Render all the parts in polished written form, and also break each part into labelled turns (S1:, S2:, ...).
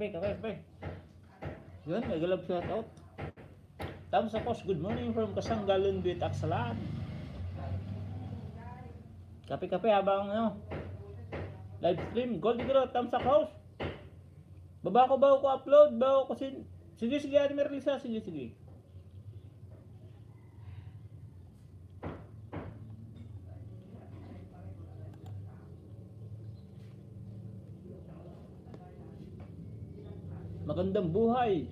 S1: Kape. Yun, may galab shout out. Tams Akos, good morning from Kasanggalan, Duit Aksalan. Kape habang live stream. Gold Digro, Tams Akos. Bago ko upload, sige, Ate Merlisa, sige. Magandang buhay.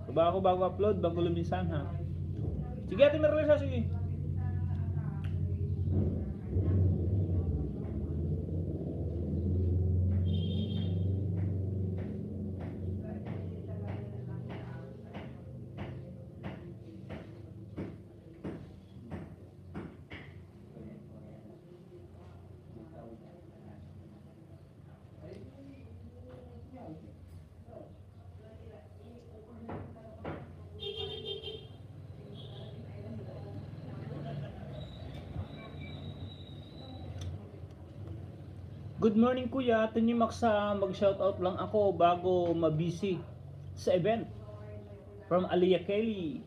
S1: Bago upload, bago lumisan ha. Sige Ate Merlisa, sige. Good morning kuya, Tony Maksa, mag-shoutout lang ako bago mabisi sa event. From Aliyah Kelly.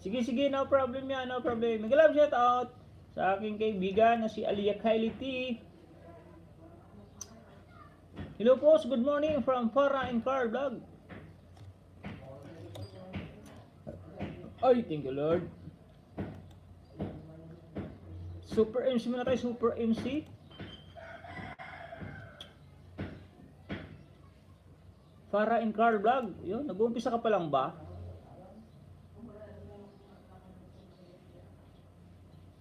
S1: Sige, no problem yan, no problem. Mag-love shoutout sa aking kaibigan na si Aliyah Kelly T. Hello po, good morning from Farah and Car Vlog. Ay, thank you Lord. Super MC muna tayo, Super MC. Farah and Car Vlog. Yun, nag-uumpisa ka pa lang ba?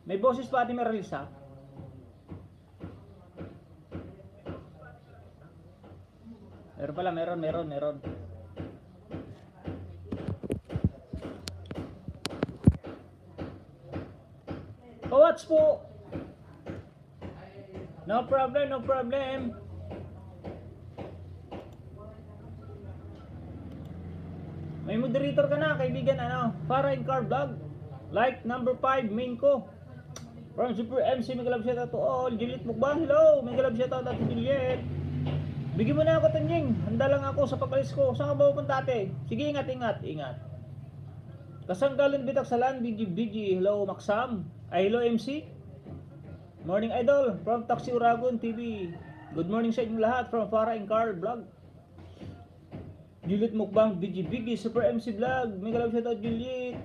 S1: May boses pa Ate Merlisa? Meron pala, meron. Kawats po. No problem. May moderator ka na, kaibigan, Farah and Car Vlog. Like number 5, main ko. From Super MC, may galab shoutout to all. Juliet Mukbang, hello. May galab shoutout at Juliet. Bigyan mo na ako, Tanying. Handa lang ako sa pagkalis ko. Saan ka ba pupunta, ate? Sige, ingat. Kasanggalan bitak sa land, BG. Hello, Maksam. Ay, hello, MC. Morning Idol, from Taxi Uragon TV. Good morning sa inyo lahat, from Farah and Car Vlog. Juliet Mukbang, BG, Super MC Vlog. May galab shoutout, Juliet.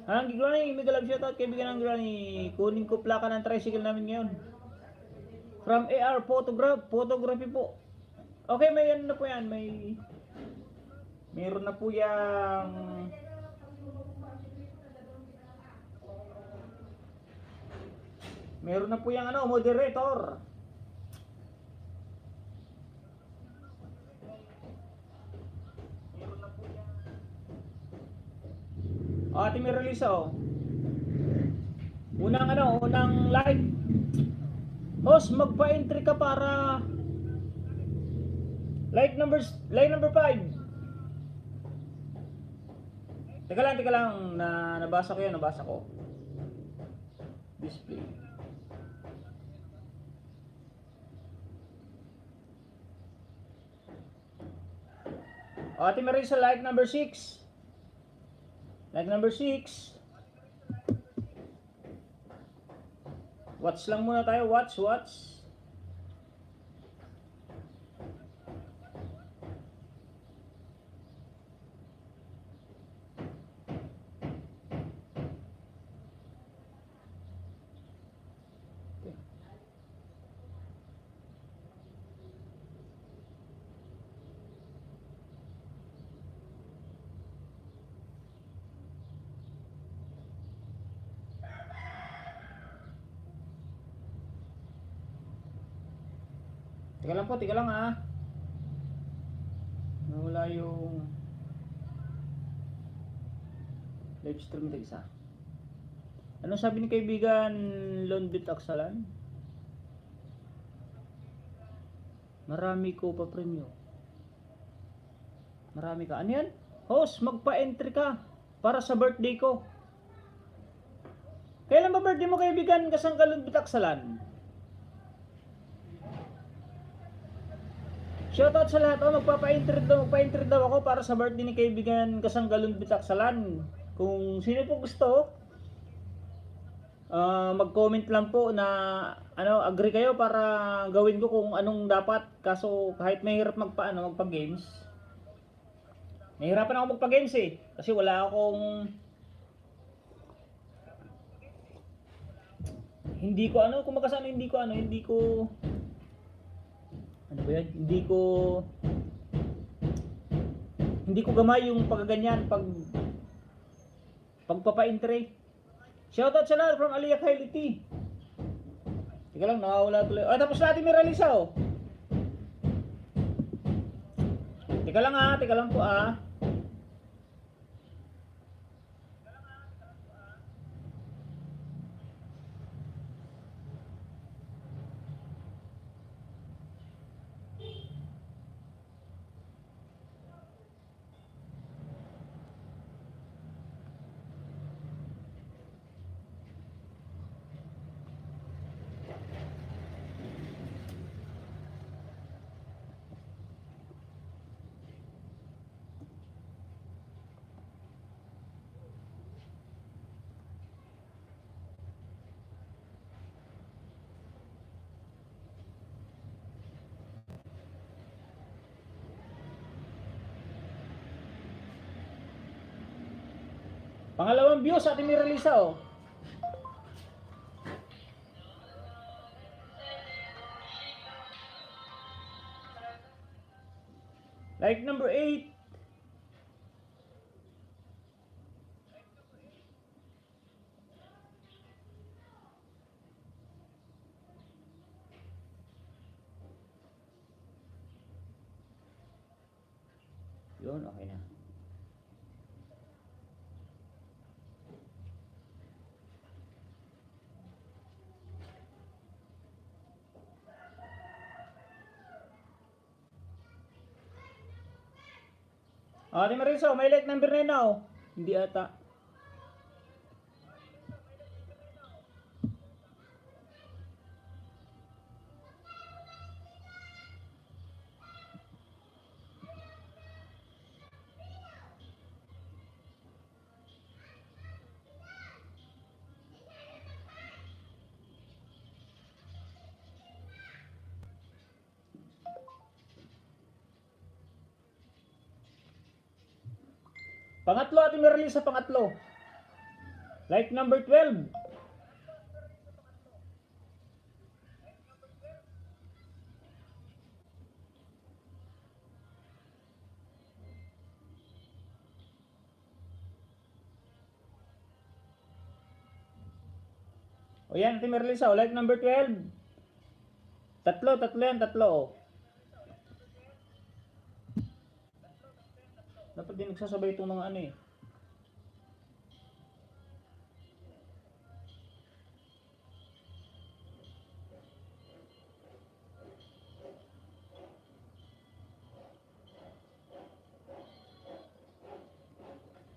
S1: Hanggang Granny, may galab shoutout, kaibigan ng Granny. Kunin ko plaka ng tricycle namin ngayon. From AR Photography po. Okay, may ano na po yan, meron na po yung moderator. Ate Merlisa, unang like. Host, magpa-entry ka para like number 5. Teka lang, nabasa ko. Display. Ate Marisa, like number 6. Watch lang muna tayo, watch. Teka lang ah. Nawala yung live stream na isa. Ano sabi ni kaibigan Lonbit Aksalan? Marami ko pa premyo. Marami ka. Ano yan? Host, magpa-entry ka para sa birthday ko. Kailan ba birthday mo kaibigan Kasangga Lonbit Aksalan? Shoutout sa lahat. Magpa-entry daw ako para sa birthday ni kaibigan Kasangga Lonbit Aksalan. Kung sino po gusto, mag-comment lang po na agree kayo para gawin ko kung anong dapat. Kaso kahit mahirap magpa-games. Nahihirapan ako magpa-games eh. Kasi wala akong hindi ko gamay yung pagganyan pagpapa-entry. Shoutout sa lahat from Aliya Kailiti. Teka lang, nakawala tuloy. Tapos natin may release oh. Teka lang po ah. Pangalawang view sa ating nirelease oh. Like number 8. Yun, okay na. Ate Marisa, may like number 9 na oh. Hindi ata. Pangatlo ating nirelease sa pangatlo. Like number 12. O yan, ating nirelease oh. Like number 12. Tatlo oh. Dapat din nagsasabay itong mga ano eh.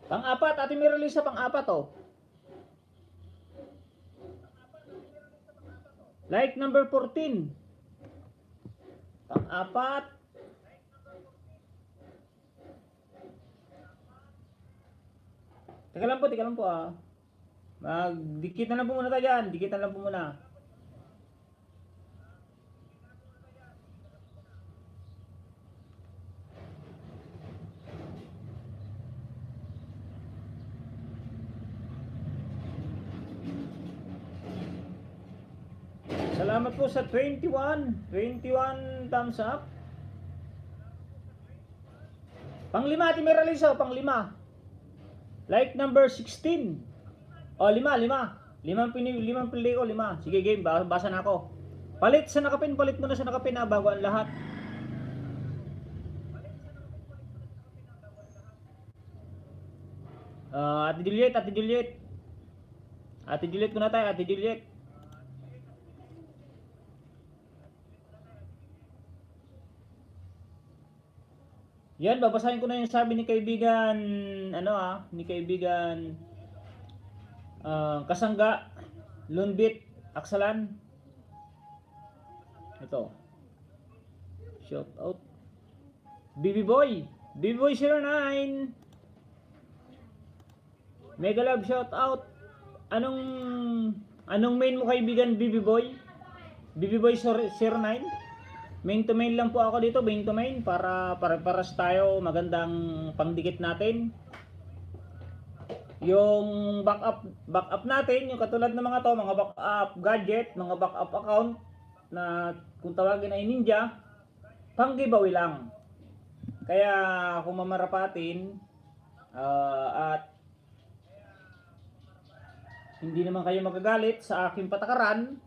S1: Pang-apat, ating may release sa pang-apat oh. Like number 14. Pang-apat. Teka lang po ah. Dikit na lang po muna tayo dyan. Dikit na lang po muna. Salamat po sa 21 thumbs up. Pang-5 ating may release oh. Pang-5. Like number 16. Oh, 5. Limang pili ko, 5. Sige, game. Basa na ako. Palit sa nakapin, palit mo na sa nakapin na bago ang lahat. Ate Juliet, Ate Juliet. Ate Juliet muna tayo, Ate Juliet. Yan, babasahin ko na yung sabi ni kaibigan, ni kaibigan Kasangga, Lunbit, Aksalan. Ito. Shout out. BB Boy 09. Mega love shout out. Anong main mo kaibigan BB Boy? BB Boy 09. Main to main lang po ako dito, main to main para paras tayo, magandang pangdikit natin. Yung backup natin, yung katulad ng mga to, mga backup gadget, mga backup account na kung tawagin ay ninja, pang giveaway lang. Kaya kung mamarapatin at hindi naman kayo magagalit sa aking patakaran,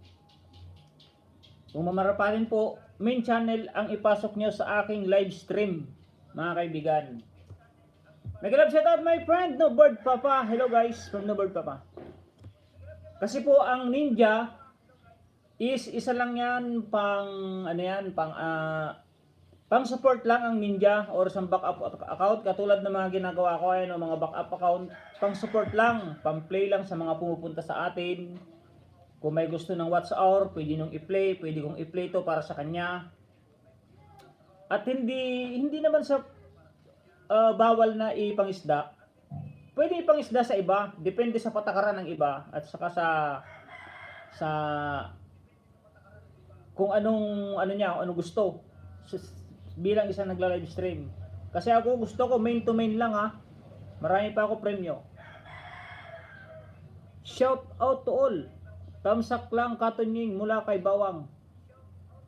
S1: kung mamarapatin po, main channel ang ipasok nyo sa aking live stream, mga kaibigan. Nag-love shout out my friend No Bird Papa. Hello guys from No Bird Papa. Kasi po ang ninja is isa lang yan pang support lang ang ninja or sa backup account, katulad ng mga ginagawa ko ay mga backup account, pang support lang, pang play lang sa mga pumupunta sa atin. Kung may gusto ng watch hour, pwede nung i-play, pwede kong i-play to para sa kanya. At hindi naman sa bawal na ipangisda. Pwede ipangisda sa iba, depende sa patakaran ng iba at saka sa kung anong gusto bilang isang nagla-live stream. Kasi ako gusto ko main to main lang ha. Marami pa ako premyo. Shout out to all. Thumbs up lang katunying mula kay Bawang.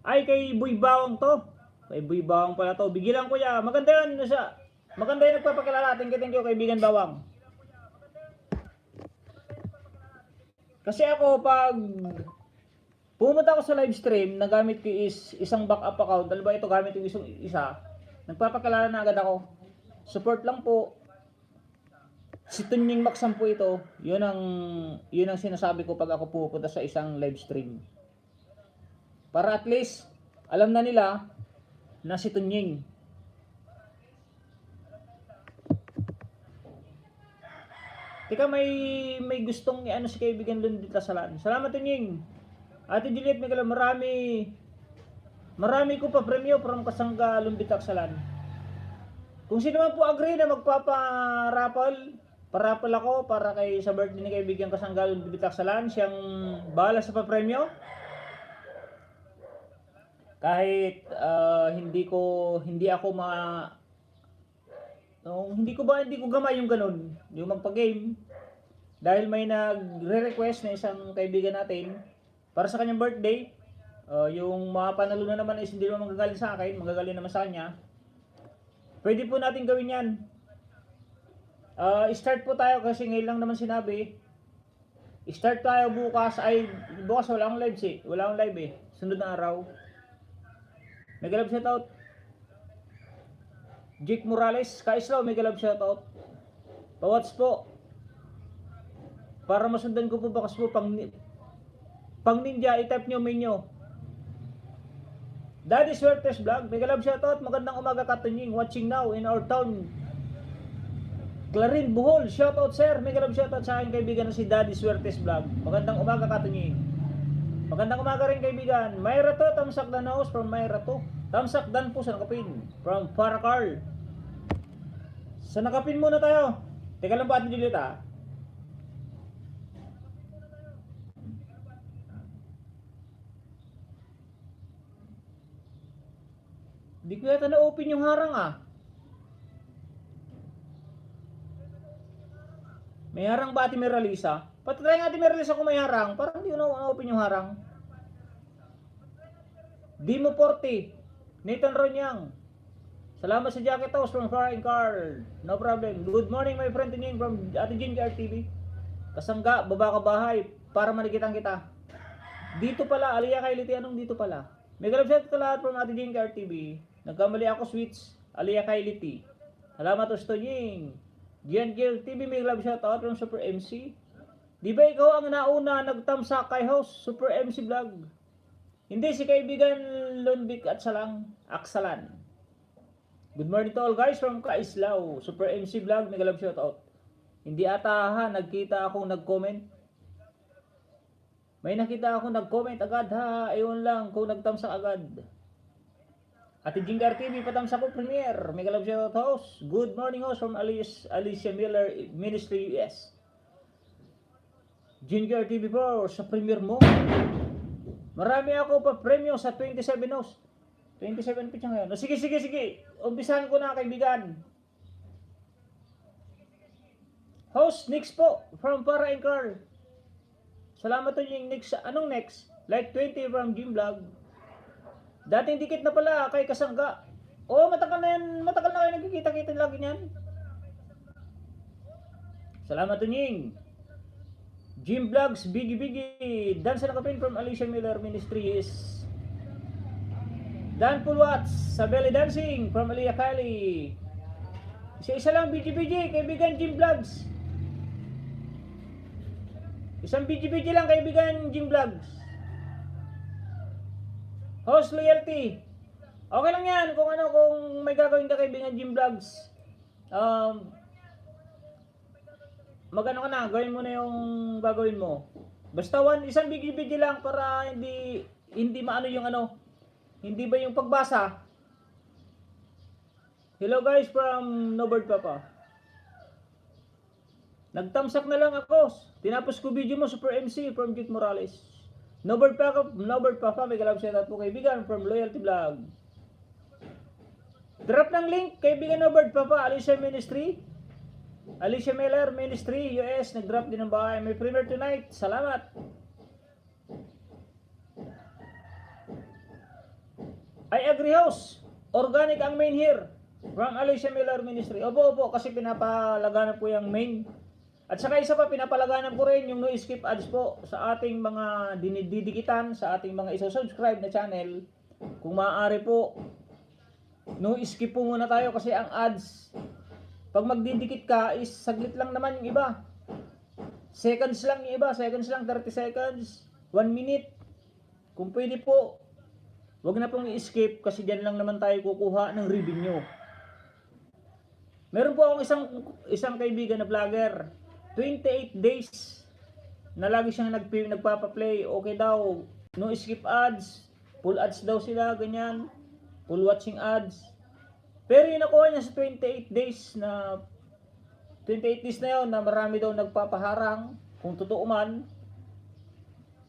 S1: Ay, kay Boy Bawang to. Kay Boy Bawang pala to. Bigilan ko ya. Maganda yan. Maganda yung nagpapakilala. Thank you kaibigan Bawang. Kasi ako pag pumunta ako sa live stream, nagamit ko is isang backup account. Dahil ba ito gamit yung isang isa. Nagpapakilala na agad ako. Support lang po. Si Tunying Maksam po ito, yun ang sinasabi ko pag ako pupunta sa isang live stream. Para at least, alam na nila na si Tunying. Teka, may gustong si kaibigan Lunbit Aksalan. Salamat Tunying. Ate Juliet, marami ko pa premyo from Kasangga Lunbit Aksalan. Kung sino man po agree na magpapa-raffle, parapal ako para sa birthday ni kaibigan Kasangga Lunbit Aksalan, siyang bahala sa papremyo. Kahit hindi ko gamay yung ganun, yung magpa-game. Dahil may nagre-request na isang kaibigan natin para sa kanyang birthday, yung mga panalo na naman is hindi naman magagaling sa akin, magagaling naman sa kanya. Pwede po natin gawin yan. Start po tayo kasi ngayon lang naman sinabi. Start tayo bukas. Bukas wala akong live Wala akong live eh. Sunod na araw. Mega love shoutout. Jake Morales. Kaislaw, mega love shoutout. Pawats po. Para masundan ko po bakas po pang ninja, i-type nyo menu. Daddy Swertes Vlog. Mega love shoutout. Magandang umaga Katunying. Watching now in our town. Clarin Bohol, shoutout sir. Mega love shoutout sa aking kaibigan na si Daddy Swertes Vlog. Magandang umaga Katunying. Magandang umaga rin kaibigan. Mayra to, Tamsak Dan House from Mayra to. Tamsak Dan po sa nakapin from Paracar. Sa nakapin muna tayo. Teka lang po Ate Julieta. Di ko yata na-open yung harang May harang ba Ate Meralisa? Patry nga Ate Meralisa kung may harang. Parang hindi ko na-open yung harang. Dimo Porte. Nathan Ronyang. Salamat sa Jacket House from Foreign Card. No problem. Good morning my friend Tunying from Ate Ginger TV. Kasangga, baba ka bahay para malikitan kita. Dito pala, Aliyah Kailiti, anong dito pala? Mega love shout out to lahat from Ate Jing RTV. Nagkamali ako switch, Aliyah Kailiti. Salamat Usto Jing. Gian Gil TV, mega love shout out from Super MC. Di ba ikaw ang nauna nagtamsa kay host, Super MC Vlog? Hindi, si kaibigan Lunbik at Aksalan. Good morning to all guys from Kaislao, Super MC Vlog, mega love shout out. Hindi ata ha, nagkita akong nag-comment. May nakita akong nag-comment agad ha, ayun lang kung nagtamsa agad. Ate Jingar TV, patamsa ko premiere, mega love shout out host. Good morning host from Alicia Miller Ministry US. Jingar TV 4 sa premiere mo. Marami ako pa premyo sa 27 host. 27 pitsa ngayon. Sige. Umpisahan ko na kaibigan. Host, next po. From Para and Carl. Salamat to yung next. Anong next? Like 20 from Jim Vlog. Dating dikit na pala kay Kasangga. Oh, matagal na yan. Matagal na kayo nagkikita-kita lagi niyan. Salamat to Nying. Jim Vlogs, Biggie. Dance na kapin from Alicia Miller Ministries. Dan Pulwats, sa belly dancing from Aliyah Kylie. Isa lang BG, kaibigan Jim Vlogs. Isang BG lang kaibigan Jim Vlogs. Host loyalty. Okay lang yan kung may gagawin ka kaibigan Jim Vlogs. Magano ka na, gawin mo na yung gagawin mo. Basta isang BG lang para hindi maano yung hindi ba yung pagbasa? Hello guys from Nobird Papa. Nagtamsak na lang ako. Tinapos ko video mo Super MC from Jake Morales. Nobird Papa, may galap shout out po kaibigan from Loyalty Vlog. Drop ng link kaibigan Nobird Papa, Alicia Miller Ministry US, nag-drop din ng bahay. May premiere tonight. Salamat. I agree house. Organic ang main here. From Alicia Miller Ministry. Opo, kasi pinapalaganan po yung main. At saka isa pa, pinapalaganan ko rin yung no skip ads po sa ating mga dinididikitan, sa ating mga iso-subscribe na channel. Kung maaari po, no skip po muna tayo kasi ang ads, pag magdidikit ka is saglit lang naman yung iba. Seconds lang yung iba, 30 seconds, 1 minute. Kung pwede po, wag na pong i-skip kasi diyan lang naman tayo kukuha ng revenue. Meron po akong isang kaibigan na vlogger, 28 days na lagi siyang nagpapa-play. Okay daw, no skip ads, full ads daw sila, ganyan, full watching ads. Pero yung nakuha niya sa 28 days na yun na marami daw nagpapaharang, kung totoo man,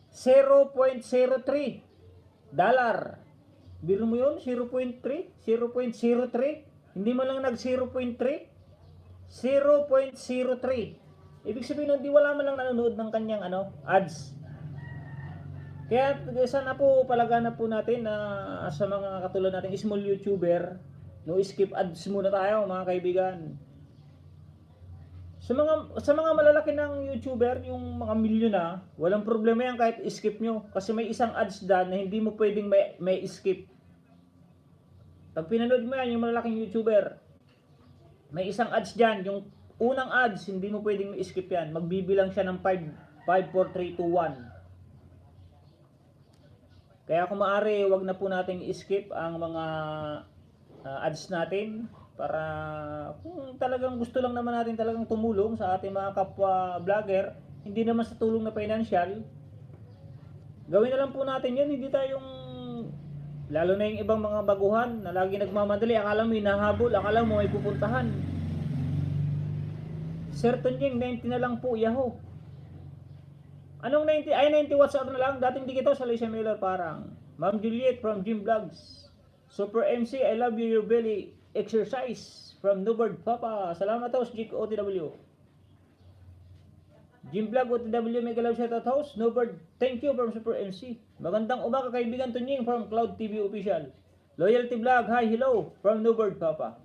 S1: $0.03. Biro mo yun, 0.03? Hindi mo lang nag 0.3? 0.03. Ibig sabihin, hindi wala man lang nanonood ng kanyang ads. Kaya sana po palagana po natin na sa mga katulad natin small YouTuber, no skip ads muna tayo mga kaibigan. Sa mga malalaki ng YouTuber, yung mga milyon na, walang problema yan kahit skip nyo. Kasi may isang ads dyan na hindi mo pwedeng may skip. Pag pinanood mo yan, yung malalaking YouTuber, may isang ads dyan, yung unang ads, hindi mo pwedeng may skip yan. Magbibilang siya ng 5, 4, 3, 2, 1. Kaya kung maaari, wag na po nating skip ang mga ads natin. Para kung talagang gusto lang naman natin talagang tumulong sa ating mga kapwa vlogger, hindi naman sa tulong na financial, gawin na lang po natin yan. Hindi tayong, lalo na yung ibang mga baguhan na lagi nagmamadali, akala mo hinahabol, akala mo may pupuntahan. Certain yung 90 na lang po, Yahoo. Anong 90? Ay 90 watts na lang. Dating di kita sa Alicia Miller parang. Ma'am Juliet from Jim Vlogs. Super MC, I love you, your belly exercise from Nobird Papa. Salamat host, Jik OTW. Jim Vlog OTW, mega love shout out host. Nobird, thank you from Super MC. Magandang umaga kaibigan Tunying from Cloud TV Official. Loyalty Vlog, hi, hello from Nobird Papa.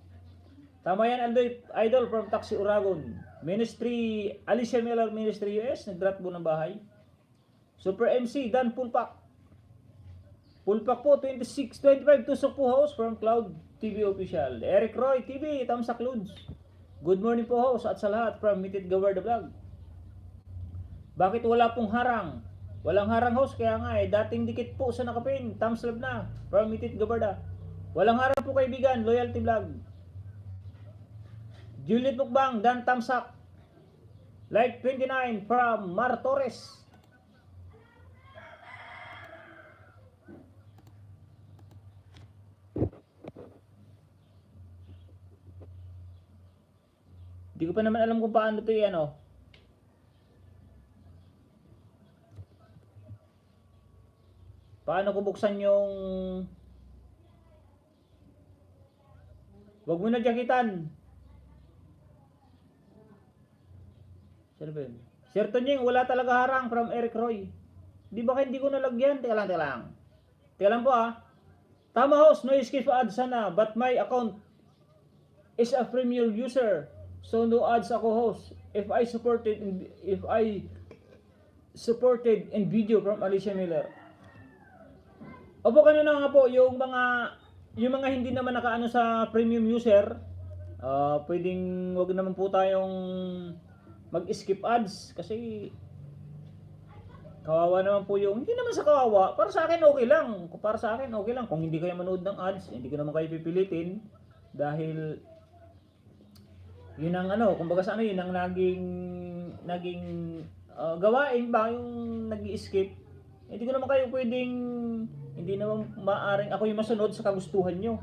S1: Tamayan Idol from Taxi Uragon. Ministry, Alicia Miller Ministry US, nag-drop po ng bahay. Super MC Dan Pulpak. Pulpak po 2625 tusok po host from Cloud TV Official. Eric Roy TV Tamsak Ludes. Good morning po host at sa lahat from Mitit Gawar the Vlog. Bakit wala pong harang? Walang harang host kaya nga dating dikit po sa nakapin. Thumbs up na from Mitit Gawarda. Walang harang po kaibigan, Loyalty Vlog. Juliet Mukbang Dan Tamsak. Like 29 from Mar Torres. Hindi ko pa naman alam kung paano ito ano. Paano ko buksan yung... Wag mo na jakitan. Sino ba yun? Sir Tonying, wala talaga harang from Eric Roy. Di ba hindi ko nalagyan? Teka lang. Teka lang po Tama host, no escape ads sana. But my account is a premium user. So no ads ako host. If I supported in video from Alicia Miller. Opo, kanina nga po yung mga hindi naman nakaano sa premium user, pwedeng wag naman po tayong mag-skip ads kasi kawawa naman po yung hindi naman sa kawawa, para sa akin okay lang. Para sa akin okay lang kung hindi kayo manood ng ads, hindi ko naman kayo pipilitin dahil yun ang kumbaga sa yun ang naging gawain ba yung nag-i-skip. Hindi ko naman kayo pwedeng, hindi naman maaring ako yung masunod sa kagustuhan nyo.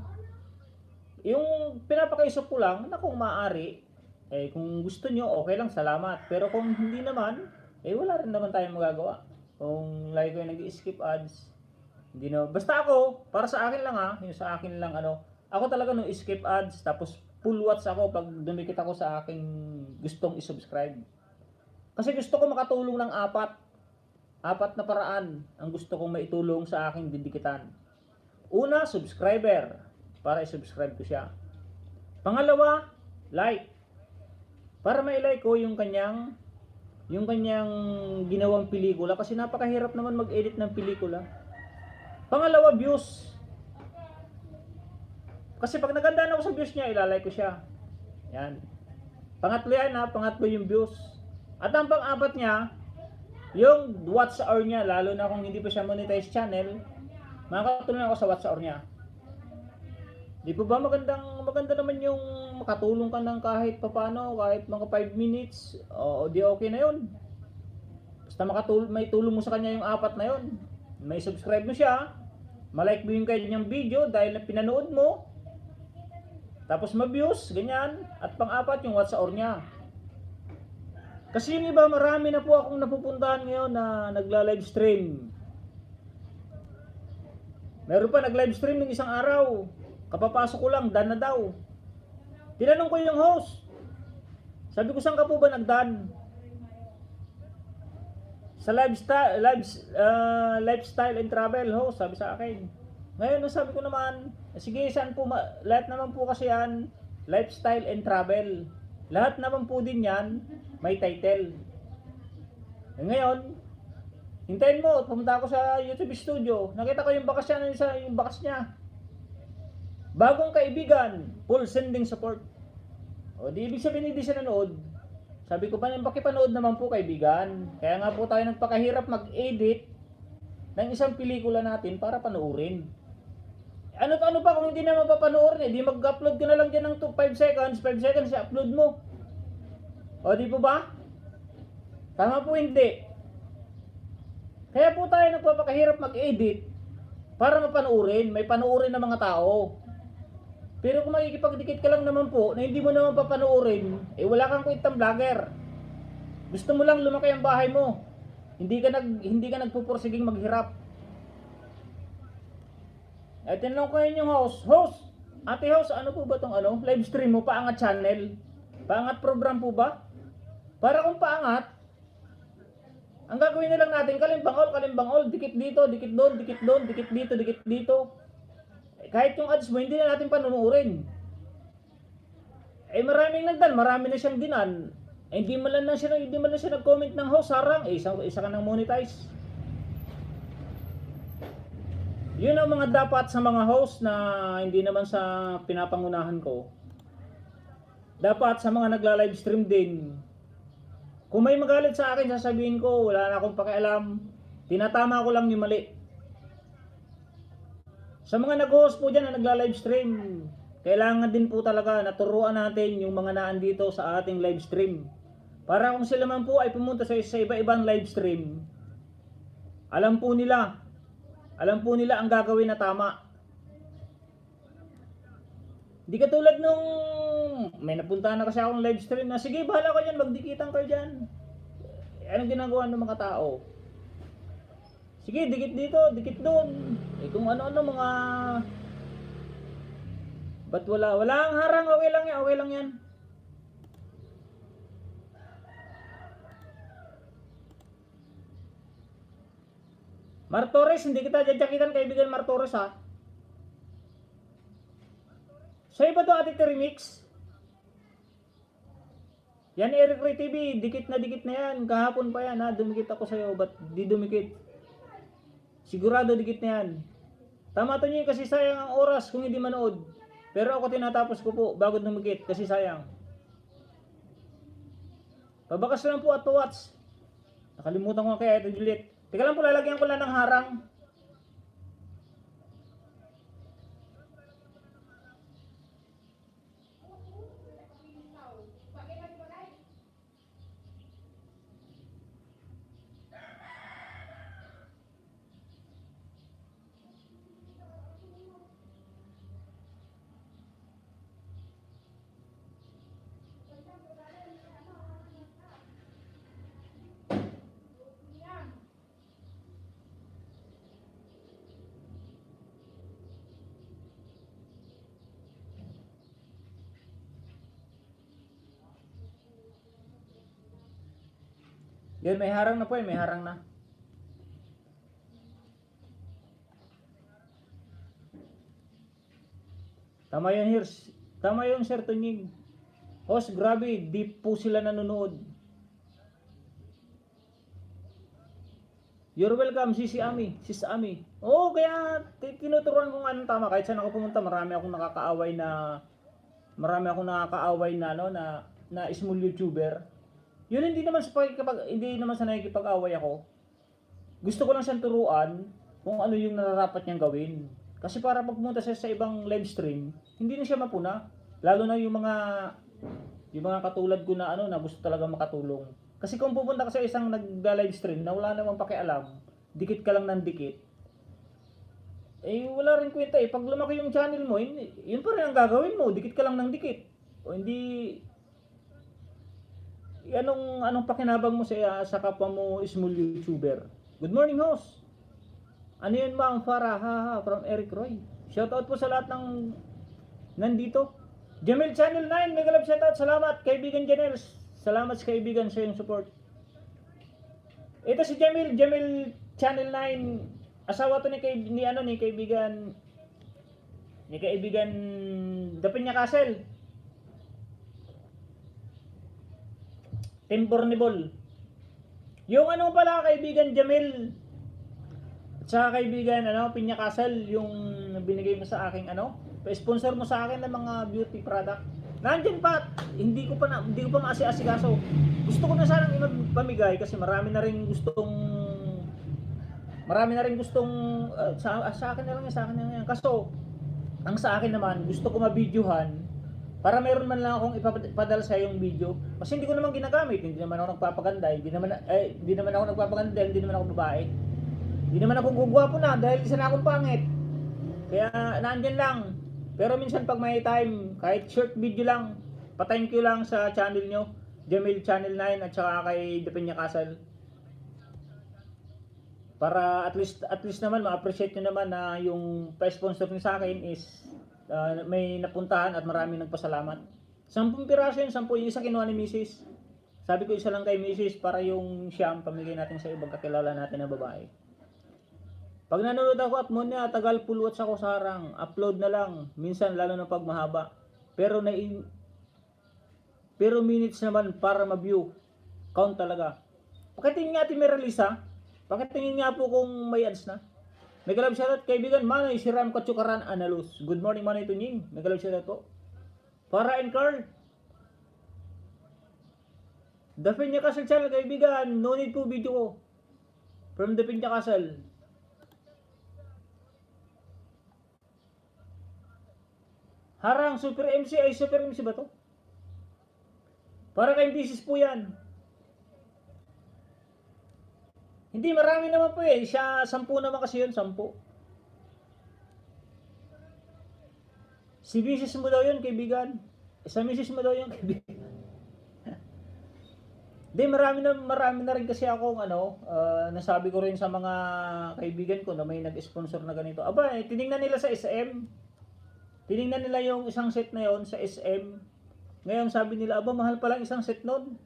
S1: Yung pinapakaisap ko lang na kung maaari, kung gusto nyo, okay lang, salamat. Pero kung hindi naman, wala rin naman tayong magagawa. Kung lagi ko yung nag-skip ads, hindi na. Basta ako, para sa akin lang yung sa akin lang ako talaga no skip ads, tapos full watch ako pag dumikit ako sa aking gustong i-subscribe. Kasi gusto ko makatulong ng apat na paraan ang gusto kong maitulong sa aking didikitan. Una, subscriber, para i-subscribe ko siya. Pangalawa, like, para ma-like ko yung kanyang ginawang pelikula kasi napakahirap naman mag-edit ng pelikula. Pangalawa, views. Kasi pag nagandaan ako sa views niya, ilalike ko siya. Yan. Pangatlo yan pangatlo yung views. At ang pang-apat niya, yung watch hour niya, lalo na kung hindi pa siya monetized channel, makakatulong ako sa watch hour niya. Di po ba maganda naman yung makatulong ka ng kahit papano, kahit mga 5 minutes, o di okay na yun. Basta may tulong mo sa kanya yung apat na yun. May subscribe mo siya, malike mo yung kanyang video dahil na pinanood mo, tapos ma-views, ganyan, at pang-apat yung watch hour niya. Kasi yung iba, marami na po akong napupuntahan ngayon na nagla-livestream. Meron pa nag-livestream ng isang araw. Kapapasok ko lang, done na daw. Tinanong ko yung host. Sabi ko, saan ka po ba nag-done? Sa lifestyle and travel host, sabi sa akin. Ngayon, sabi ko naman, sige, saan po, lahat naman po kasi yan, lifestyle and travel. Lahat naman po din yan, may title. Ngayon, hintayin mo, pumunta ako sa YouTube studio. Nakita ko yung bakas niya. Bagong kaibigan, full sending support. O di ibig sabihin hindi siya nanood. Sabi ko pa, pakipanood naman po kaibigan. Kaya nga po tayo nagpakahirap mag-edit ng isang pelikula natin para panoorin. Ano pa kung hindi na mapapanoorin di mag-upload ko na lang dyan ng 5 seconds i-upload mo. O di po ba? Tama po hindi. Kaya po tayo nagpapakahirap mag-edit para mapanoorin, may panoorin ng mga tao. Pero kung makikipagdikit ka lang naman po na hindi mo naman papanoorin, wala kang kwentang vlogger. Gusto mo lang lumaki ang bahay mo. Hindi ka nagpupursiging maghirap. Tinanong ko yun yung host. Ate host, ano po ba tong live stream mo? Paangat channel? Paangat program po ba? Para kung paangat, ang gagawin na lang natin, kalimbang all, dikit dito, dikit doon, dikit doon, dikit dito, dikit dito. Kahit yung ads mo, hindi na natin panunurin. Maraming nagdan, marami na siyang dinan. Hindi man lang siya nag-comment ng host, sarang, isa ka nang monetize. Yun ang mga dapat sa mga host na hindi naman sa pinapangunahan ko. Dapat sa mga nagla-live stream din. Kung may magalit sa akin, sasabihin ko, wala na akong pakialam. Tinatama ko lang yung mali. Sa mga nag-host po dyan na nagla-live stream, kailangan din po talaga naturuan natin yung mga naandito sa ating live stream. Para kung sila man po ay pumunta sa iba-ibang live stream, alam po nila ang gagawin na tama. Di katulad nung may napuntahan na kasi akong live stream na sige bahala ka dyan, magdikitan kayo dyan. Anong ginagawa ng mga tao? Sige, dikit dito, dikit doon. Kung ano-ano mga... Ba't wala ang harang, okay lang yan. Mar Torres, hindi kita jadjakitan kaibigan Mar Torres ha. Sa iba to Ate Remix. Yan Eric Ray TV, dikit na yan. Kahapon pa yan ha, dumikit ako sa'yo. Ba't di dumikit? Sigurado dikit na yan. Tama to niyo kasi sayang ang oras kung hindi manood. Pero ako tinatapos ko po bago dumikit kasi sayang. Pabakas lang po at pa-watch. Nakalimutan ko kaya ito Juliet. Teka lang po, lalagyan ko lang ng harang. Yan, may harang na po may harang na. Tama yun, Hirs. Tama yun, Sir Tunying. Host, grabe, deep po sila nanonood. You're welcome, Sis Ami. Oo, kaya tinuturuan ko nga ng tama. Kahit saan ako pumunta, marami akong nakakaaway na small YouTuber. Yun hindi naman sa nakikipag-away ako. Gusto ko lang siyang turuan kung ano yung nararapat niyang gawin. Kasi para pag pumunta siya sa ibang live stream, hindi na siya mapuna. Lalo na yung mga katulad ko na na gusto talaga makatulong. Kasi kung pupunta ka sa isang nag-live stream na wala namang pakialam, dikit ka lang ng dikit, wala rin kwenta eh. Pag lumaki yung channel mo, yun pa rin ang gagawin mo, dikit ka lang ng dikit. O hindi... Anong pakinabang mo sa kapwa mo small YouTuber? Good morning, host. Ano yun Ma'am Farah from Eric Roy. Shoutout po sa lahat ng nandito. Jamil Channel 9, mega love shoutout. Salamat kaibigan Janels. Salamat sa kaibigan sa iyong support. Ito si Jamil Channel 9. Asawa to ni kaibigan Dapinya Castle. Tempornable. Yung pala kaibigan Jamil at saka kaibigan Pinya Castle, yung binigay mo sa aking pa-sponsor mo sa akin ng mga beauty product. Nandiyan pa, hindi ko pa maasi-asikaso. Gusto ko na sanang ipamigay kasi marami na rin gustong sa akin na lang. Kaso ang sa akin naman, gusto ko ma-videohan para mayroon man lang akong ipapadala sa yung video. Kasi hindi ko naman ginagamit, hindi naman ako nagpapaganda, hindi naman ako babae. Hindi naman ako gugwapo na dahil isa na akong pangit. Kaya nandiyan lang. Pero minsan pag may time, kahit short video lang, pa-thank you lang sa channel nyo, Jamil Channel 9 at saka kay Dapinya Castle. Para at least naman ma-appreciate nyo naman na yung pa-sponsor nyo sa akin is may napuntahan at maraming nagpasalamat. 10 piraso yun, 10 yung isa kinuha ni Mrs. Sabi ko isa lang kay Mrs. para yung siyam pamigay natin sa ibang kakilala natin na babae. Pag nanonood ako at muna tagal pulwat sa kusarang, upload na lang, minsan lalo na pag mahaba. Pero minutes naman para ma-view. Count talaga. Pakitingin nga Ate Meralisa, pakitingin nga po kung may ads na. Mega love shoutout kaibigan Manoy Siram Katsukaran Analus. Good morning Manoy Tunying. Mega love shoutout po. Para and Carl. The Peña Castle channel kaibigan. No need po video ko. From the Peña Castle. Harang Super MC ay Super MC ba to? Para kay business po yan. Hindi, marami naman po eh. 10 naman kasi yun, 10. Si misis mo daw yun, kaibigan. Sa misis mo daw yun, kaibigan. Hindi, marami na rin kasi akong nasabi ko rin sa mga kaibigan ko na may nag-sponsor na ganito. Aba, tiningnan nila sa SM. Tiningnan nila yung isang set na yon sa SM. Ngayon sabi nila, aba, mahal pa lang isang set nun.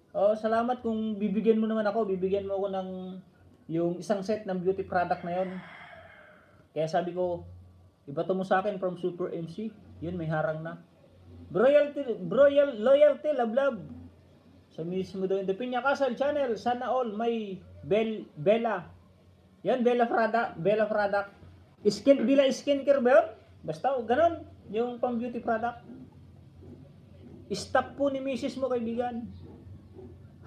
S1: Oh, salamat kung bibigyan mo naman ako, bibigyan mo ako ng yung isang set ng beauty product na yon. Kaya sabi ko, ibato mo sa akin from Super MC. Yun, may harang na. Loyalty, love. Sa mismo doon, The Peña Castle channel, sana all may Bella. Yan, Bella product. Bila skincare ba yun? Basta, ganun. Yung pang beauty product. Stock po ni misis mo, kaibigan.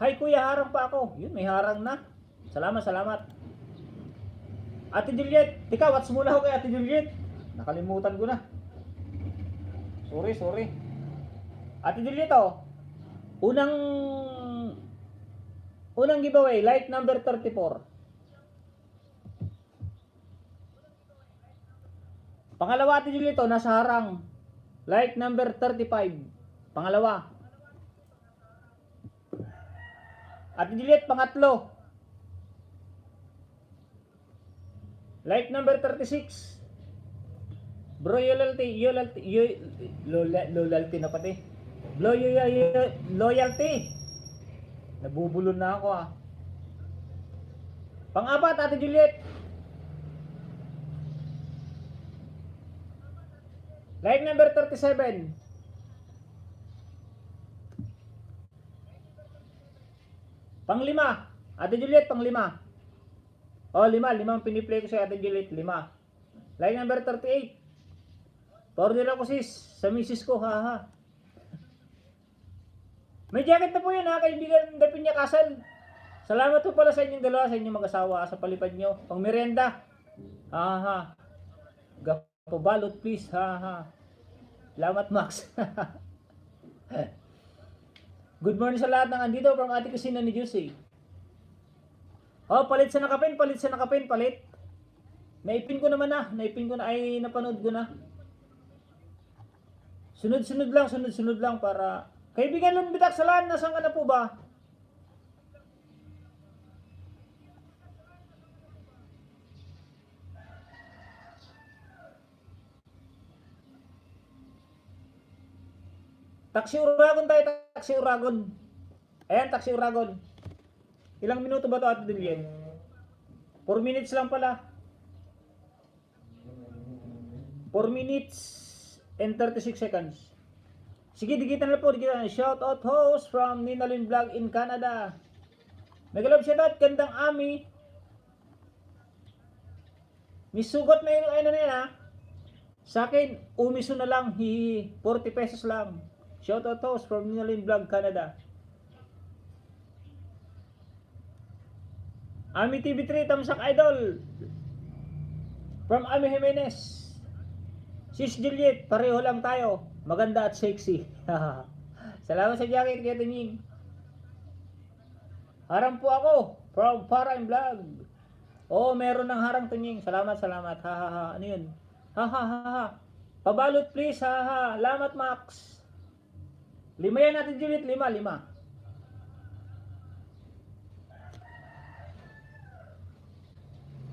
S1: Hi kuya, harang pa ako. Yun, may harang na. Salamat. Ate Juliet, tika, watch muna ako kay Ate Juliet. Nakalimutan ko na. Sorry. Ate Juliet, unang giveaway, like number 34. Pangalawa, Ate Juliet, nasa harang. Like number 35. Pangalawa. Ate Juliet, pangatlo. Like number 36. Bro, loyalty na pati. Loyalty. Nabubulon na ako Pang-apat, Ate Juliet. Like number 37. Pang-5. Ate Juliet, pang-5. Oh, 5 ang piniplay ko sa Ate Juliet, 5. Like number 38. Order ako sis, sa misis ko, haha. May jacket na po yun kaibigan The Peña Castle. Salamat po pala sa inyong dalawa, sa inyong mag-asawa, sa palipad nyo. Pang merienda. Haha. Gapo balot please, haha. Salamat Max. Good morning sa lahat ng andito from Ate Kusina ni Juicy. Oh, palit sa nakapin. Naipin ko na ay napanood ko na. Sunod-sunod lang para kaibigan Lumbitak Salan, nasaan ka na po ba? Taxi Uragon tayo, Taxi Uragon. Ayan, Taxi Uragon. Ilang minuto ba ito, Ate Dilien? 4 minutes lang pala. 4 minutes and 36 seconds. Sige, digitan na po. Shout out host from Ninalyn Vlog in Canada. Megalove shout out, Gandang Ami. Misugot na yung ano na yan Sa akin, umiso na lang. 40 pesos lang. Shout out host from Ninalyn Vlog, Canada. Ami TV3, Tamsak Idol. From Ami Jimenez. Sis Juliet, pareho lang tayo. Maganda at sexy. Salamat sa jacket, kaya Tunying. Harang po ako. From Parain Vlog. Oh, meron ng harang Tunying. Salamat. Hahaha. Ano yun? Hahaha. Pabalot please. Hahaha. Salamat Max. 5 yan natin Juliet. 5.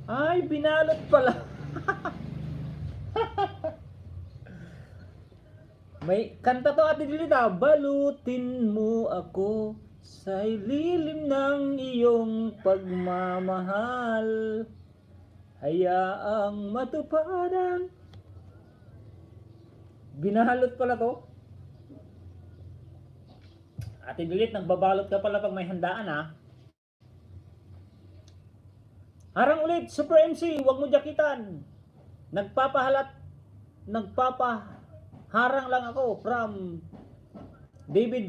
S1: Ay, binalot pala. May kanta to Ate Juliet Balutin mo ako sa lilim ng iyong pagmamahal. Hayaang matupadan. Binalot pala to. Ate Juliet, nagbabalot ka pala pag may handaan Harang ulit, Super MC, huwag mo jakitan. Nagpapaharang lang ako from David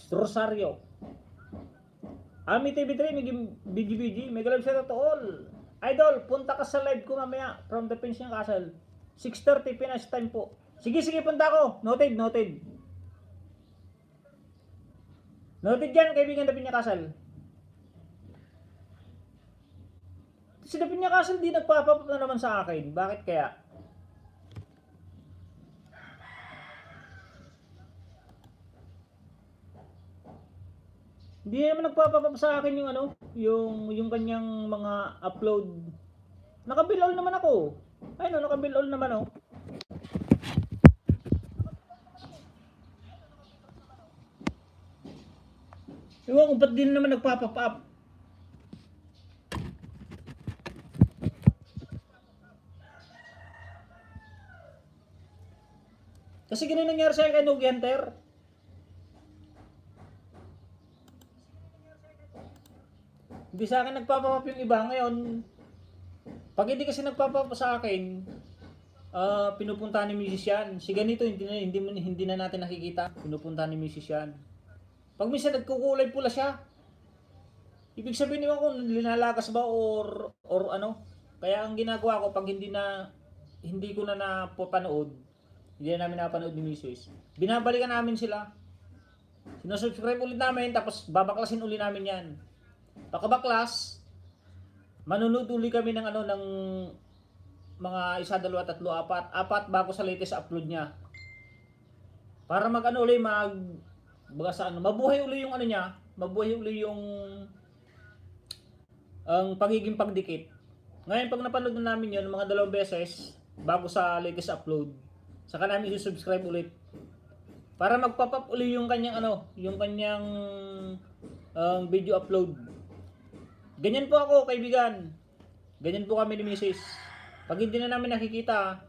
S1: Rosario. Ami TV3, BGBG, may galap siya to all. Idol, punta ka sa live ko mamaya from the Pension Castle. 6:30 Pinas time po. Sige, punta ko. Noted. Noted yan, kaibigan Dapinya Castle. Si Dapinya Castle di nagpapapap na naman sa akin. Bakit kaya? Hindi naman nagpapapap sa akin yung yung kanyang mga upload. Naka-bill all naman ako. Ay no, naka-bill all naman oh. Ewan kung ba't din naman nagpapapap. Kasi ganun nangyari sa kay Noogie Hunter. Hindi sa akin nagpapapap yung iba ngayon. Pag hindi kasi nagpapapap sa akin, pinupunta ni Mrs. yan. Si ganito hindi na natin nakikita. Pinupunta ni Mrs. yan. Pag minsan nagkukulay pula siya, ibig sabihin niyo kung linalakas ba or ano. Kaya ang ginagawa ko pag hindi ko na napapanood, hindi na namin napanood ni Mrs. Binabalikan namin sila. Sinusubscribe ulit namin tapos babaklasin ulit namin yan. Pagkabaklas, manunod ulit kami ng ng mga 1, 2, 3, 4 bago sa latest upload niya. Para ulit mabuhay uli yung niya, mabuhay uli yung ang pagiging pagdikit. Ngayon pag napanood na namin yun, mga 2 beses bago sa latest upload, saka namin i-subscribe ulit. Para magpop-up uli yung kanyang yung kanyang video upload. Ganyan po ako, kaibigan. Ganyan po kami ni Mrs. Pag hindi na namin nakikita,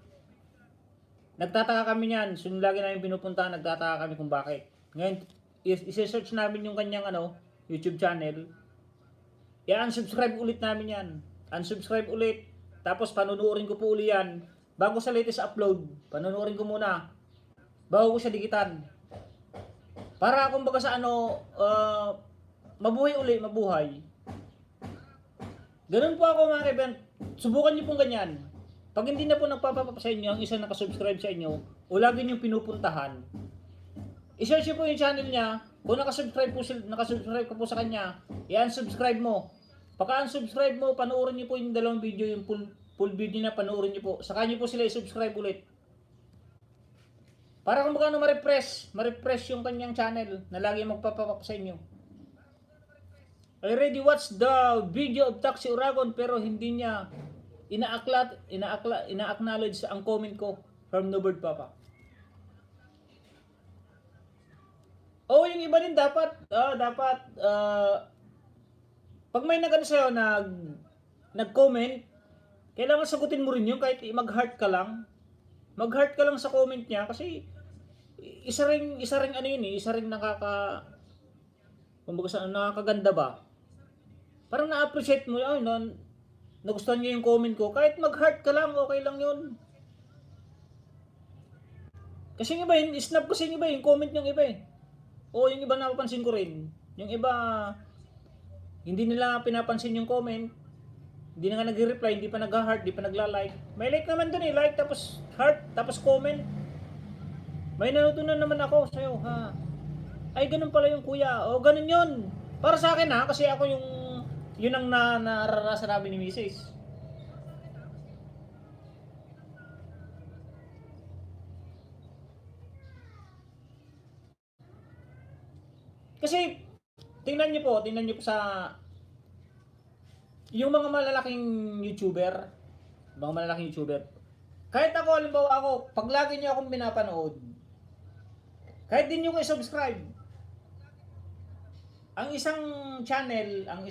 S1: nagtataka kami niyan. So lagi namin pinupuntahan, nagtataka kami kung bakit. Ngayon, i-search namin yung kanyang YouTube channel. I-unsubscribe ulit namin yan. Unsubscribe ulit. Tapos panunuorin ko po uli yan. Bago sa latest upload, panunuorin ko muna. Bago ko siya dikitan. Para kumbaga sa mabuhay uli, mabuhay. Ganun po ako mga kaibigan. Subukan niyo pong ganyan. Pag hindi na po nagpapapap sa inyo, ang isang nakasubscribe sa inyo, o lagi niyong pinupuntahan, i-search niyo po yung channel niya. Kung nakasubscribe ka po sa kanya, i-unsubscribe mo. Pagka-unsubscribe mo, panoorin niyo po yung 2 video, yung full video na panoorin niyo po. Saka niyo po sila i-subscribe ulit. Para kung baka ma-refresh yung kanyang channel na lagi magpapapap sa inyo. I already watched the video of Taxi Uragon pero hindi niya ina-acknowledge ang comment ko from Nobird Papa. Yung iba din dapat pag may sa'yo nag-comment, kailangan sagutin mo rin yun kahit mag-heart ka lang. Mag-heart ka lang sa comment niya kasi isa ring nakakaganda ba? Parang na-appreciate mo nagustuhan niya yung comment ko. Kahit mag-heart ka lang, okay lang yun. Kasi yung iba, snap kasi yung iba, yung comment yung iba eh. O yung iba napapansin ko rin. Yung iba, hindi nila pinapansin yung comment. Hindi na nga nag-reply, hindi pa nag-heart, hindi pa nagla-like. May like naman dun eh, like tapos heart, tapos comment. May natutunan naman ako sa'yo ha. Ay ganun pala yung kuya, o ganun yun. Para sa akin ha, kasi ako yun ang nararanasan namin ni Mrs. Kasi tingnan niyo po sa yung mga malalaking YouTuber, kahit ako, halimbawa ako, pag lagi niyo akong pinapanood, kahit din niyo ko i-subscribe, ang isang channel, ang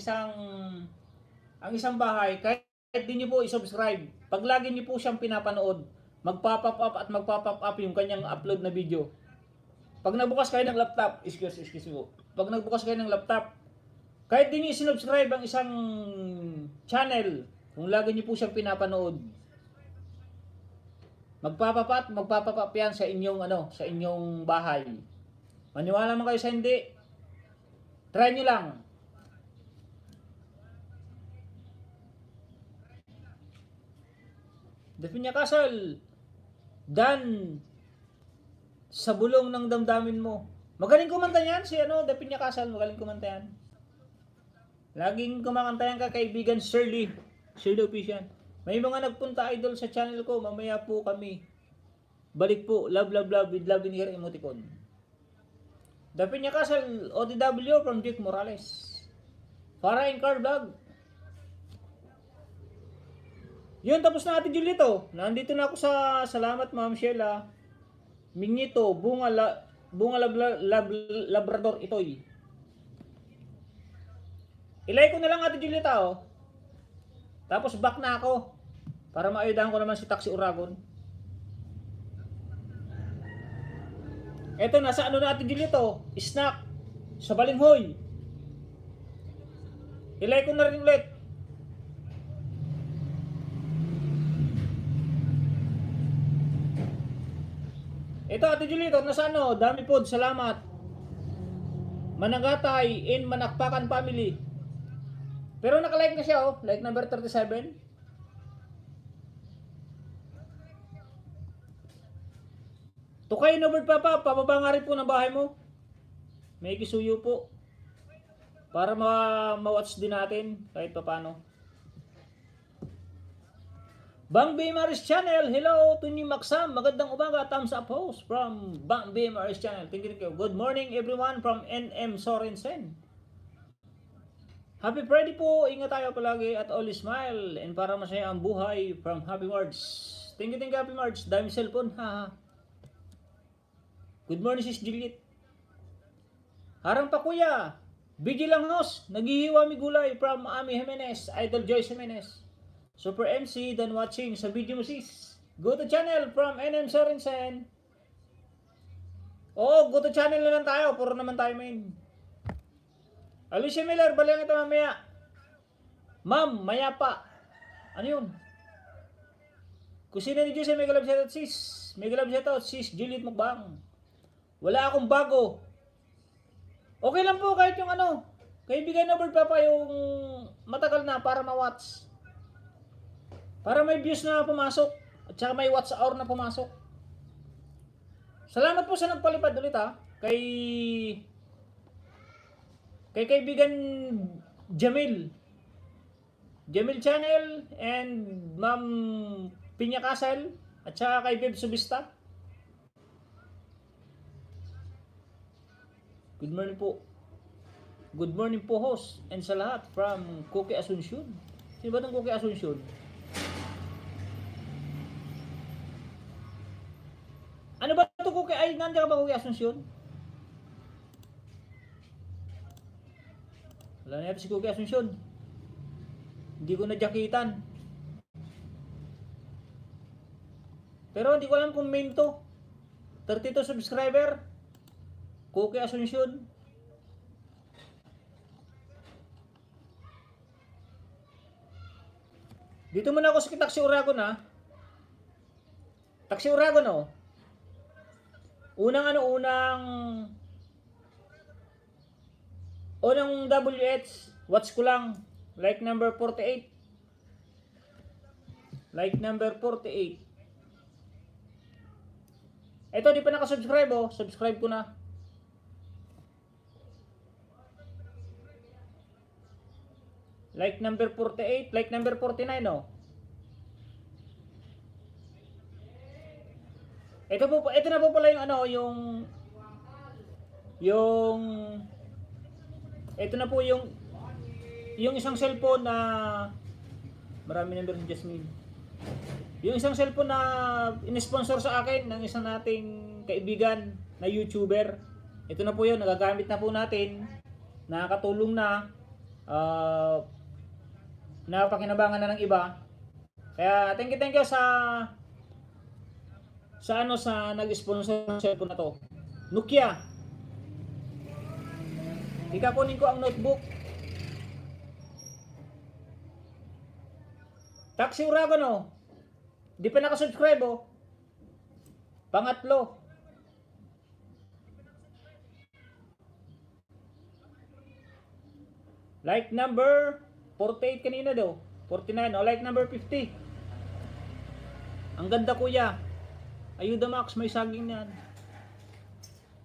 S1: isang bahay, kahit din niyo po i-subscribe, pag lagi niyo po siyang pinapanood, magpa-pop up at magpa-pop up yung kanyang upload na video. Pag nagbukas kayo ng laptop, excuse mo. Pag nagbukas kayo ng laptop, kahit din niyo i-subscribe ang isang channel, Kung lagi niyo po siyang pinapanood, magpapapap yan sa inyong sa inyong bahay. Maniwala man kayo sa hindi, try niyo lang. Dapinya Castle, dan sa bulong ng damdamin mo. Magaling kumanta yan si Dapinya Castle, magaling kumanta yan. Laging kumakanta yan kaibigan Shirley Official. May mga nagpunta idol sa channel ko, mamaya po kami. Balik po, love with love in here emoticon. Dapinya Castle, OTW from Jake Morales. Para in car vlog. Yun, tapos na Ate Julito. Nandito na ako sa salamat Ma'am Sheila. Mignito, bunga labrador itoy. Ilay ko na lang Ate Julita Tapos back na ako. Para maayudahan ko naman si Taxi Uragon. Eto, nasa na Ate Julito? Snack. Sa Balinghoy. Ilay ko na rin ulit. Ito Ate Julito, nasa dami po, salamat. Manangatay in Manakpakan family. Pero nakalike na siya like number 37. Tukay no bird papa, pababa nga rin po ng bahay mo. May kisuyo po. Para ma-watch din natin kahit paano. Bang BMRS Channel, hello to ni Maxam, magandang umaga, thumbs up host from Bang BMRS Channel. Thank you. Good morning everyone from NM Sorensen. Happy Friday po, ingat tayo palagi at always smile and para masaya ang buhay from Happy March. Thank you Happy March, dami cellphone, haha. Good morning sis Juliet. Harang pa kuya, BG lang host, naghihiwa mi gulay from Ami Jimenez, Idol Joyce Jimenez. Super MC done watching sa video mo sis. Go to channel from NM Sorensen. Go to channel na lang tayo. Puro naman tayo main. Alicia Miller, balang ito mamaya. Ma'am, maya pa. Ano yun? Kusina ni Jose, may galab shoutout sis. May galab shoutout sis Juliet Mukbang. Wala akong bago. Okay lang po kahit yung kaibigan na bird papa yung matagal na para ma-watch. Para may views na pumasok at saka may watch hour na pumasok. Salamat po sa nagpalipad ulit kay kaibigan Jamil Channel and Ma'am Pinya Castle at saka kay Beb Subista. Good morning po. Good morning po host and sa lahat from Cookie Asuncion. Sino ba itong Cookie Asuncion? Ano ba ito Cookie? Ay, nandiyan ka ba Cookie Asuncion? Wala na ito si Cookie Asuncion. Hindi ko nadyakitan. Pero hindi ko alam kung main to. 32 subscriber. Cookie Asuncion. Dito muna ako sa Taxi Uragon Taxi Uragon Unang WH, watch ko lang. Like number 48. Like number 48. Ito, di pa nakasubscribe subscribe ko na. Like number 48, like number 49 Ito na po pala yung ito na po yung isang cellphone na marami number ni Jasmine. Yung isang cellphone na in-sponsor sa akin ng isang nating kaibigan na YouTuber. Ito na po yun, nagagamit na po natin. Nakakatulong na. Napakinabangan na ng iba. Kaya thank you sa nag-sponsor ng cellphone na to. Nokia. Ikakunin ko ang notebook. Taxi Uragon oh. Di pa nakasubscribe oh. Pangatlo. Like number 48 kanina daw. 49 oh, like number 50. Ang ganda kuya. Ayuda Max, may saging yan.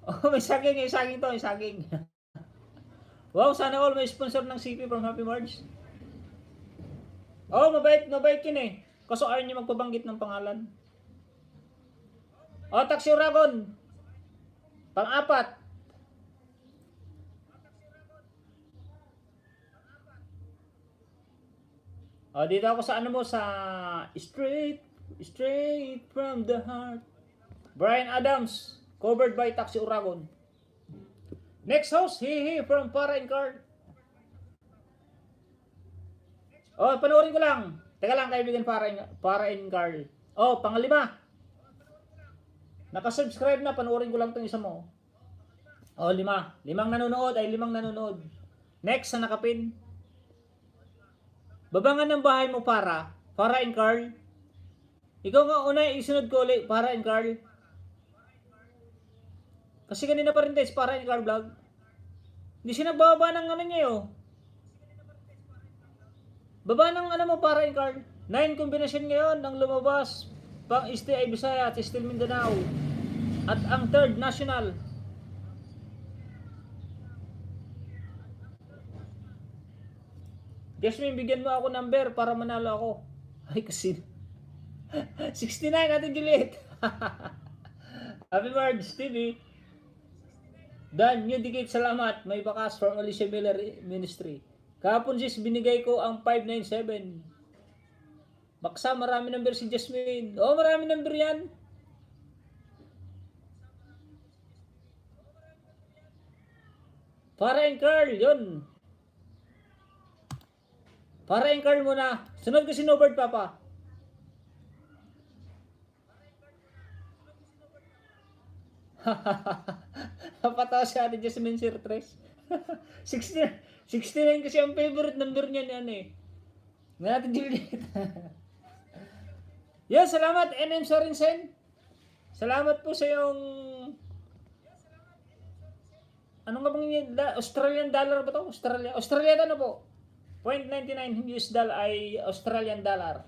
S1: Oh, may saging, may saging to, may saging. Wow, sana all may sponsor ng CP from Happy March. Oh, mabait yun eh. Kaso ayaw niya magpabanggit ng pangalan. Oh, Taxi Uragon. Pang-apat. Oh, dito ako sa ano mo, sa Straight from the Heart. Brian Adams, covered by Taxi Uragon. Next host, Hihi from Para and Card. Oh, panoorin ko lang. Teka lang, kaibigan, Para and Card. Oh, pangalima. Nakasubscribe na, panoorin ko lang itong isa mo. Oh, 5. 5 nanonood ay 5 nanonood. Next, sa nakapin. Babangan ng bahay mo Para and Carl. Ikaw nga una, isunod ko ulit, Para and Carl. Kasi kanina pa rin tayo, Para and Carl vlog. Hindi siya nagbaba ng ano niya oh. Baba ng ano mo, Para and Carl. 9 kombinasyon ngayon ang lumabas. Pang STI Bisaya at Still Mindanao. At ang third national. Jasmine, bigyan mo ako number para manalo ako. Ay, kasi 69 Ate Juliet. Happy birthday, Stevie. Dan, new decade, salamat. May bakas from Alicia Miller Ministry. Kahapon sis, binigay ko ang 597. Baksa, marami number si Jasmine. Oh, marami number yan. Para and Carl, yun. Para and Carl muna. Sunod ko si Nobert Papa. Napatawa si Ate Jasmine Sir Tres. 69 kasi ang favorite number niya ni ano eh. Natin Juliet. Yan, salamat NM Sorensen. Salamat po sa yung ano nga bang yun? Australian dollar ba to? Australia ano po? 0.99 US dollar ay Australian dollar.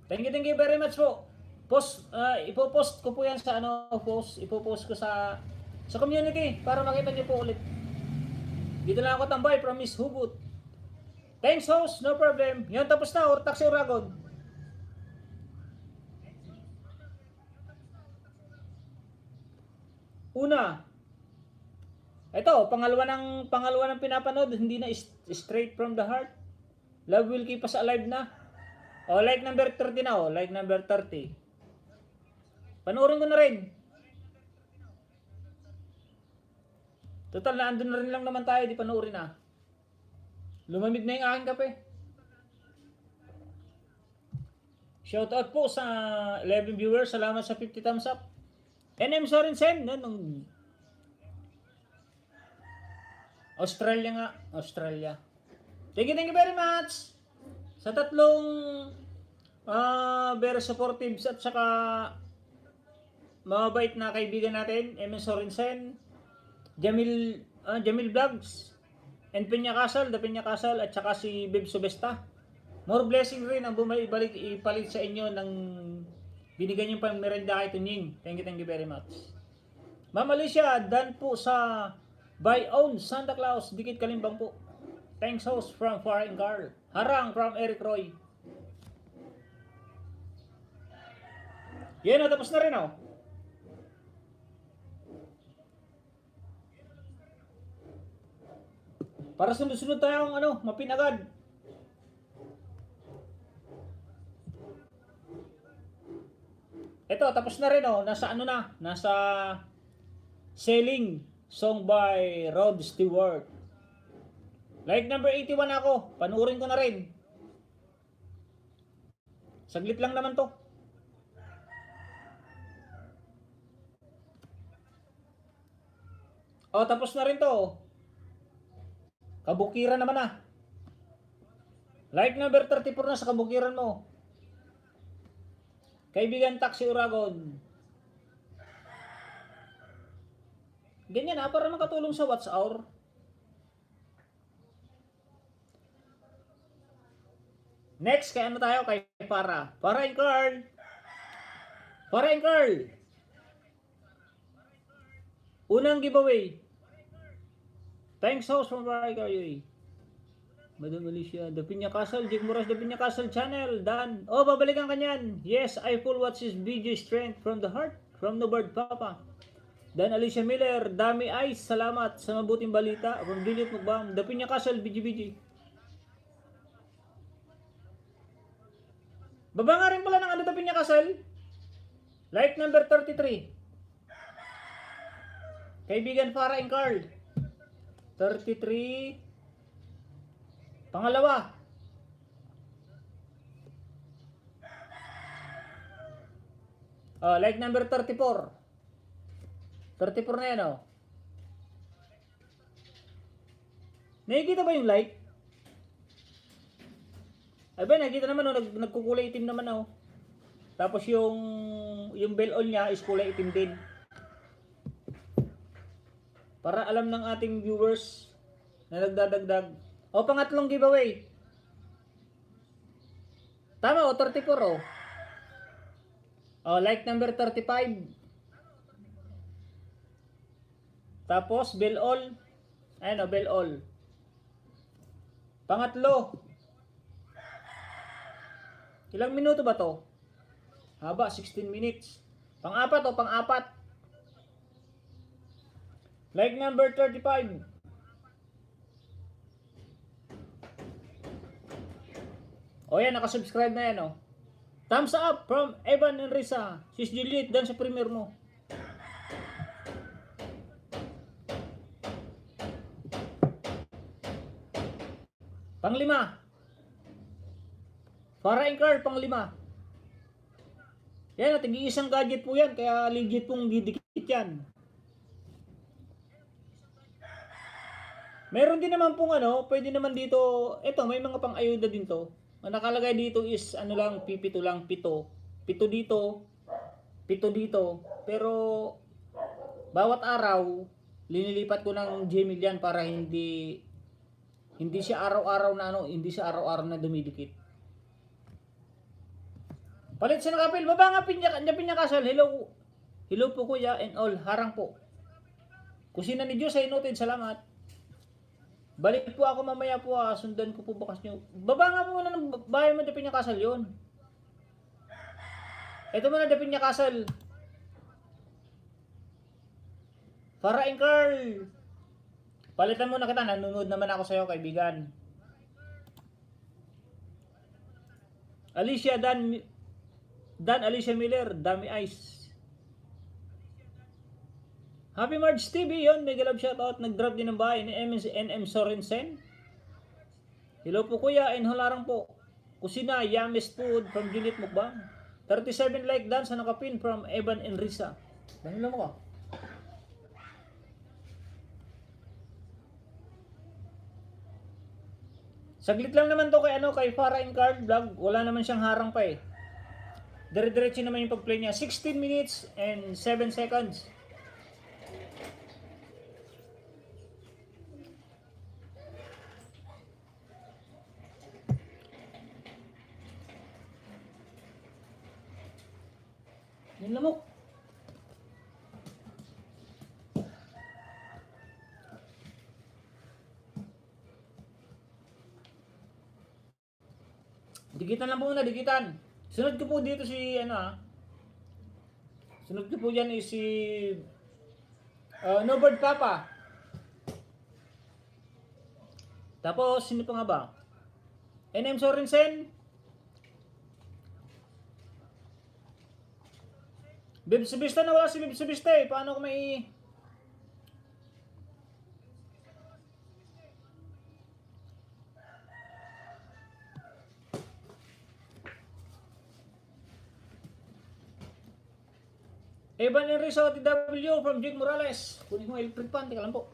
S1: Thank you very much po. Ipopost ko po yan sa ano, ipopost ko sa community para makita niyo po ulit. Dito lang ako tambay from Miss Hugot. Thanks host, no problem. Yan tapos na, or Taxi Uragon. Una. Ito, pangalawa ng pinapanood, hindi na straight from the heart. Love will keep us alive na. O, like number 30 na o, like number 30. Panoorin ko na rin. Total na andun na rin lang naman tayo, di panoorin na. Lumamig na yung aking kape. Shoutout po sa 11 viewers, salamat sa 50 thumbs up. NM Sorensen, nung Australia nga, Australia. Thank you very much sa tatlong very supportive at saka mabait na kaibigan natin, M. Sorensen, Jamil Vlogs, and Peña Castle, The Peña Castle, at saka si Beb Subesta. More blessing rin ang ipalit sa inyo ng binigyan yung pang merenda kay Tunying. Thank you very much. Ma'am Alicia, dan po sa by own Santa Claus, Dikit Kalimbang po. Thanks host from Foreign Girl. Harang from Eric Roy. Yan, tapos na rin oh. Para sunod-sunod tayong ano, mapin agad. Ito, tapos na rin oh. Nasa ano na? Nasa Sailing, song by Rod Stewart. Like number 81 ako. Panuorin ko na rin. Saglit lang naman to. Oh, tapos na rin to. Kabukiran naman ah. Like number 34 na sa kabukiran mo. Kaibigan Taxi Uragon. Ganyan ha, para makatulong sa Watch Hour. Next, kay ano tayo? Kay Para. Para and Carl. Para and Carl. Unang giveaway. Thanks host from Para and Carl. Madam Alicia, The Piña Castle, Jake Moras, The Piña Castle channel, Dan. Oh, babalikan ka niyan. Yes, I full watch his video strength from the heart, from the bird papa. Dan Alicia Miller, Dami Ice, salamat sa mabuting balita. From Juliet Mukbang, The Piña Castle, BGBG. Baba nga rin pala ng ano, The Piña Castle. Like number 33. Kaibigan Farah and Carl. 33. Pangalawa. Oh, like number 34. 34 na yan, oh. Nakikita ba yung like? Ay ba, nakikita naman, oh, nagkukulay itim naman, oh. Tapos yung bell on niya is kulay itim din. Para alam ng ating viewers na nagdadagdag. O, pangatlong giveaway. Tama, o, 34, o. O, like number 35. Tapos, bell all. Ayan, o, bell all. Pangatlo. Ilang minuto ba to? Haba, 16 minutes. Pang-apat, o, pang-apat. Like number 35. O yan, nakasubscribe na yan, o. Thumbs up from Evan and Risa. Sis Juliet, dan sa premiere mo. Panglima. Farah and Carl, panglima. Yan, tig-iisang gadget po yan, kaya legit pong didikit yan. Meron din naman pong ano, pwede naman dito, eto, may mga pang-ayuda din to. Ang nakalagay dito is, ano lang, pipito lang, pito. Pito dito, pito dito. Pero, bawat araw, linilipat ko ng Gmail yan para hindi siya araw-araw na ano, hindi siya araw-araw na dumidikit. Palit sa nakapil, baba nga pinya kasal, hello. Hello po kuya and all, harang po. Kusina ni Diyos ay noted, salamat. Balik po ako mamaya po sundan ko po bukas nyo. Baba nga muna ng bahay mo, Dapin niya kasal yun. Ito muna, Dapin niya kasal. Farah and Carl. Palitan muna kita, nanonood naman ako sa'yo, kaibigan. Alicia, Dan Alicia Miller, Dami Ice. Happy March TV yun, mega love shoutout, nag-drop din ng bahay ni NM Sorensen. Hello po kuya, and hularang po. Kusina, Yamis Food from Juliet Mukbang. 37 like dan sa nakapin from Evan and Risa. Dahil lang mo ka. Saglit lang naman to kay kay Farah and Carl vlog, wala naman siyang harang pa eh. Dire-diretso naman yung pag-play niya. 16 minutes and 7 seconds. Yung lamok. Dikitan lang po muna, dikitan. Sunod ko po dito si Sunod ko po dyan is si No Bird Papa. Tapos sino pa nga ba? NM Sorensen. Bibsibista na wala si Bibsibista eh. Paano ko may... Evan Enrizo TW from Jake Morales. Kunin mo electric pan. Teka lang po.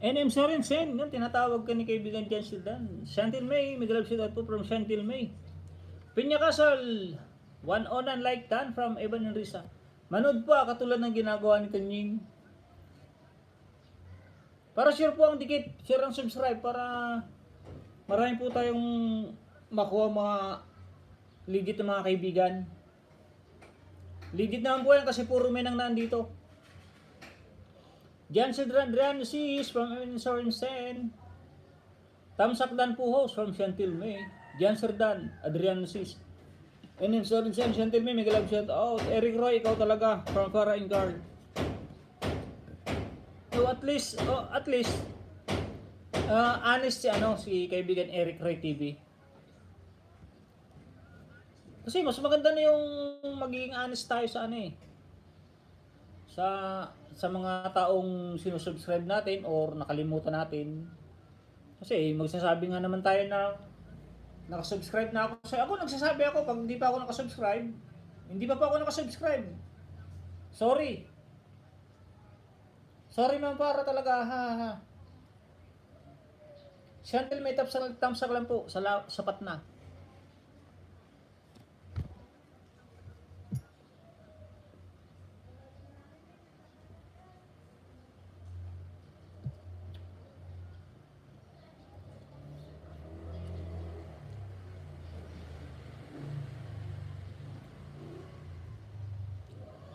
S1: NM Sorensen, yan, tinatawag ka ni kaibigan Jan Sildan. Chantil May, may galap shout out po from Chantil May. Pinya Castle, 1 on like tan from Evan and Risa. Manood pa, katulad ng ginagawa ni Kanying. Para share po ang dikit, share ang subscribe para marami po tayong makuha mga legit na mga kaibigan. Legit naman po yan kasi puro men ang nandito. Jansen Adrian Sis from Evan Sorensen. Tamsakdan po host from Chantil May. Jansen Adrian Sis. Evan Sorensen, Chantil May, may galab shout out. Eric Roy, ikaw talaga from Farah Guard. So at least honest si kaibigan Eric Roy TV. Kasi mas maganda na yung magiging honest tayo sa sa mga taong sinusubscribe natin or nakalimutan natin. Kasi magsasabi nga naman tayo na nakasubscribe na ako. So ako nagsasabi ako pag hindi pa ako nakasubscribe, hindi pa ako nakasubscribe. Sorry man para talaga ha. Chantel may tamsak lang po, sapat na.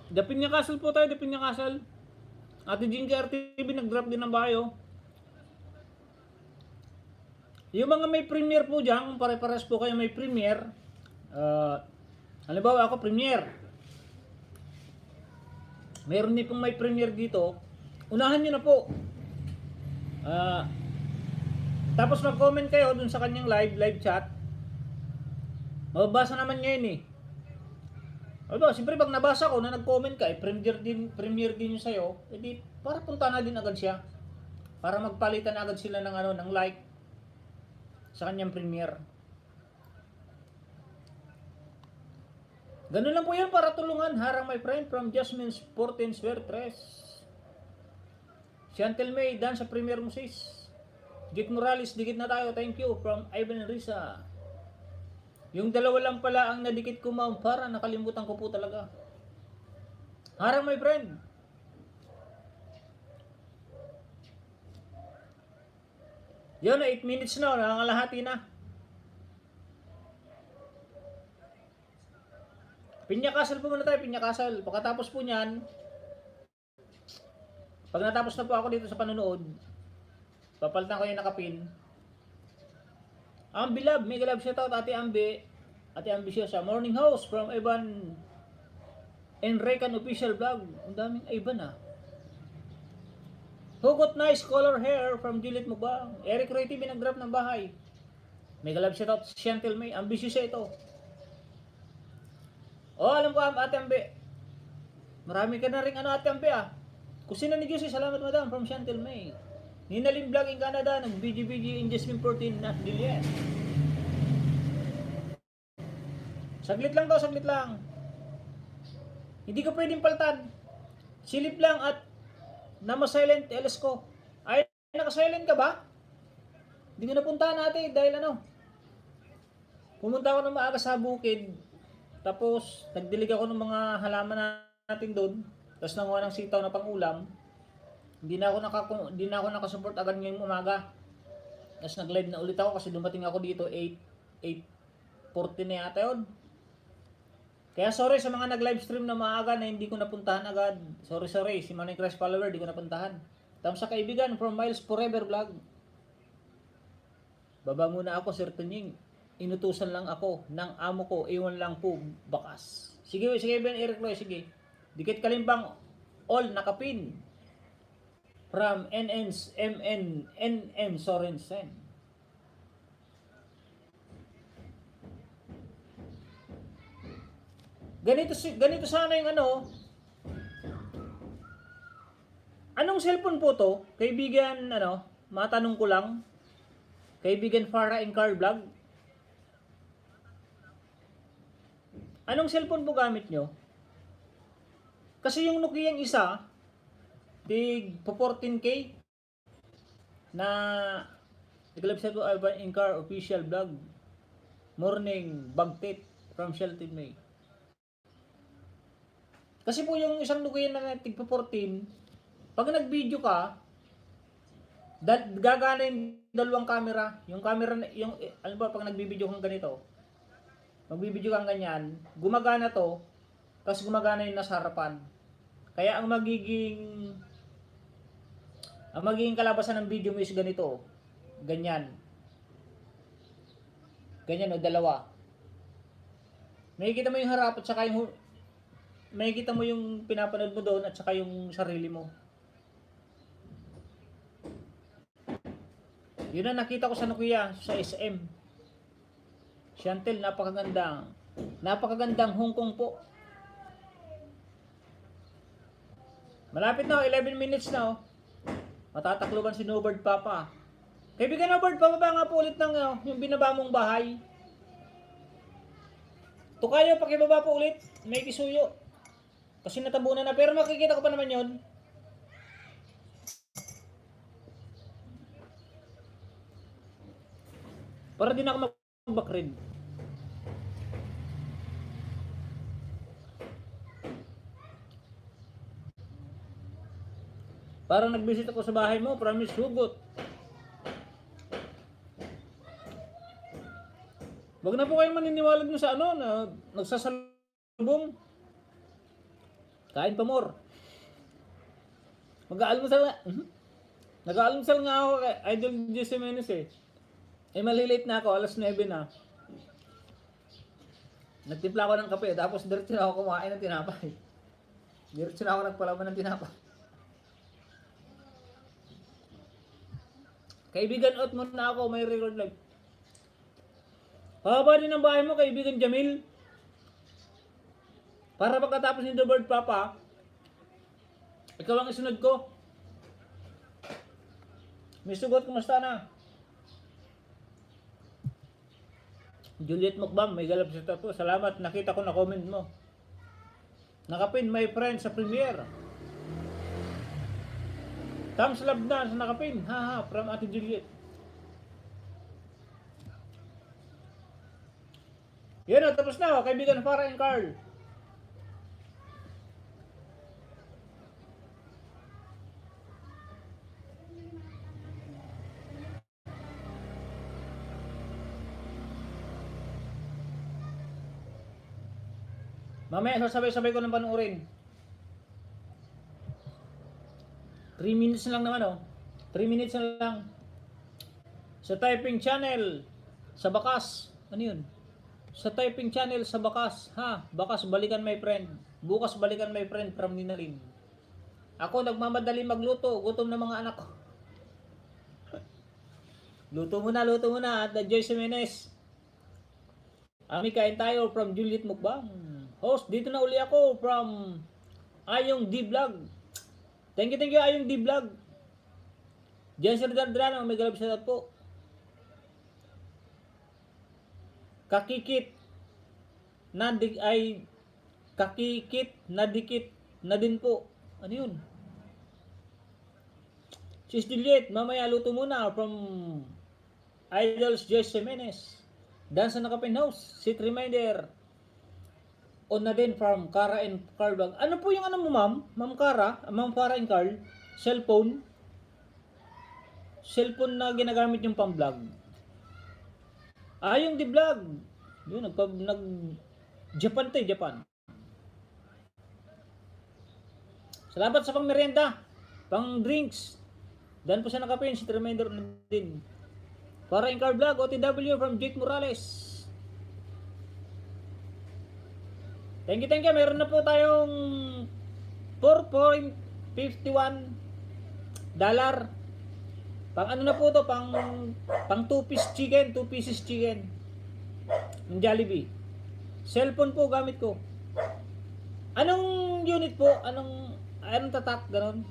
S1: Dapin niya Castle po tayo, Dapin niya Castle. Ate Jinky RTV nag-drop din ng bayo. Yung mga may premiere po dyan, pare-pares po kayo may premiere. Halimbawa ako premiere. Meron din pong may premiere dito. Unahan nyo na po. Tapos mag-comment kayo dun sa kanyang live chat. Mababasa naman ngayon eh. Although, siyempre pag nabasa ko na nag-comment ka, premiere din yung sa'yo, edi para punta na din agad siya. Para magpalitan agad sila ng like sa kanyang premiere. Ganun lang po yan para tulungan. Harang my friend from Jasmine Sporting Swertres. Chantel May, dan sa premiere mo sis. Git Morales, dikit na tayo. Thank you from Ivan and Risa. Yung dalawa lang pala ang nadikit ko ma'am, para nakalimutan ko po talaga. Harang my friend. Yun na 8 minutes na, nangangalahati na. Pinya Castle po muna tayo, Pinya Castle. Pagkatapos po niyan, pag natapos na po ako dito sa panonood, papalitan ko yung nakapin. Ambi Love, mega love shoutout Ate Ambi. Ate Ambisyosa, morning host from Evan Enrecan official vlog. Ang daming Evan ah. Who got nice color hair from Juliet Mubang. Eric Roy TV nag-drop ng bahay. Mega love shoutout Chantel May. Ambisyosa ito. Oh, alam ko Ate Ambi. Marami ka na rin Ate Ambi ah. Kusina ni Josie, salamat madam from Chantel May. Ninalim Vlog in Canada ng BGBG in Jasmine 14 not Dillian. Saglit lang daw, saglit lang. Hindi ka pwedeng paltan. Silip lang at namasilent LS ko. Ay, nakasilent ka ba? Hindi ko napuntahan natin dahil pumunta ako ng maaga sa bukid. Tapos, nagdilig ako ng mga halaman natin doon. Tapos nanguha ng sitaw na pangulam. Hindi na ako nakasupport agad ngayong umaga. Tapos nag-live na ulit ako kasi dumating ako dito 8:40 na yata yun. Kaya sorry sa mga nag-live stream na maaga na hindi ko napuntahan agad. Sorry. Si Manny Crash follower, di ko napuntahan. Tapos sa kaibigan from Miles Forever Vlog. Baba muna ako, Sir Tunying. Inutusan lang ako ng amo ko. Iwan lang po bakas. Sige Ben Eric Roy, sige. Dikit Kalimbang all nakapin. From NM Sorensen. Ganito sana yung Anong cellphone po to? Kaibigan, matanong ko lang. Kaibigan Farah Car Vlog. Anong cellphone po gamit nyo? Kasi yung Nokia yung isa, tig 14K. na Eclipse to Ivan Incar official vlog. Morning bagtit from Shelton May. Kasi po yung isang Nokia na tigpa 14, pag nag-video ka, gagana yung dalawang camera. Yung camera, yung, alam ba, pag nagbibideo kang ganito, magbibideo kang ganyan, gumagana to, tapos gumagana yung nasa harapan. Kaya ang magiging kalabasan ng video mo is ganito. Ganyan. Ganyan o, dalawa. Makikita mo yung harap at saka yung makikita mo yung pinapanood mo doon at saka yung sarili mo. Yun ang nakita ko sa Nokia sa SM. Chantel, napakagandang Hong Kong po. Malapit na, 11 minutes na. Matatakluban si Nobird Papa. Kaibigan Nobird Papa, ba nga po ulit ng yung binaba mong bahay. Tukayo, pakibaba po ulit. May kisuyo. Kasi natabunan na. Pero makikita ko pa naman yon. Para din ako mag-backread. Parang nag-visit ako sa bahay mo. Promise, hugot. Wag na po kayong maniniwala dun sa ano na nagsasalubong. Kain pa more. Mag-aalmusal nga. Nag-aalmusal nga ako kay Idol Jesse Menes eh. Eh malilate na ako, alas 9 na. Nagtimpla ako ng kape, tapos diretso na ako kumain ng tinapay. Diretso na ako nagpalaban ng tinapay. Kaibigan out muna ako, may record live. Pababa din ang bahay mo, kaibigan Jamil. Para pagkatapos ni The Bird Papa, ikaw ang isunod ko. May sugot, kumusta na? Juliet Mukbang, may galap sa tapo. Salamat, nakita ko na comment mo. Nakapin, my friend, sa premiere. Thumbs love na sa nakapin. Haha, from Ate Juliet. Yun na, tapos na. Kaibigan Farah and Carl. Mamaya sasabay-sabay ko ng panuorin. 3 minutes na lang naman oh. 3 minutes na lang. Sa typing channel sa Bakas. Ano yun? Sa typing channel sa Bakas. Ha? Bakas balikan my friend. Bukas balikan my friend from Ninalin. Ako nagmamadali magluto. Gutom na mga anak ko. Luto muna. At Joyce Jimenez. Ami kain tayo from Juliet Mukbang. Host, dito na uli ako from Ayong D-Vlog. Thank you Ayong D-Vlog. Jenser Dardrano, may galap sa po. Kakikit na dikit na din po. Ano yun? Sis Juliet, mamaya luto muna from Idols Joyce Jimenez. Dance na Nakapin House. Sit reminder. On na din from Cara and Carl Vlog. Ano po yung ano mo ma'am? Ma'am Cara? Ma'am Cara and Carl? Cellphone? Cellphone na ginagamit yung pang-vlog. Yung di-vlog. Yun, Japan to eh, Japan. Salamat sa pang-merienda. Pang-drinks. Dan po sa nakapin, si reminder na din. Cara and Carl Vlog, OTW from Jake Morales. Thank you. Meron na po tayong $4.51. Pang ano na po to, pang 2-piece chicken, 2 pieces chicken. Ng Jollibee. Cellphone po gamit ko. Anong unit po? Anong tatak ganon?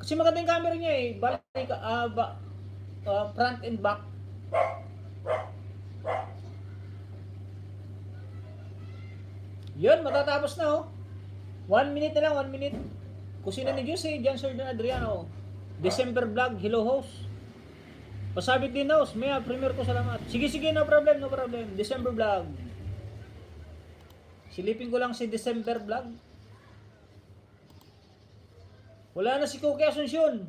S1: Kasi maganda yung camera niya eh. Front and back. Yun, matatapos na oh. 1 minute na lang, 1 minute. Kusina ni Jose, John Sir Adriano. December vlog, hello host. Pasabit din host, may premier ko, salamat. Sige, no problem, no problem. December vlog. Silipin ko lang si December vlog. Wala na si Cookie Asuncion.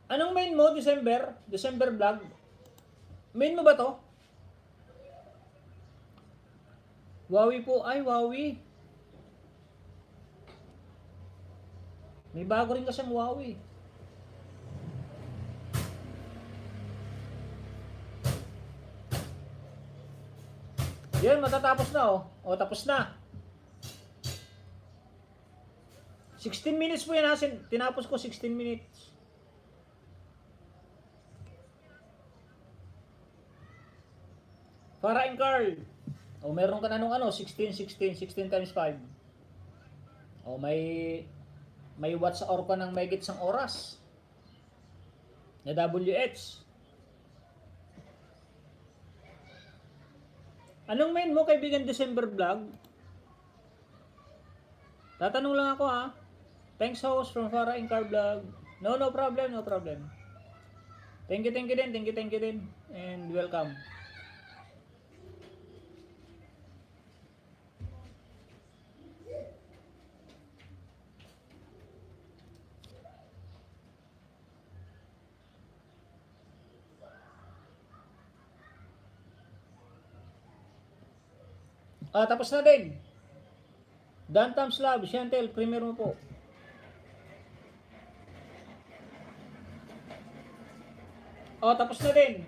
S1: Anong main mo, December? December vlog? Main mo ba to? Wawi po. Ay, Wawi. May bago rin kasing Wawi. Yan, matatapos na oh. O, tapos na. 16 minutes po yan ha. Tinapos ko 16 minutes. Para in Carl. O meron ka na nung 16 times 5. O may watch hour ka ng may gitsang oras. Na WH. Anong main mo, kaibigan December vlog? Tatanong lang ako ha. Thanks host from Farah in Car Vlog. No problem, no problem. Thank you din. And welcome. Tapos na din. Dantam Slab, Chantel, premier mo po. Tapos na din.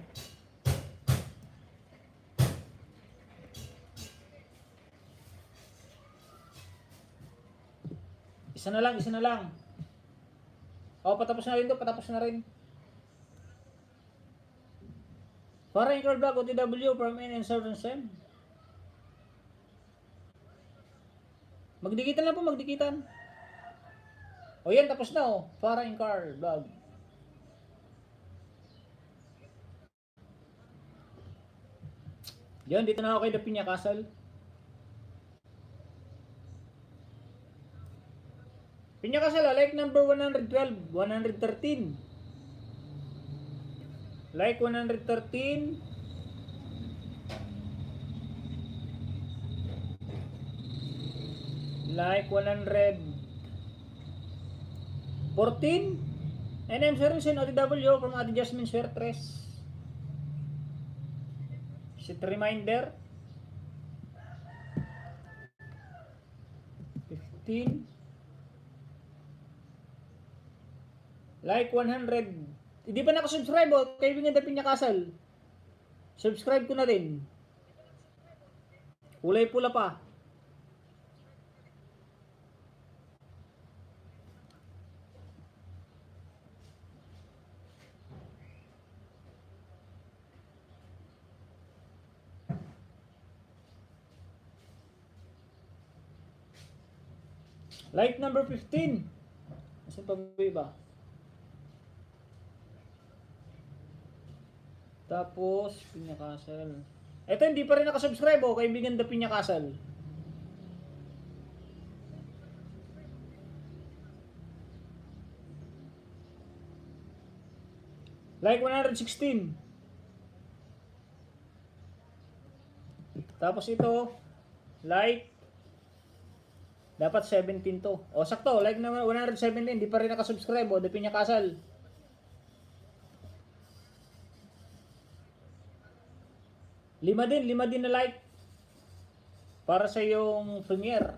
S1: Isa na lang. Patapos na rin to, patapos na rin. Para in Car Vlog, OTW from N and Southern Sem. Magdikitan lang po, magdikitan. Yan, tapos na oh. Para in Car Vlog. Yan, dito na ako kay Dapinya Castle. Pinya Castle, like number 112, 113. Like 113. Like 114. And I'm service in OTW from Ate Jasmine Swertres. Set reminder. 15. Like 100. Hindi pa nakasubscribe oh. Kaibigan Dapinya Castle. Subscribe ko na din. Kulay pula pa. Like number 15. Kasi pa ba? Tapos, Pinya Castle. Ito, hindi pa rin nakasubscribe oh, kaibigan The Pinya Castle. Like 116. Tapos ito, like, dapat 17 to. Sakto, like na 117, hindi pa rin nakasubscribe oh, The Pinya Castle. Lima din na like para sa yung premiere.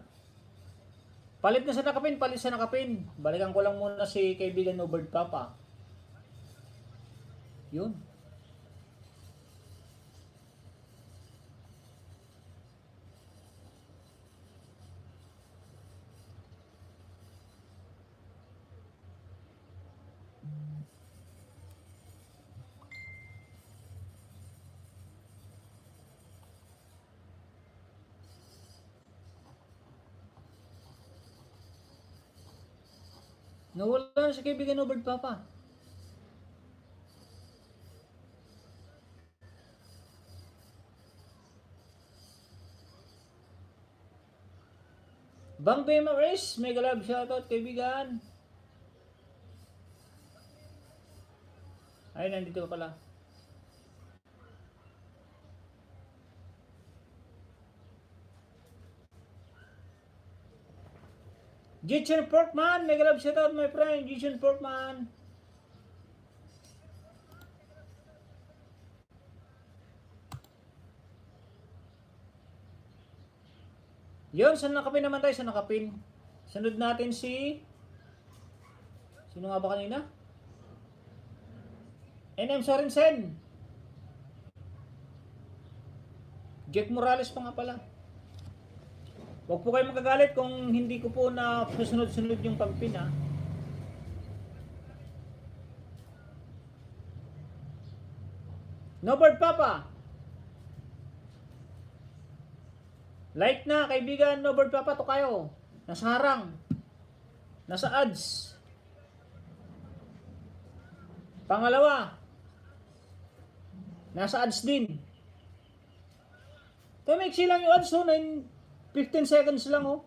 S1: Palit sa nakapin. Balikan ko lang muna si kaibigan No Bird Papa. Yun. Nawala na si kaibigan No Bird Papa. Bang Maris, mega love shoutout kaibigan. Ay, nandito ka pala. Jason Portman, mega love shoutout my friend, Jason Portman. Yun, sa nakapin naman tayo, sa nakapin. Sunod natin si... Sino nga ba kanina? NM Sorensen. Jack Morales pa nga pala. Huwag po kayo magagalit kung hindi ko po na susunod-sunod yung pagpin ha. No Bird Papa. Like na kaibigan, No Bird Papa to kayo. Nasa harang. Nasa ads. Pangalawa. Nasa ads din. Tumiksi lang yung ads 15 seconds lang oh.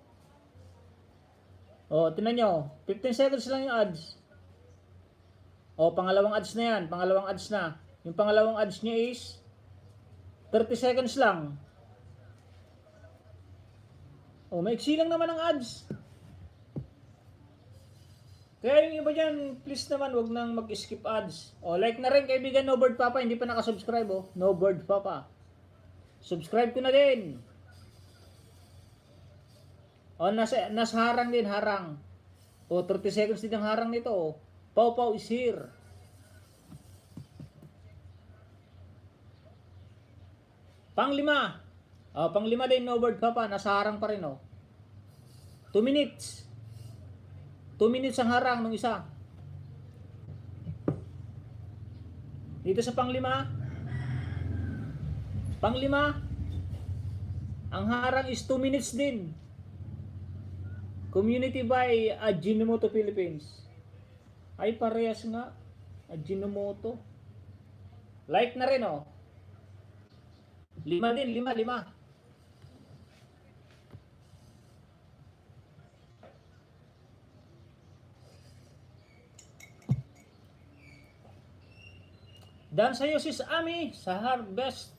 S1: Oh, tingnan nyo. 15 seconds lang yung ads. Oh, pangalawang ads na yan. Pangalawang ads na. Yung pangalawang ads niya is 30 seconds lang. Oh, maiksi lang naman ang ads. Kaya yung iba dyan, please naman, wag nang mag-skip ads. Oh, like na rin kaibigan No Bird Papa, hindi pa nakasubscribe oh. No Bird Papa. Subscribe ko na din. Oh, nasa harang din, harang. Oh, 30 seconds din ang harang nito oh. Pau Pau is here. Panglima. Oh, panglima din No Bird Papa, nasa harang pa rin oh. 2 minutes. 2 minutes ang harang ng isa. Dito sa panglima. Panglima. Ang harang is 2 minutes din. Community by Ajinomoto Philippines. Ay parehas nga. Ajinomoto. Like na rin oh. 5 din, 5. Dan sa'yo sis Ami sa harvest.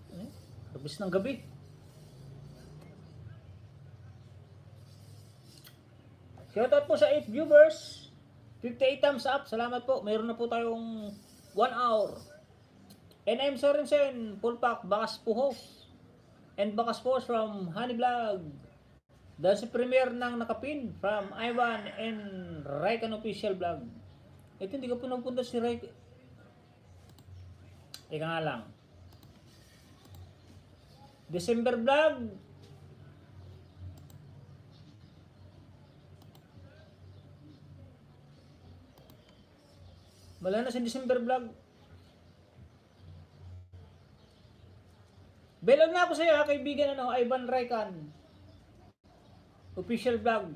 S1: Harvest ng gabi. Shoutout po sa 8 viewers. 58 thumbs up. Salamat po. Mayroon na po tayong 1 hour. NM Sorensen, full pack, Bakas Puhos. And Bakas Puhos from Honey Vlog. Dahil si premiere ng nakapin from Ivan and Raikan Official Vlog. Ito hindi ka po nagpunta si Raikan. Ika nga lang. December vlog. Wala na si December vlog. Belog na ako sa iyo kaibigan Ivan Raikan. Official vlog.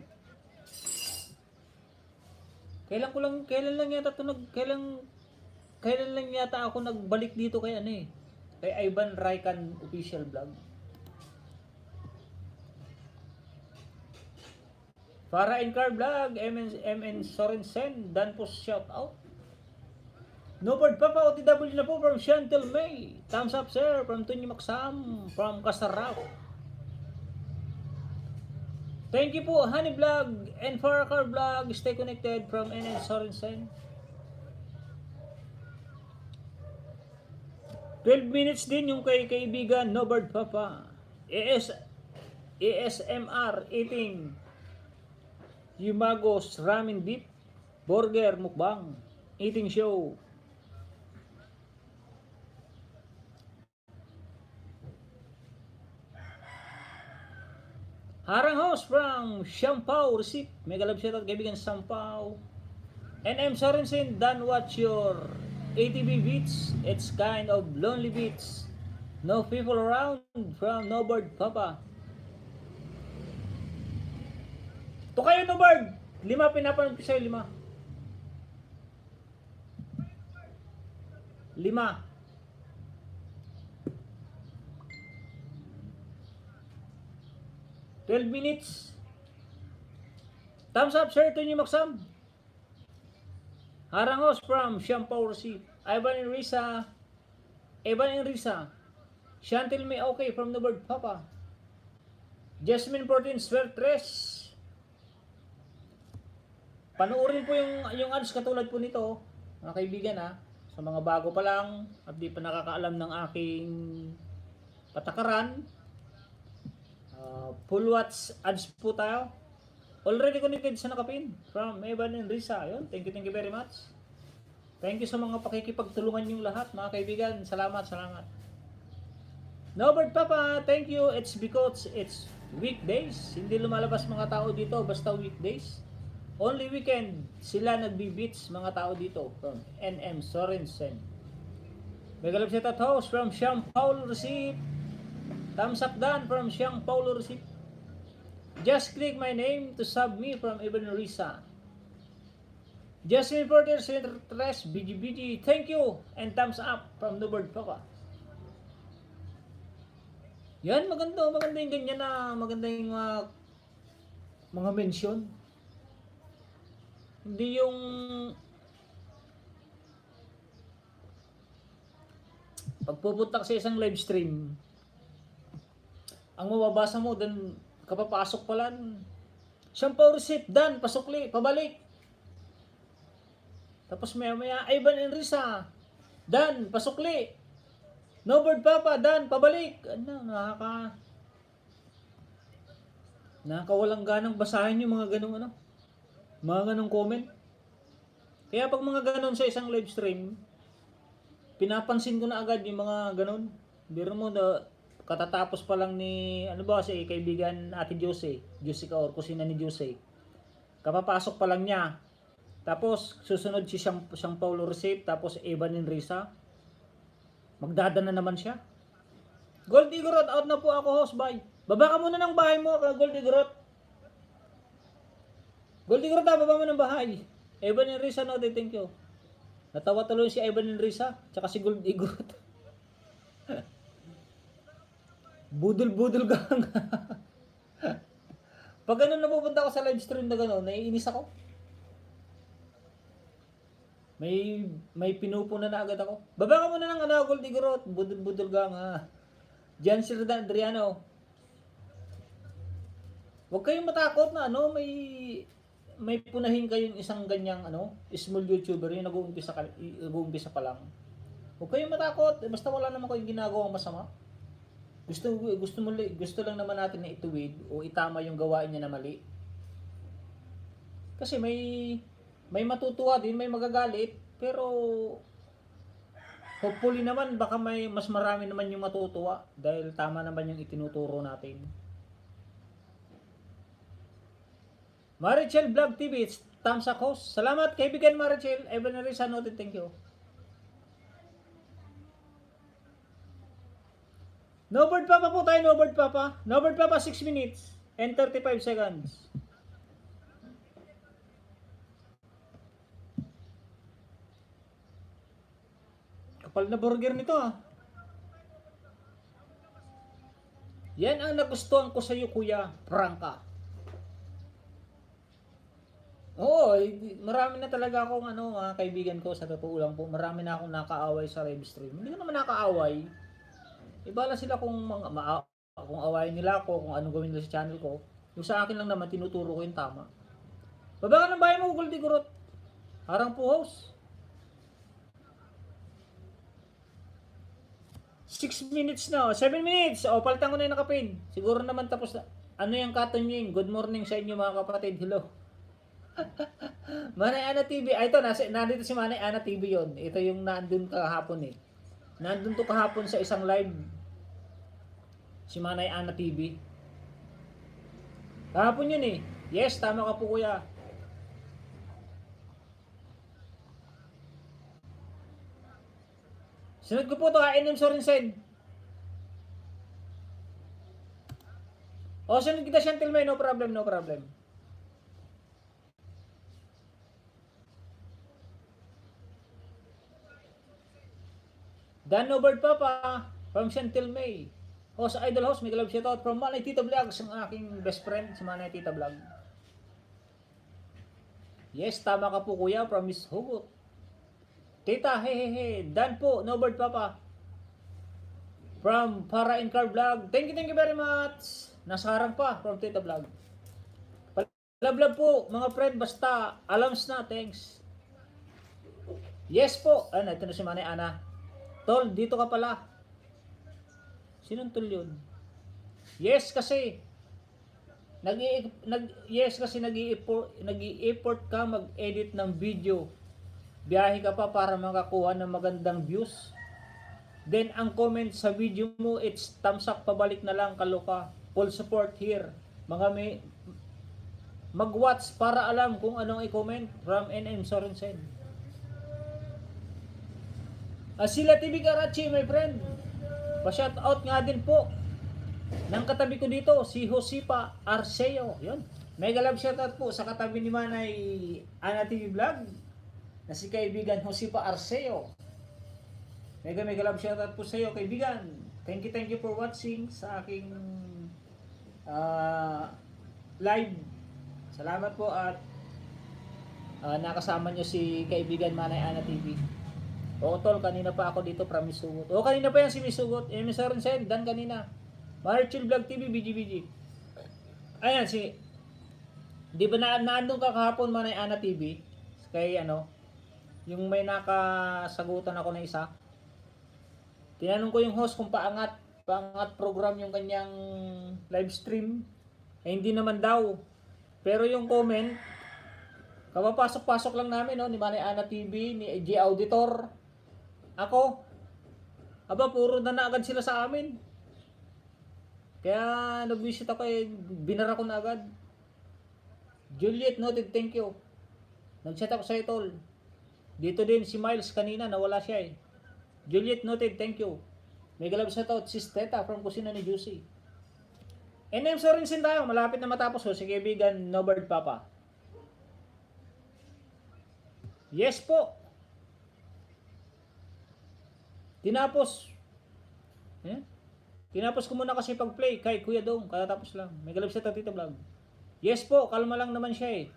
S1: Kailan lang yata ako nagbalik dito kay kay Ivan Raikan Official Vlog. Para in car vlog, MN Sorensen, dan po shout out. No Bird Papa, OTW na po from Chantel May. Thumbs up sir, from Tunyi Maksam, from Kasarao. Thank you po, Honey Vlog and Farah Car Vlog. Stay connected from NN Sorensen. 12 minutes din yung kay kaibigan No Bird Papa. ASMR eating Yumagos Ramen Beef Burger Mukbang Eating Show. Harang host from Shampao Receipt. Mega love shoutout kaibigan Shampao. NM Sorensen, done watch your ATV beats. It's kind of lonely beats. No people around from No Bird Papa. To kayo No Bird. 5 pinapanood ko sa'yo, 5. 12 minutes. Thumbs up, sir, to you, Maksam. Harangos from Shampoo Receipt. Ivan Enrisa. Evan Enrisa. Chantil May okay from the bird Papa. Jasmine 14 Swertres. Panoorin po yung ads katulad po nito, mga kaibigan ha. Sa mga bago pa lang at di pa nakakaalam ng aking patakaran. Full watch ads po tayo. Already connected sa nakapin from Evan and Risa. Yun, thank you very much. Thank you sa mga pakikipagtulungan yung lahat, mga kaibigan. Salamat. Nobert Papa, thank you. It's because it's weekdays. Hindi lumalabas mga tao dito basta weekdays. Only weekend sila nagbi-beats mga tao dito from NM Sorensen. Megalab set at host from Siang Paulo Receipt. Thumbs up Dan from Siang Paulo Receipt. Just click my name to sub me from Ibn Risa. Jasmine Porter Center Tres BGBG. Thank you and thumbs up from the bird Papa. Yan, maganda yung ganyan na maganda yung mga mention. Hindi yung pagpupunta sa isang live stream, ang mababasa mo dan kapapasok pala Shampoo Receipt, Dan, pasukli, pabalik. Tapos maya Ivan Enrisa, Dan, pasukli. Nobert Papa, Dan, pabalik. Ano, nakakawalang ganang basahin yung mga ganong mga ganong comment. Kaya pag mga ganon sa isang live stream, pinapansin ko na agad yung mga ganon. Biro mo na katatapos pa lang ni si kaibigan Ate Jose ka or kusina ni Jose. Kapapasok pa lang niya. Tapos susunod si Siang Paulo Receipt, tapos Evan Enrisa. Magdadana naman siya. Gold Igorot, out na po ako, host. Bye. Baba ka muna ng bahay mo, Gold Igorot. Gold Igorot, baba mo ng bahay. Evan Enrisa, no, thank you. Natawa tuloy si Evan Enrisa, tsaka si Gold Igorot. Budol-budol gang. Pag ganun napupunta ako sa live stream na gano'n, naiinis ako. May pinupuna na agad ako. Baba ka muna ng Gold Igorot. Budol-budol gang ha. Jan Sirdan Adriano. Huwag kayong matakot na may punahin kayong isang ganyang small YouTuber yung nag-uumpisa pa lang. Huwag kayong matakot, basta wala naman kayong ginagawang masama. Gusto lang naman natin na ituwid o itama yung gawain niya na mali. Kasi may matutuwa din, may magagalit, pero hopefully naman baka may mas marami naman yung matutuwa dahil tama naman yung itinuturo natin. Marichel Vlog TV, thumbs up host. Salamat kaibigan Marichel. Evan Enrisa, noted, thank you. Nobert Papa po tayo, Nobert Papa. Nobert Papa 6 minutes and 35 seconds. Kapal na burger nito Yan ang nagustuhan ko sa iyo, Kuya Franca. Oo, marami na talaga akong mga kaibigan ko sa totoo lang po. Marami na akong nakaaway sa live stream. Hindi ko naman nakaaway. Ibala sila kung awayin nila ako, kung anong gawin nila sa channel ko. Yung sa akin lang naman, tinuturo ko yung tama. Baba ka ng bahay mo, Gold Igorot. Harang po host. 6 minutes na. 7 minutes. O, palitan ko na yung nakapin. Siguro naman tapos na. Ano yung katonying? Good morning sa inyo mga kapatid. Hello. Manay Ana TV. Ito, nandito si Manay Ana TV yon. Ito yung nandun kahapon Nandun to kahapon sa isang live. Si Manay Ana TV. Kahapon yun Yes, tama ka po kuya. Sunod ko po to NM Sorensen. Sunod kita Chantil May, no problem. Dan Nobert Papa from Chantil May. Host Idol Host, may galab shoutout from Manay Tita Vlog, ang aking best friend si Manay Tita Vlog. Yes, tama ka po kuya, from Miss Hugot. Tita, hehehe. Dan po, no bird papa. From Para in Car Vlog. Thank you very much. Nasa harang pa, from Tita Vlog. Palablab po, mga friend, basta alams na, thanks. Yes po. Ano, ito na si Manay Ana. Tol, dito ka pala. Sinong tol yun? Yes, kasi nag-i-effort ka mag-edit ng video. Biyahe ka pa para makakuha ng magandang views. Then ang comment sa video mo, it's thumbs up, pabalik na lang, kaloka. Full support here. Mga may mag-watch para alam kung anong i-comment from NM Sorensen. Sila TV Karachi, my friend. Pa-shout out nga din po ng katabi ko dito, si Josipa Arceo. Yun. Mega love shout out po sa katabi ni Manay Ana TV Vlog na si kaibigan Josipa Arceo. Mega love shout out po sa iyo, kaibigan. Thank you for watching sa aking live. Salamat po at nakasama nyo si kaibigan Manay Ana TV. O tol, kanina pa ako dito from Miss Hugot. O kanina pa yan si Miss Hugot. Miss Sorensen, Dan kanina. Marchil Vlog TV, BGBG. Ayan si, di ba naandun ka kahapon Manay Ana TV? Kay yung may nakasagutan ako na isa. Tinanong ko yung host kung paangat program yung kanyang live stream. Hindi naman daw. Pero yung comment, kapapasok-pasok lang namin ni Manay Ana TV, ni G Auditor, ako, puro na agad sila sa amin. Kaya nag-visit ako binara ko na agad. Juliet noted, thank you. Nag-chat ako sa tol. Dito din si Miles kanina, nawala siya Juliet noted, thank you. May galab sa to, Sis Teta from Kusina ni Juicy. NM Sorensen tayo, malapit na matapos si kaibigan Nobird Papa. Yes po. Tinapos ko muna kasi pag-play kay Kuya Dong, katatapos lang. May galab sa Tita Vlog. Yes po, kalma lang naman siya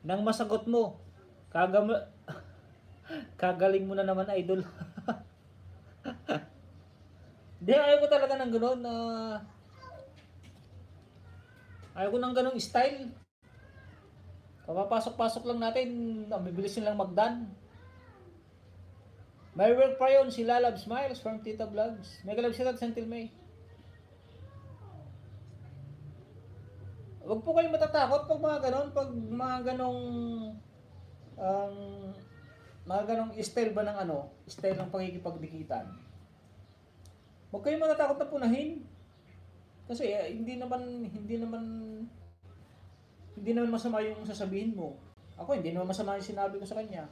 S1: Nang masagot mo, kagaling mo na naman, idol. Di, ayaw ko talaga ng gano'n ayaw ko ng ganong style. Papapasok-pasok lang natin, bibilis nilang magdan. May work pa yun, si Lalab Smiles from Tita Vlogs. May galab siya at Sentil May. Huwag po kayong matatakot pag mga ganon, pag mga ganong style ba ng style ng pagkikipagdikitan. Huwag kayong matatakot na punahin. Kasi hindi naman masama yung sasabihin mo. Ako, hindi naman masama yung sinabi ko sa kanya.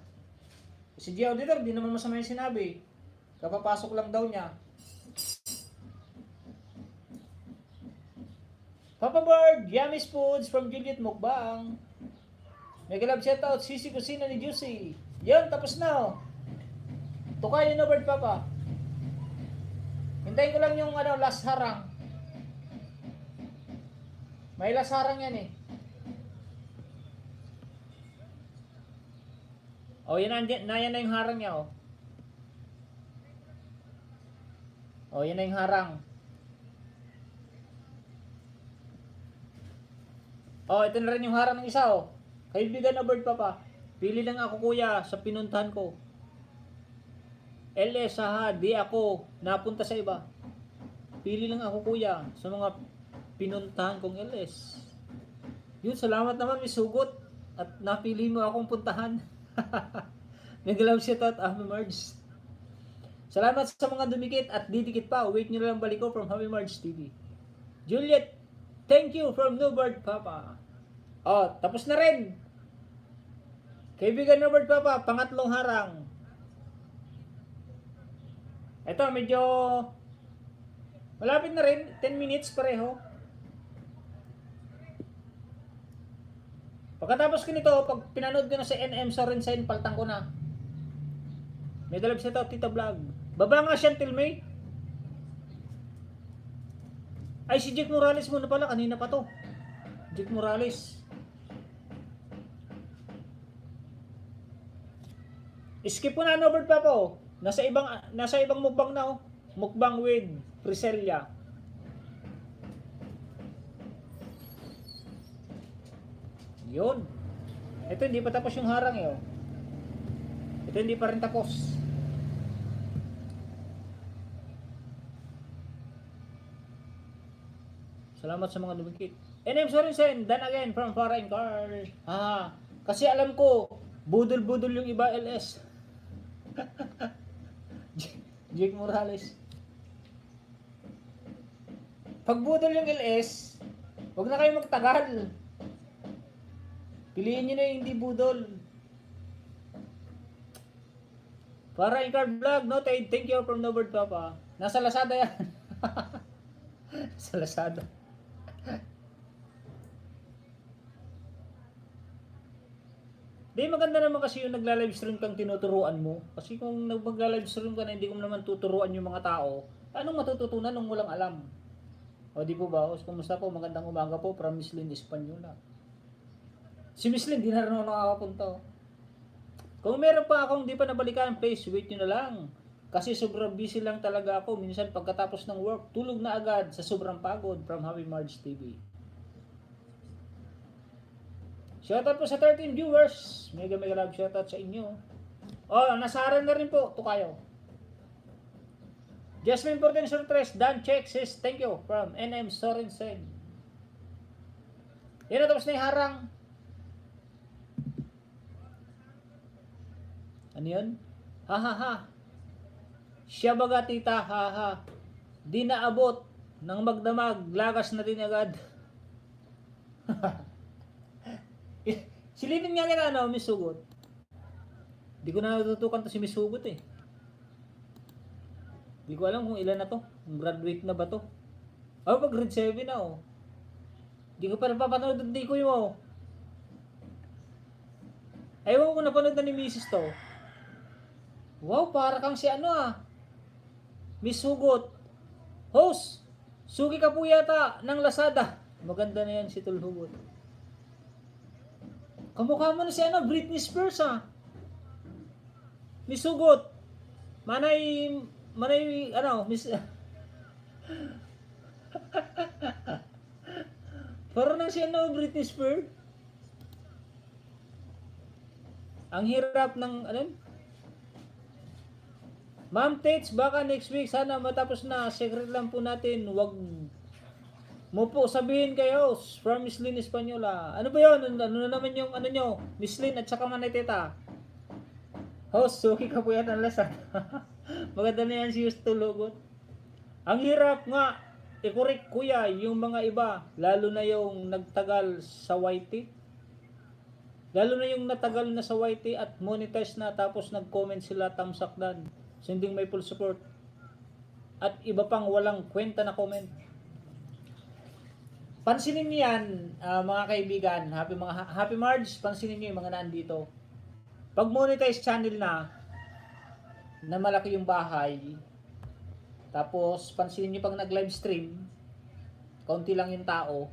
S1: Si G Auditor, hindi naman masama yung sinabi. Kapapasok lang daw niya. Papa Bird, Yummies Foods from Juliet Mukbang. Mega love shout out, Sisi Kusina ni Juicy. Yan, tapos na Tukayo na Bird Papa. Hintayin ko lang yung last harang. May last harang yan yan na yung harang niya yan na yung harang. Ito na rin yung harang ng isa Kaibigan na Bird Papa. Pili lang ako kuya sa pinuntahan ko. LS di ako napunta sa iba. Pili lang ako kuya sa mga pinuntahan kong LS. Yun, salamat naman Miss Hugot. At napili mo akong puntahan. Nag-love shout out, Happy Marge. Salamat sa mga dumikit at didikit pa. Wait nyo lang balik ko from Happy Marge TV. Juliet, thank you from Nobird Papa. Tapos na rin. Kaibigan Nobird Papa, pangatlong harang. Ito, medyo malapit na rin. 10 minutes pareho. Pagkatapos ko nito, pag pinanood ko na si NM Sorensen, paltang ko na. May dalab siya ito, Tita Vlog. Baba nga siya, Tilmay. Ay, si Jake Morales muna pala, kanina pa to. Jake Morales. Skip ko na Norbert pa po. Nasa ibang mukbang na oh. Mukbang with Friselia. Yun. Ito hindi pa tapos yung harang eh. Oh. Ito hindi pa rin tapos. Salamat sa mga dumikit. And I'm sorry Sen, done again from Foreign Car. Kasi alam ko, budol-budol yung iba LS. Jake Morales. Pag budol yung LS, huwag na kayo magtagal. Piliin nyo na yung hindi budol. Foreign Car Vlog, noted. Thank you from Norbert Papa. Nasa Lazada yan. Sa Lazada. Di maganda naman kasi yung nagla-livestream kang tinuturuan mo. Kasi kung nagla-livestream ka na hindi ko naman tuturuan yung mga tao, anong matututunan nung walang alam? O di po ba? Kumusta po? Magandang umaga po from Miss Lynn Espanyola. Si Miss Lynn, di na rin ako nakakapunta. Kung meron pa akong di pa nabalikan, please wait nyo na lang. Kasi sobrang busy lang talaga ako. Minsan pagkatapos ng work, tulog na agad sa sobrang pagod from Happy Marge TV. Shoutout po sa 13 viewers. Mega love shoutout sa inyo. Oh, nasaran na rin po. Ito kayo. Jasmine Porten Surtres, Dan Check says thank you from NM Sorensen. Yan na tapos na yung harang. Ano yun? Ha ha ha. Siya baga tita, ha ha. Di naabot ng magdamag, lagas na din agad. Silipin nga nila ano, Miss Sugot. Di ko na natutukan to si Miss Sugot eh. Di ko alam kung ilan na to. Graduate na ba to? Oh, pag grade 7 na oh. Di ko pa napapanood ng di ko yung oh. Ewan ko napanood na ni Mrs. to. Wow, para kang si ano ah. Miss Sugot. Host, sugi ka po yata ng Lazada. Maganda na yan si Tulhugot. Kamukha mo na si ano, Britney Spears ah. Miss Sugot. Manay, ano, Miss... Parang nang si ano, Britney Spears. Ang hirap ng, ano? Ma'am Tates, baka next week, sana matapos na. Secret lang po natin, wag mo po sabihin kayo from Miss Lynn Espanyola. Ano ba yun? Ano na naman yung ano nyo? Miss Lynn at saka Maniteta. Host, suki ka po yan ang lasad. Maganda na yan si Justo Lugot. Ang hirap nga, ikurik kuya, yung mga iba, lalo na yung nagtagal sa YT. Lalo na yung natagal na sa YT at monetize na tapos nag-comment sila tamsakdan. Sending may full support. At iba pang walang kwenta na comment. Pansinin niyo yan, mga kaibigan, Happy Marge, pansinin niyo yung mga nandito. Pag monetize channel na malaki yung bahay, tapos pansinin niyo pag nag-live stream, kaunti lang yung tao,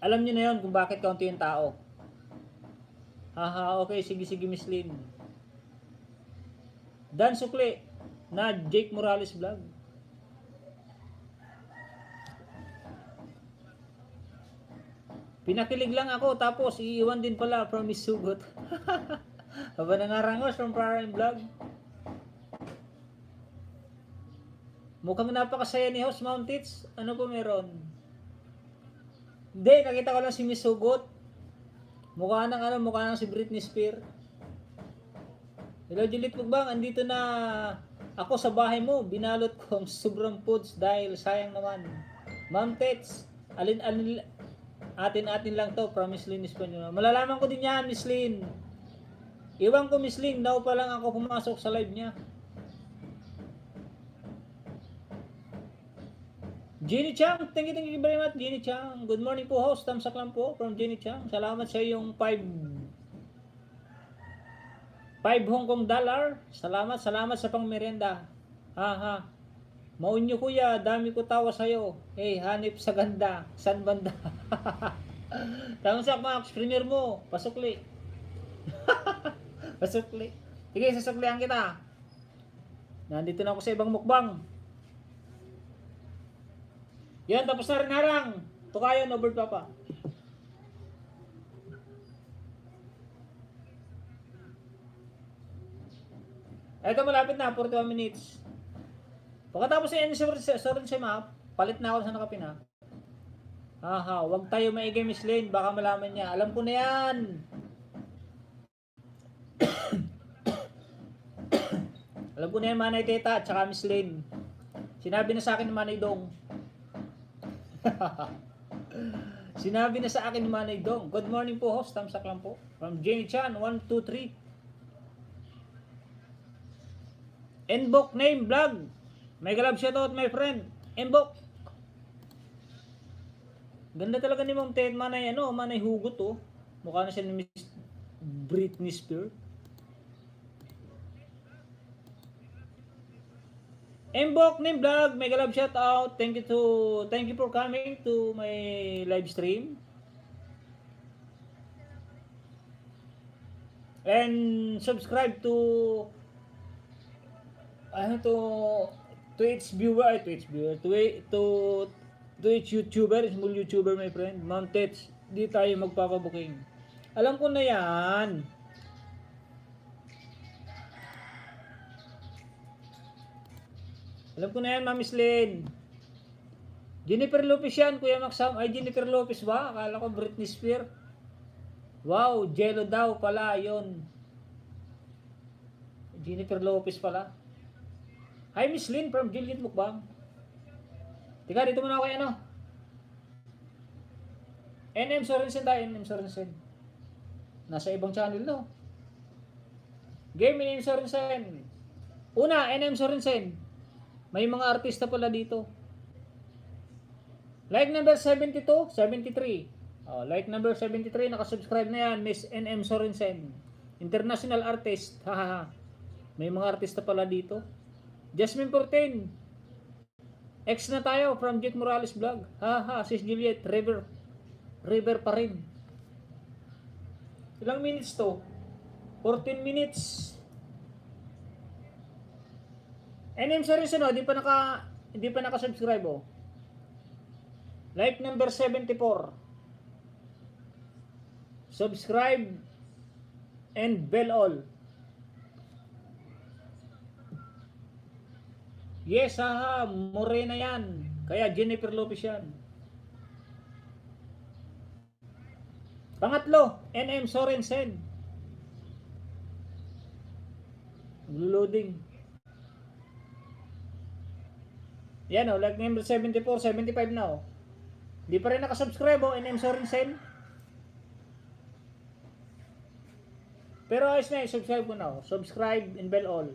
S1: alam niyo na yon kung bakit kaunti yung tao. Haha, okay, sige Miss Lynn. Dan Sukli na Jake Morales Vlog. Pinakilig lang ako tapos iiwan din pala from Miss Sugot. Haba nangarangos from Prime Vlog. Mukhang napakasaya ni House Mountains. Ano po meron? Hindi, nakita ko lang si Miss Sugot. Mukha nang si Britney Spears. Hello Juliet Mugbang, andito na ako sa bahay mo. Binalot ko ang sobrang foods dahil sayang naman. Ma'am Tets, atin lang to, promise Lynn Espanyola. Malalaman ko din yan, Miss Lynn. Iwan ko Miss Lynn, now pa lang ako pumasok sa live niya. Jenny Chang, thank you very much Jenny Chang. Good morning po host, tamsak lang po from Jenny Chang. Salamat sa iyong 5 Hong Kong dollar. Salamat sa pangmerienda. Ha. Maunyo kuya, dami ko tawa sa'yo. Hey, hanip sa ganda. San banda? Tamsak Max, premier mo. Pasukli. Pasukli. Sige, sasuklihan kita. Nandito na ako sa ibang mukbang. Yan, tapos na rin harang. Tukayan, over papa. Ito malapit na, 41 minutes. Pagkatapos yan, sorry sa map, palit na ako sa nakapin ha. Aha, wag tayo maigay Miss Lane, baka malaman niya. Alam ko na yan. Alam ko na yan, Manay Teta, at saka Miss Lane. Sinabi na sa akin ni Manay Dong. Sinabi na sa akin ni Manay Dong. Good morning po, host. Tamsak lang po. From Jenny Chan, 1, 2, 3. Enbok name vlog. May galab shoutout my friend. Enbok. Ganda talaga ni Ma'am Ted. Manay ano, manay hugot oh. Mukha na siya ni Miss Britney Spears. Enbok name vlog. May galab shoutout. Thank you for coming to my live stream. And subscribe to Twitch viewer, Twitch YouTuber, small YouTuber my friend, Ma'am Tets, di tayo magpapabuking. Alam ko na yan. Alam ko na yan, Ma'am Mislyn. Jennifer Lopez yan, Kuya Maxam. Ay, Jennifer Lopez ba? Akala ko Britney Spears. Wow, Jello daw pala, yon. Jennifer Lopez pala. Hi Miss Lynn from Gilgit Mukbang. Tika, dito muna ako kay ano. NM Sorensen tayo, NM Sorensen. Nasa ibang channel no. Game NM Sorensen. Una, NM Sorensen. May mga artista pala dito. Like number 72, 73. Oh, like number 73, nakasubscribe na yan, Miss NM Sorensen. International artist. Hahaha. May mga artista pala dito. Jasmine 14. Ex na tayo from Jake Morales vlog. Haha, Sis Juliet, River pa rin. Ilang minutes to? 14 minutes. NM Sorensen oh, hindi pa naka-subscribe oh. Like number 74. Subscribe and bell all. Yes, haha, Morena yan. Kaya Jennifer Lopez yan. Pangatlo, NM Sorensen. Loading. Yan o, like number 74, 75 na o. Di pa rin nakasubscribe o, NM Sorensen. Pero ayos na, subscribe ko na o. Subscribe and bell all.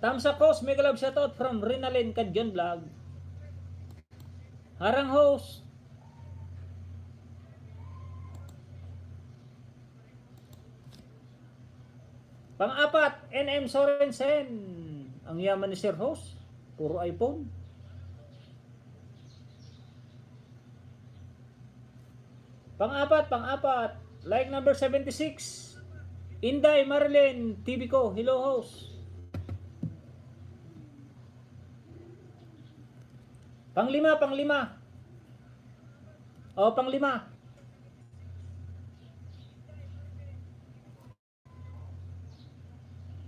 S1: Thumbs up host, mega love shoutout from Rinalyn Kadyon Vlog. Harang host. Pang-apat, NM Sorensen. Ang yaman ni Sir Host. Puro iPhone. Pang-apat. Like number 76. Inday Marilyn TV ko. Hello host. Panglima. O, panglima.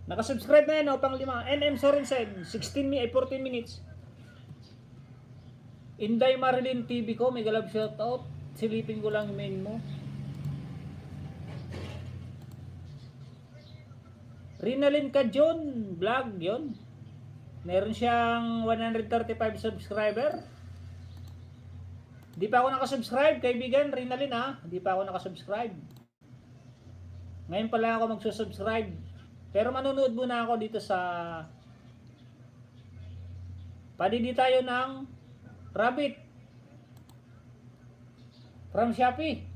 S1: Nakasubscribe na yan, o, panglima. NM Sorensen, 14 minutes. Inday Marilyn TV ko, mega love shoutout. Silipin ko lang yung main mo. Rinalyn Kadyon vlog, yon. Meron siyang 135 subscriber. Di pa ako nakasubscribe, kaibigan, Rinalyn ha. Di pa ako nakasubscribe. Ngayon pa lang ako magsusubscribe. Pero manonood muna ako dito sa padidi tayo ng rabbit from Shopee.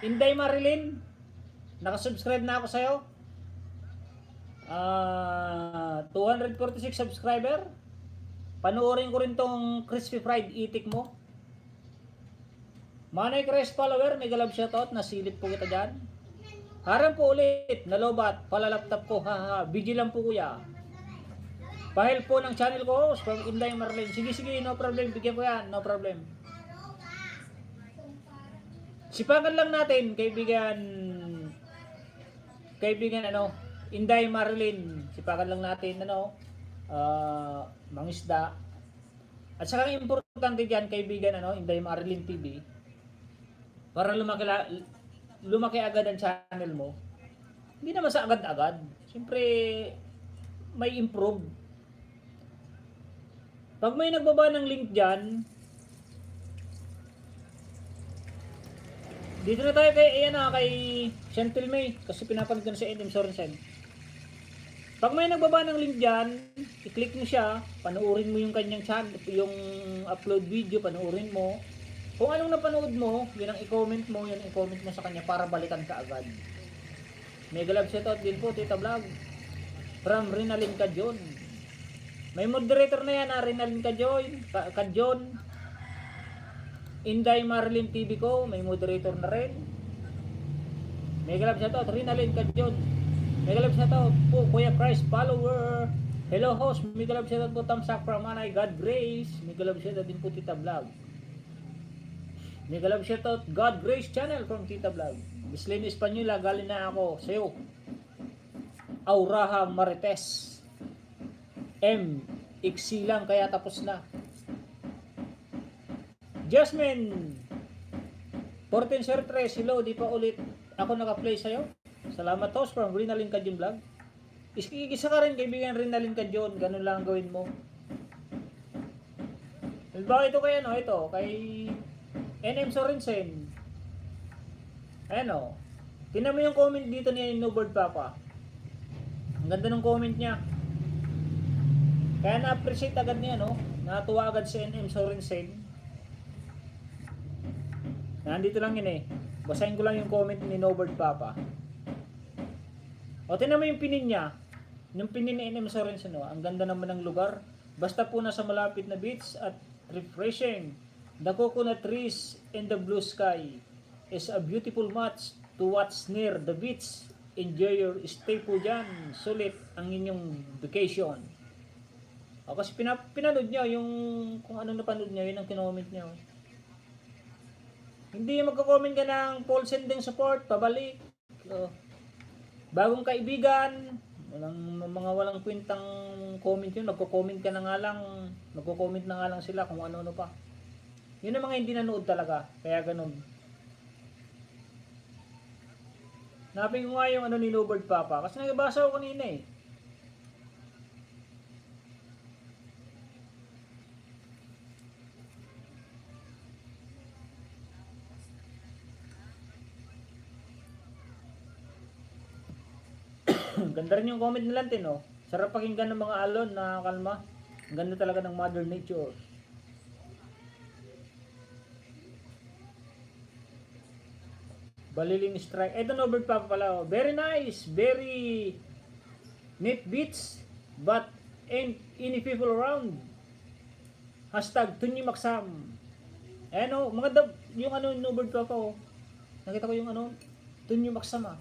S1: Inday Marilyn, nakasubscribe na ako sa'yo. 246 subscriber. Panoorin ko rin tong crispy fried itik mo. Manay Chris follower, mega love shoutout, nasilip po kita dyan. Harang po ulit, nalobat, palalaptop ko, haha, busy lang po kuya. Pahil po ng channel ko, from Inday Marlene. Sige, no problem, bigyan ko yan, no problem. Sipagan lang natin, kaibigan ano, Inday Marlene. Sipagan lang natin, ano, mangisda. At saka importante dyan, kaibigan, ano, Inday Marlene TV. Para lumaki agad ang channel mo. Hindi naman sa agad-agad. Siyempre, may improve. Pag may nagbaba ng link dyan, dito na tayo kay Chantel May, kasi pinapanood ko na si NM Sorensen. Pag may nagbaba ng link dyan, i-click mo siya, panoorin mo yung kanyang channel, yung upload video, panoorin mo. Kung anong napanood mo, yun ang i-comment mo, yun ang i-comment mo sa kanya para balikan ka agad. Mega love shoutout din po, Tita Vlog. From Rinalyn Kadyon. May moderator na yan, Rinalyn Kadyon. Inday Marlene TV ko, may moderator na rin. Mega love shoutout, Rinalyn Kadyon. Mega love shoutout po, Kuya Christ follower. Hello host, mega love shoutout po, Tamsak from Manay, God Grace. Mega love shoutout din po, Tita Vlog. Mega love shoutout, God Grace Channel from Tita Vlog. Mislin Espanyola, galing na ako sa'yo. Auraha Marites. Iksi lang, kaya tapos na. Jasmine 1403, hello, di pa ulit ako naka-play sa'yo. Salamat host from Rinalyn Kadyon Vlog. Isa ka rin, kaibigan Rinalyn Kadyon, ganun lang gawin mo. Halimbawa ito kay ano, ito, kay NM Sorensen. Ayan o. Tingnan mo yung comment dito ni Nobird Papa. Ang ganda ng comment niya. Kaya na-appreciate agad niya, no? Natuwa agad si NM Sorensen. Nandito lang yun eh. Basahin ko lang yung comment ni Nobird Papa. O, tingnan mo yung pinin niya. Yung pinin ni NM Sorensen, no? Ang ganda naman ng lugar. Basta po nasa malapit na beach at refreshing. The coconut trees and the blue sky is a beautiful match to watch near the beach. Enjoy your stay po dyan. Sulit ang inyong vacation. O, kasi pinanood niya yung kung ano napanood niya, yun ang kinoment niya. Hindi magko-comment ka ng Paul sending support, pabalik. O, bagong kaibigan, walang kwentang comment yun. Magko-comment ka na nga lang, magko-comment na nga lang sila kung ano-ano pa. Yun ang mga hindi nanood talaga. Kaya ganun. Napin ko nga yung ano ni Nobird Papa. Kasi nagabasa ko kanina eh. Ganda rin yung comment nila, no? Sarap pakinggan ng mga alon na kalma. Ang ganda talaga ng Mother Nature. Baliling strike. Ito Nobird Papa pala. Very nice. Very neat beats. But ain't any people around. Hashtag Tunyi Maksam. Ano, mga yung ano Nobird Papa oh. Nakita ko yung ano Tunyi Maksam ah.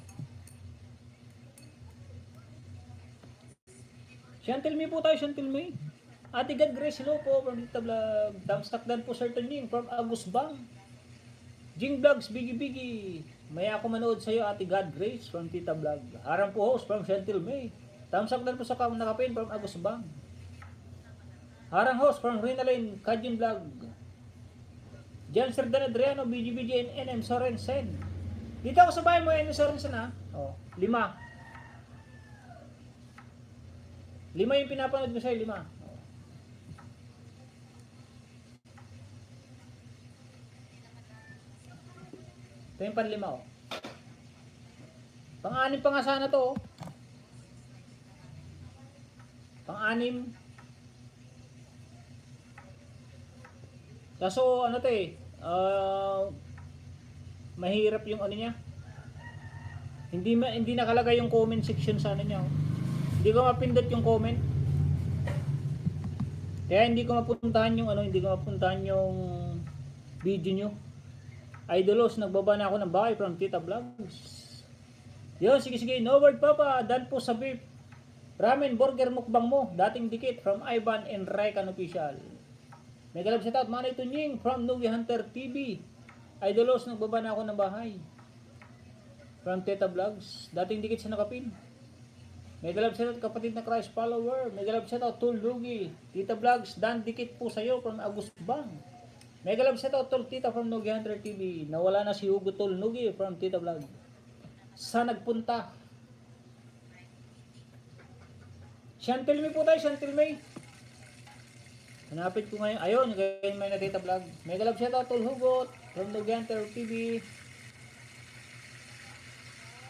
S1: Chantel May po tayo, Chantel May. Ate God Grace, hello po from Tita Vlog. Damstakdan po Sir Tunying from Agus Bang. Jing Vlogs, Biggie. May ako manood sa iyo, Ate God Grace from Tita Vlog. Harang po host from Chantel May. Damstakdan po sa nakapin from Agus Bang. Harang host from Rinalyn Kadyon Vlog. Jan Serdan Adriano, BGBG and NM Sorensen. Dito ako sa bahay mo, NM Sorensen ha. Oh, 5. 5 yung pinapanood ko sa'yo, 5. Ito yung pan-5 oh. Pang-6 pa nga sana to oh. Pang-6. Kaso ano to eh, mahirap yung ano niya. Hindi nakalagay yung comment section sa ano niya oh. Hindi ko mapindot yung comment. Kaya hindi ko mapuntahan yung hindi ko mapuntahan yung video nyo. Idolos, nagbaba na ako ng bahay from Tita Vlogs. Yun, sige, no word papa, done po sa beef. Ramen burger mukbang mo, dating dikit from Ivan and Raikan Official. Mega love shoutout, Manay Tunying from Nugi Hunter TV. Idolos, nagbaba na ako ng bahay from Tita Vlogs, dating dikit sa nakapin. Mega love shoutout, kapatid na Christ follower. Mega love shoutout, Tul Lugi. Tita Vlogs, dan dikit po sa'yo from Agusbang. Mega love shoutout, Tul Tita from Nugi Hunter TV. Nawala na si Hugo Tul Nugi from Tita Vlog. Sa nagpunta. Chantel May po tayo, Chantel May. Hanapin ko ngayon. Ayun, ngayon may na Tita Vlog. Mega love shoutout, Tul Hugot from Nugi Hunter TV.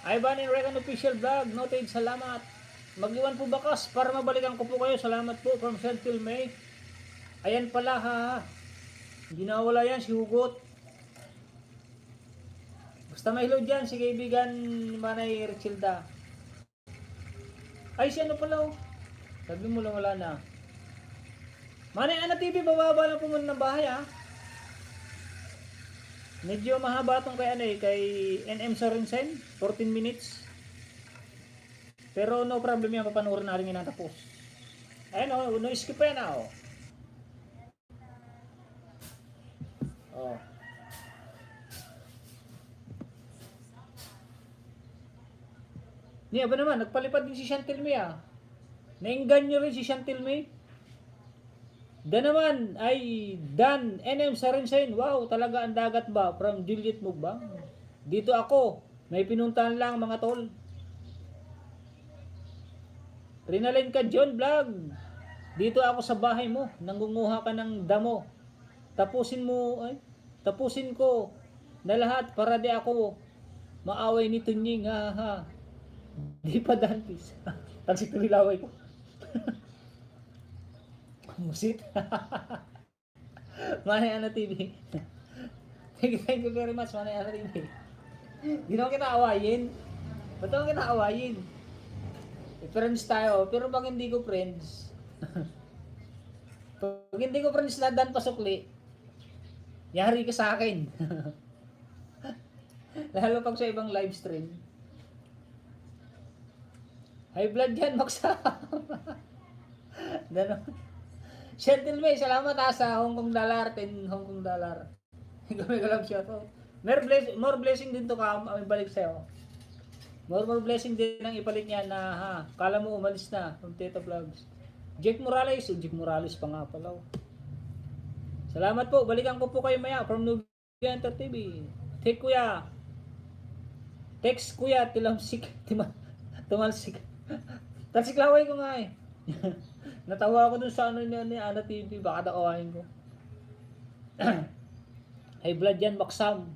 S1: Ivan and Regan Official Vlog, noted, salamat. Mag-iwan po bakas para mabalikan ko po kayo. Salamat po from Chantel May. Ayan pala ha. Hindi nawala yan si Hugot. Basta may load dyan si kaibigan Manay Richilda. Ay si ano pala oh. Sabi mo lang wala na. Manay Ana TV, bababa lang po muna ng bahay ha. Medyo mahaba itong kay NM Sorensen, 14 minutes. Pero no problem yan, papanoorin natin yung natapos. Ayun o, no skip yan na o. Oh. Niya ba naman, nagpalipad din si Chantel May ah. Nainganyo rin si Chantel May. Dan naman ay Dan NM Sorensen. Wow, talaga ang dagat ba? From Juliet Mukbang. Dito ako, may pinuntahan lang mga tol. Rinalin ka John Vlog. Dito ako sa bahay mo, nangunguha ka ng damo. Tapusin ko na lahat para di ako maaway ni Tunying ha. Di pa dantis. Tansik tulilaway ko. Musit. Manay Ana TV. Thank you very much, Manay Ana TV. Hindi naman kita awayin. Ba't naman kita awayin? Friends tayo, pero pag hindi ko friends, pag hindi ko friends na Dan Pasukli, yari ka sa akin. Lalo pag sa ibang live stream. High blood yan, magsama. Chantel May, salamat sa Hong Kong dollar, 10 Hong Kong dollar. Mega love siya to. More blessing din to ka, may balik sa'yo. More blessing din ang ipalit niya na ha. Kala mo umalis na from Tita Vlogs. Jack Morales pa nga pala. Salamat po, balikan ko po kayo maya from Nugi Hunter TV. Text kuya, tumalsik. Talsiklaway ko nga eh. Natawa ako dun sa ni Ana TV, baka nakawain ko. Hey blood yan, Maksam.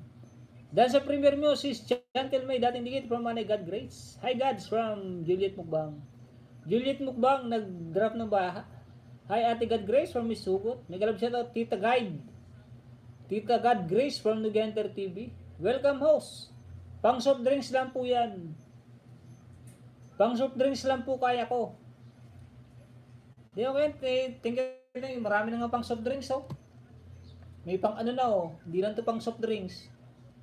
S1: Dan sa Premier Music, Chantel May, dating dikit from Manay God Grace. Hi Gods from Juliet Mukbang. Juliet Mukbang, nag-drop ng baha. Hi Ate God Grace from Miss Sugot. May galap siya to, Tita God Grace from Nugi Hunter TV. Welcome host. Pang soft drinks lang po yan. Pang soft drinks lang po kaya ko. Di okay, tingnan marami na nga pang soft drinks oh. May pang ano na oh, hindi lang to pang soft drinks.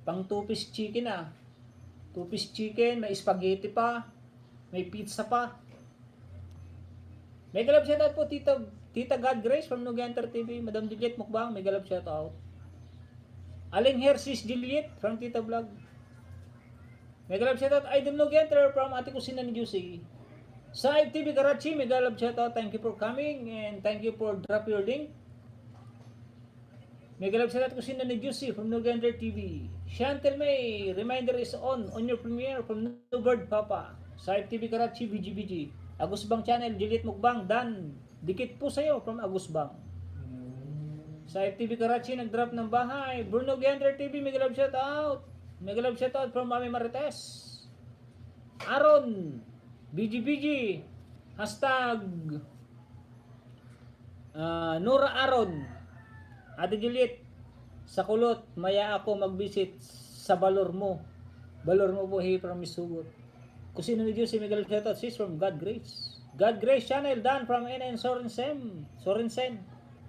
S1: Pang 2-piece chicken ah. 2-piece chicken, may spaghetti pa, may pizza pa. May galap shoutout po Tita God Grace from Nugi Hunter TV, Madam Juliet Mukbang, may galap shoutout. Aling Hersis Juliet from Tita Vlog. May galap shoutout Idol Nugi Hunter from Ate Kusina ni Juicy. Sa TV Karachi, may galap shoutout. Thank you for coming and thank you for drop your link. May galap shoutout Kusina ni Juicy from Nugi Hunter TV. Chantel May, reminder is on your premiere from New Bird Papa. Sa TV Karachi, BGBG. Agusbang Channel, Juliet Mukbang, Dan. Dikit po sa'yo from Agusbang. Sa TV Karachi, nag-drop ng bahay. Bruno Gander TV, may galap shoutout. May galap shoutout from Mami Marites. Aaron, BGBG. Hashtag Nora Aaron. Ate Juliet, sa kulot, maya ako mag-visit sa balor mo. Balor mo po, hey from Miss Sugot. Kusino ni Diyos, may galap shoutout, sis from God Grace. God Grace Channel, Dan from NN Sorensen.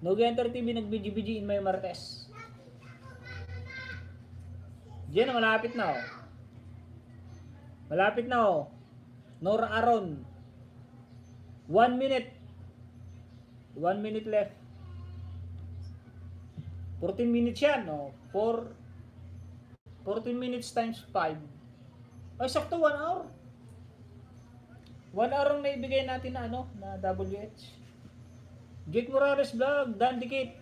S1: Nogenter TV nag-BG in may Martes. Diyan, malapit na oh. Malapit na oh. Nora Aron. 1 minute. 1 minute left. 14 minutes yan oh. 14 minutes times 5. Ay, sakto 1 hour. 1 hour ang naibigay natin na ano, na WH. Jake Morales Vlog, Dan Dikit.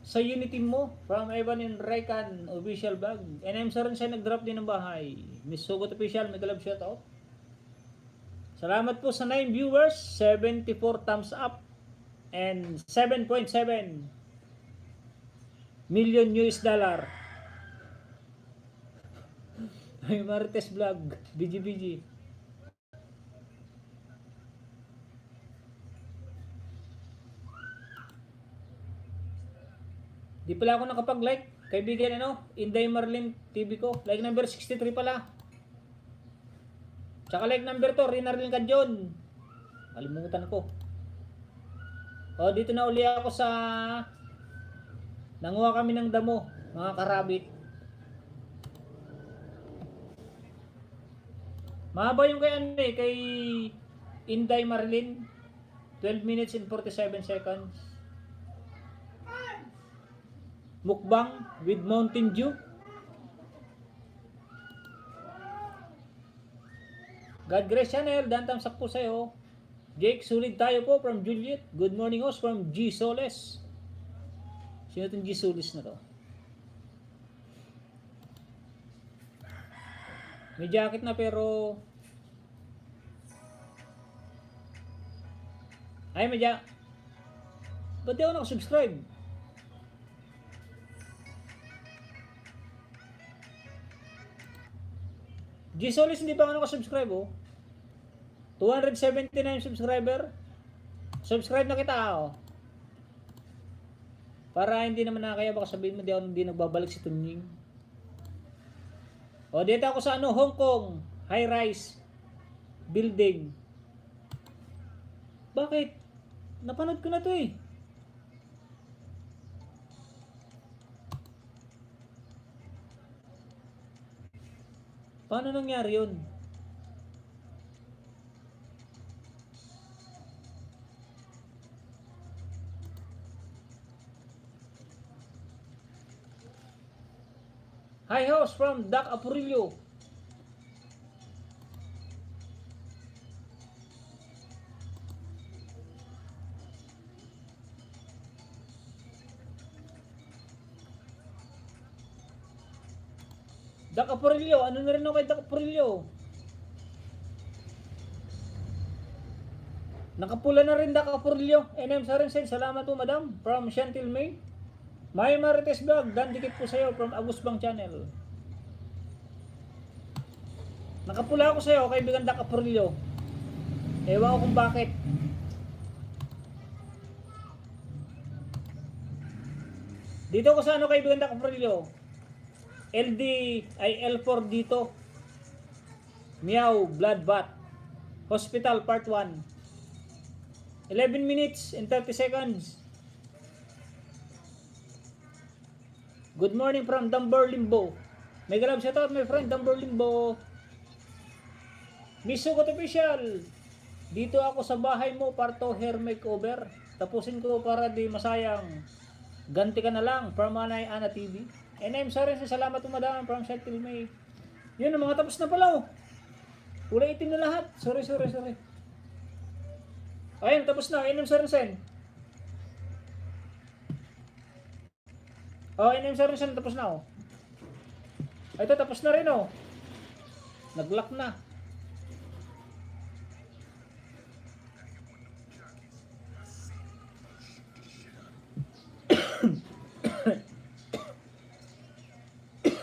S1: Sa Unity mo, from Evan and Rekan official vlog. NM Saran siya nag-drop din ng bahay. Miss Sugot official, may galab shoutout. Salamat po sa 9 viewers, 74 thumbs up, and 7.7 million US dollar. Ay, Marites Vlog, BG. Di pala ako nakapag-like. Kaibigan ano, Inday Marlin TV ko. Like number 63 pala. Tsaka like number 2, Rinarlin Kadyon. Kalimutan ko. O, dito na uli ako sa nanguha kami ng damo, mga karabit. Mahaba yung kay ano eh, kay Inday Marlin. 12 minutes and 47 seconds. Mukbang with Mountain Dew. God Grace Channel, dantam sakpo sa'yo. Jake, sulit tayo po from Juliet. Good morning host from G Soles. Sino itong G Soles na to? May jacket na pero... Ay, may jacket. Ba't di ako nakasubscribe? G Solis, hindi pa ako nakasubscribe oh. 279 subscriber. Subscribe na kita oh. Para hindi naman nakakaya, baka sabihin mo hindi nagbabalik si Tunying. O, dito ako sa ano, Hong Kong high rise building. Bakit? Napanood ko na to eh. Paano nangyari yun? Hi host from Doc Apurillo. Doc Apurillo, ano na rin ako kay Doc Apurillo? Nakapula na rin Doc Apurillo. NM Sarensen, salamat po madam. From Chantil May. May Marites Vlog, Dan Dikit po sa'yo from Agusbang Channel. Nakapula ako sa'yo, kaibigan Doc Apurillo. Ewan ko kung bakit. Dito ko sa ano, kaibigan Doc Apurillo. LD ay L4 dito. Meow Blood Bath Hospital Part 1. 11 minutes and 30 seconds. Good morning from Dumber Limbo. May galab shout out my friend Dumber Limbo. Miss Sugot official. Dito ako sa bahay mo, parto hair makeover. Tapusin ko para di masayang. Ganti ka na lang from Manay Ana TV. And I'm sorry, salamat po madam from Chantil May. Yun, ang mga tapos na pala oh. Kulay itim na lahat. Sorry. Ayun, tapos na. NM Sarensen. Oh, NM Sarensen, tapos na oh. Ay, ito, tapos na rin oh. Nag-lock na.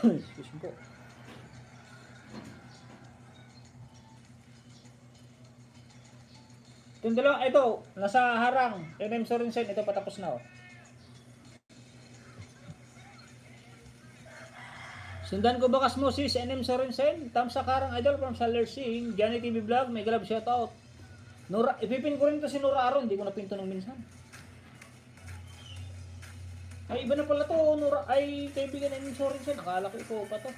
S1: Excuse me po. Itong dalawa, ito, nasa harang. NM Sorensen, ito patapos na oh. Sundan ko bakas mo sis, NM Sorensen. Tamsa Karang Idol from Saler Sing. Johnny TV Vlog, may galab shoutout. Nora, ipipin ko rin to si Nora Aron, hindi ko napinto nung minsan. Ay, iba na pala to, Nora, ay kaibigan ng Sorensen, akala ko ikaw pa to.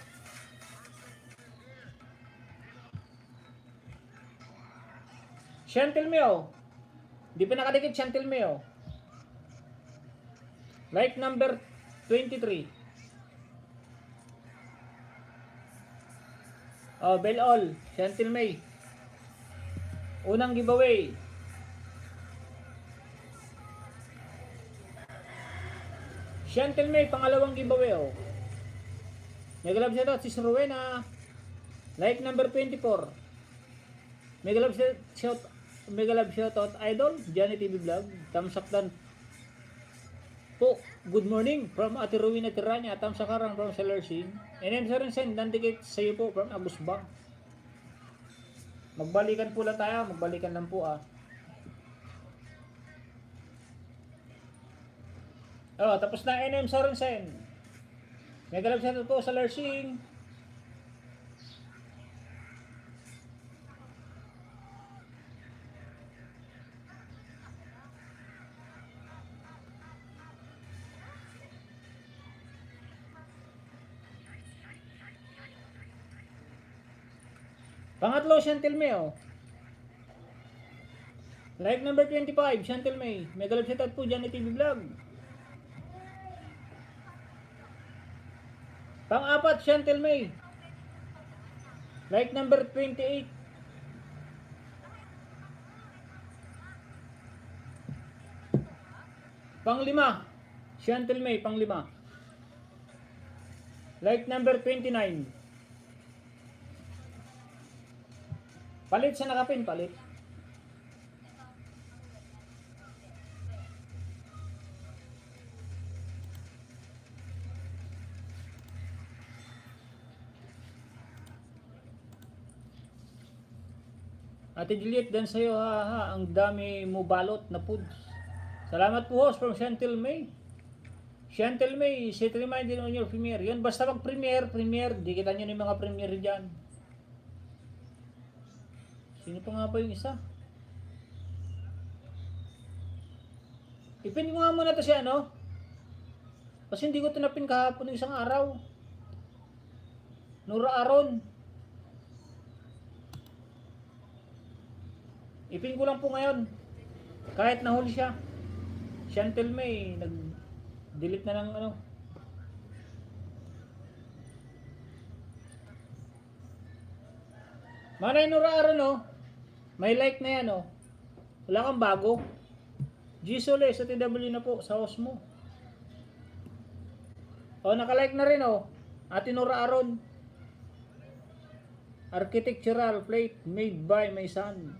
S1: Chantel Meo, di pa nakadikit Chantel Meo. Like number 23. Oh, Bell All, Chantel May. Unang giveaway. Chantel May, pangalawang giveaway oh. Megalab shoutout si Rowena. Like number 24. Megalab shoutout Idol, Johnny TV Vlog, thumbs up dan po. Good morning from Ate Rowena Tiranya, thumbs up karang from Selersing. NM Sorensen, dan ticket sa iyo po from Agusbang. Magbalikan po lang tayo, magbalikan lang po ah. Oh, tapos na NM Sorensen. Megalab shoutout po sa Lersing. Pangatlo, Chantel May oh. Like number 25, Chantel May. Megalab shoutout po dyan ni TV Vlog. Pang-apat, Chantel May. Like number 28. Pang-lima, Chantel May, pang-lima. Like number 29. Palit sa nakapin, palit. Ate Juliet, dan sa'yo ha, ang dami mo balot na foods. Salamat po host from Chantel May. Chantel May, set reminder on your premiere. Yun, basta mag-premiere, di kita nyo yung mga premiere dyan. Sino pa nga ba yung isa? Ipin ko nga muna to siya, no? Kasi hindi ko tinapin kahapon ng isang araw. Nora Aron. Ipin ko lang po ngayon. Kahit nahuli siya. Chantel May, nag-delete na ng ano. Manay Nora Aron, no? May like na yan, oh. Wala kang bago. G Sole sa TW na po, sa host mo. Oh, nakalike na rin, oh. Ate Nora Aron. Architectural plate made by my son.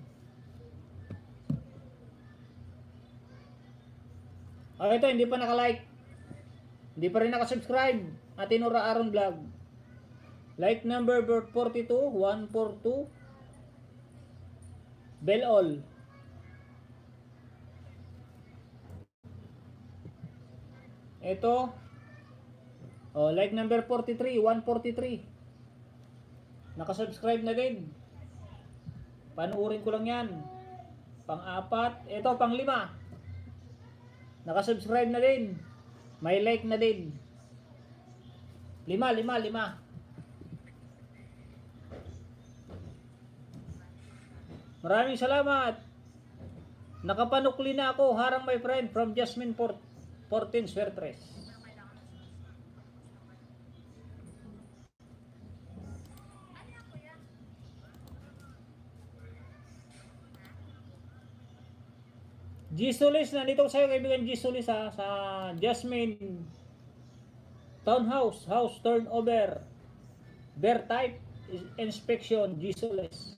S1: Oh, ito, hindi pa nakalike. Hindi pa rin nakasubscribe. Ate Nora Aron Vlog. Like number 42, 142. Bell all. Ito. Oh, like number 43, 143. Nakasubscribe na din. Panuurin ko lang yan. Pang-apat. Ito, pang-lima. Nakasubscribe na din. May like na din. 5. Maraming salamat. Nakapanukli na ako. Harang my friend from Jasmine 14 Swertres. G Solis, nandito ko sa'yo kaibigan G Solis ha, sa Jasmine Townhouse, house turnover, bear type inspection, G Solis.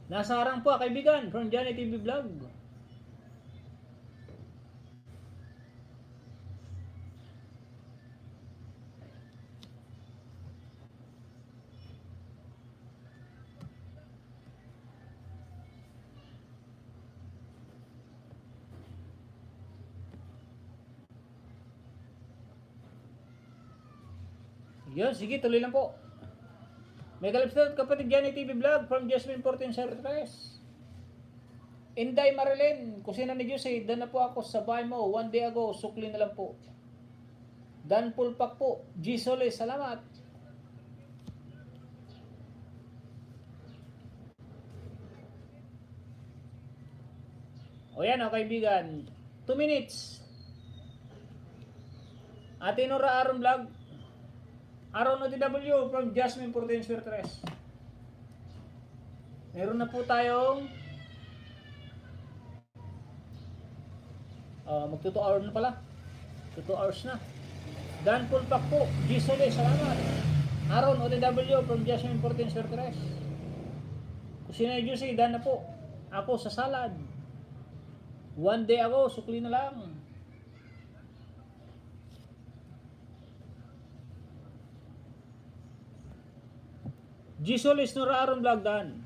S1: Nasa harang po kaibigan from Johnny TV Vlog. Yun, sige, tuloy lang po. May kalipsat kapatid Johnny TV Vlog from Jasmine 1403. Inday Marilyn, kusina ni Jose, dan na po ako sa bahay mo. One day ago, sukli na lang po. Dan Pulpak po, G. Solis, salamat. O yan o kaibigan, 2 minutes. Ate Nora Aaron Vlog, Aaron OTW from Jasmine 1403. Meron na po tayong magto 2 hours na pala. 2 hours na. Dan Pulpak po, G. Solis, salamat. Aaron OTW from Jasmine 1403. Kusina ni Juicy, dan na po. Ako sa salad. One day ako, sukli na lang. G. Solis, Nora Aaron Vlog, dan.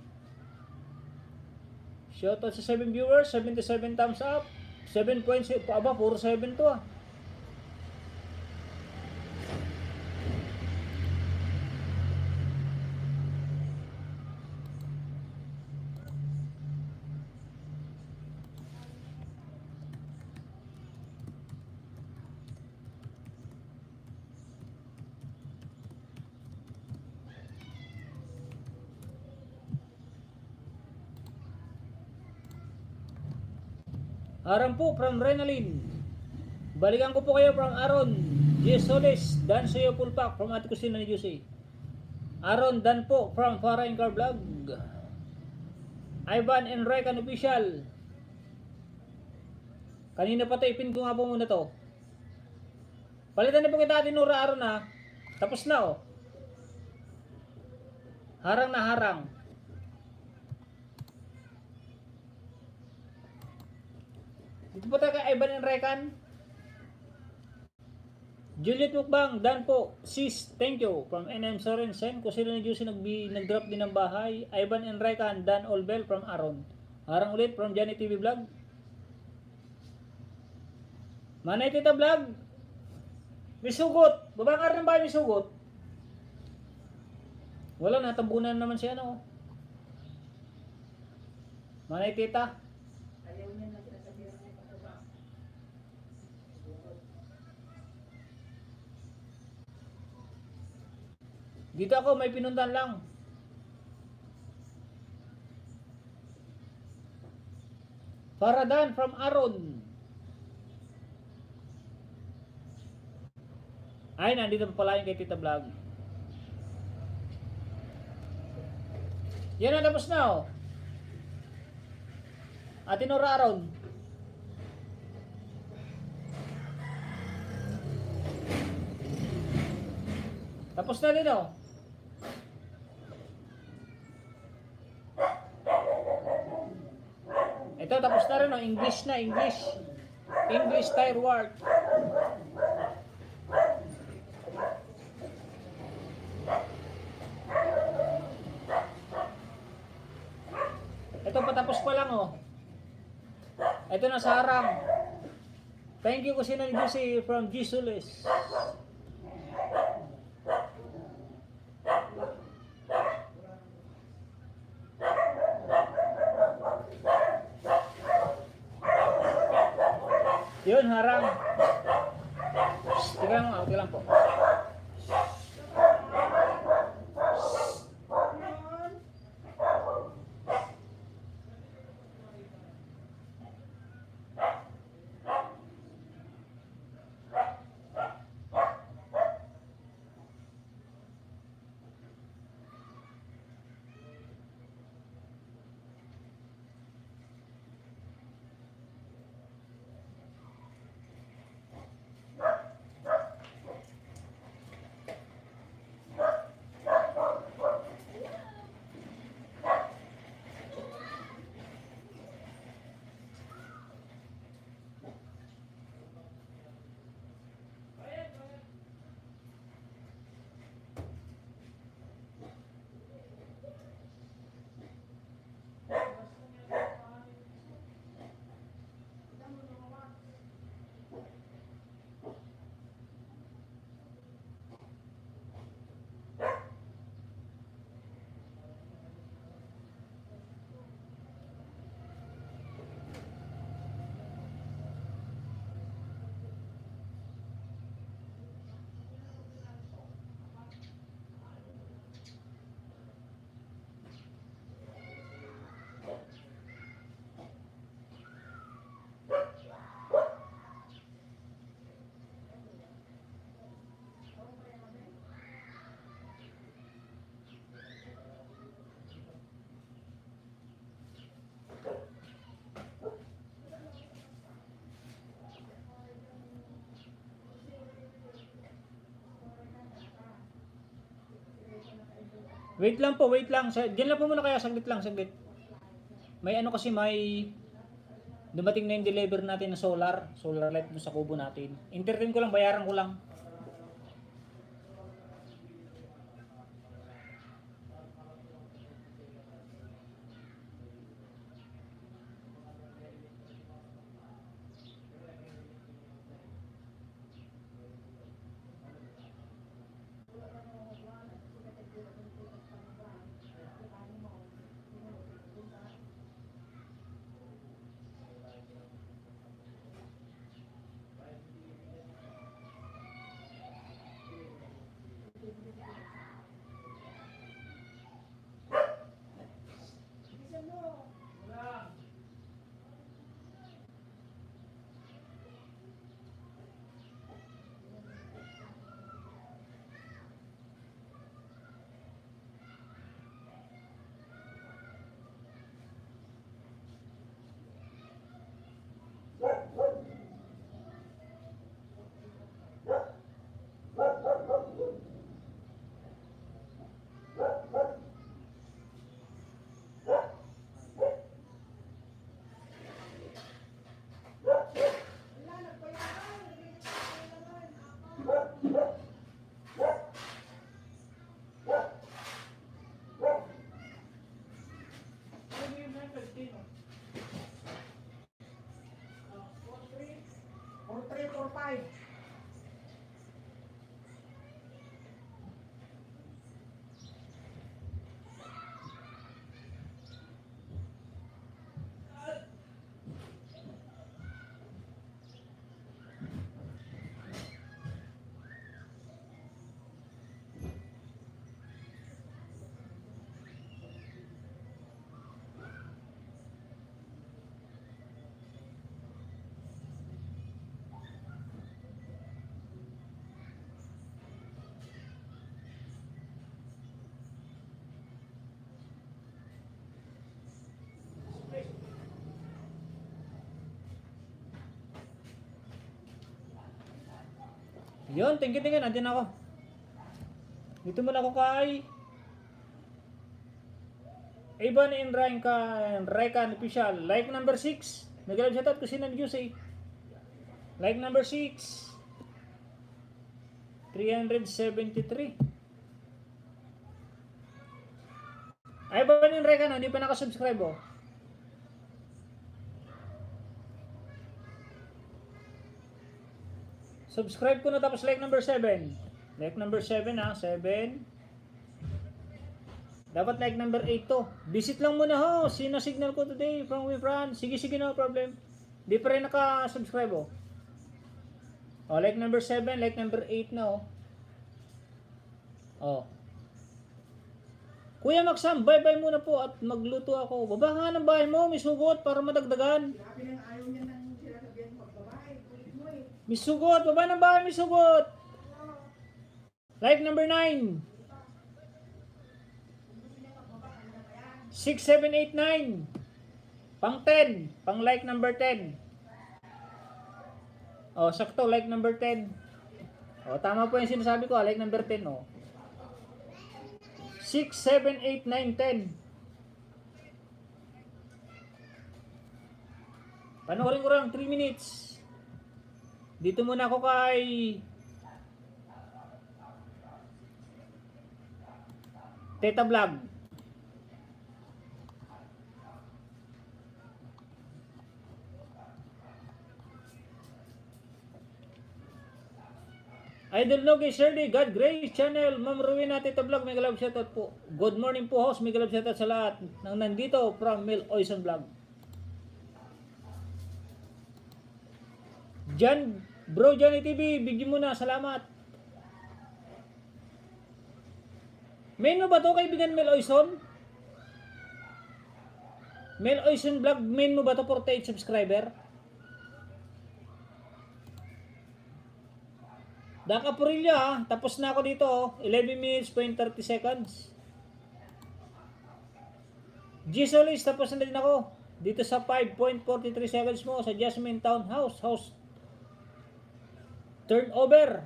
S1: Shoutout sa 7 viewers, 77 thumbs up, 7 points, aba, puro 7 to ah. Aram po from Renalyn. Balikan ko po kayo from Aaron J. Solis, Dan Sayo Pulpak from Ate Kusina ni Jose. Aaron Dan po from Foreign Car Vlog. Ivan Enrican Official. Kanina pa tayo, ipin ko nga po muna to. Palitan na po kita Ate Nora Aaron ha. Tapos na oh. Harang na harang. Dito po tayo kay Ivan Enrican. Juliet Mukbang, Dan po, sis, thank you. From NM Sorensen, kung sila ni Juicy nag-drop din ng bahay. Ivan Enrican, Dan Olbel from Aaron. Harang ulit from Johnny TV Vlog. Manay Tita Vlog. May sugot. Babakar ng bahay may sugot. Wala, natambunan naman siya ano. Manay Tita. Dito ako, may pinuntan lang. Faradan from Aaron. Ay, nandito pa pala yung kay Tita Vlog. Yan na, tapos na oh. Ate Nora Aaron. Tapos na din oh. Ito, tapos na rin, oh. English na, English. English Tire Ward. Ito, patapos pa lang, oh. Ito na sa harang. Thank you, Kusina ni Juicy from G. Solis. Yun, harang. Tika lang, okay lang po. Wait lang po, wait lang. Diyan lang po muna kaya, saglit lang, saglit. May ano kasi, may dumating na yung deliver natin na solar light dun sa kubo natin. Entertain ko lang, bayaran ko lang. Yun, thank you, nandiyan ako. Dito muna ako kay Ivan and Raikan official. Like number 6. Nag-live shoutout kasi nag-use eh. Like number 6. 373. Ivan and Raikan, hindi pa nakasubscribe oh. Subscribe ko na tapos like number 7. Like number 7 ha, 7. Dapat like number 8 to. Visit lang muna ho. Sino signal ko today from Wifran? Sige, no problem. Di pa rin naka-subscribe oh. Oh, like number 7, like number 8 na oh. Oh. Kuya Maxam, bye-bye muna po at magluto ako. Baba nga ng bahay mo, may sugot para madagdagan.
S2: Grabe nang ayaw niya nang sinasabihan mo magbabae. Kulit mo eh.
S1: May sugot, baba ng bahay, may sugot. Like number 9. 6, 7, 8, 9. Pang 10. Pang like number 10. Oh, sakto, like number 10. Oh, tama po yung sinasabi ko, like number 10, oh. 6, 7, 8, 9, 10. Panoorin ko lang, 3 minutes. Dito muna ako kay Teta Vlog. Idol Nogi Shirley, God Grace Channel, Ma'am Rowena, Teta Vlog, may galab shoutout po. Good morning po host, may galab shoutout sa lahat ng nandito from Mel Oison Vlog. Bro Johnny TV, bigyan mo na, salamat. Main mo ba to kaibigan Mel Oison? Mel Oison Vlog, main mo ba to 48 subscriber? Daka Purilya ha, tapos na ako dito oh. 11 minutes point 30 seconds. G Solis, tapos na din ako. Dito sa 5.43 seconds mo sa Jasmine Townhouse House. Turnover.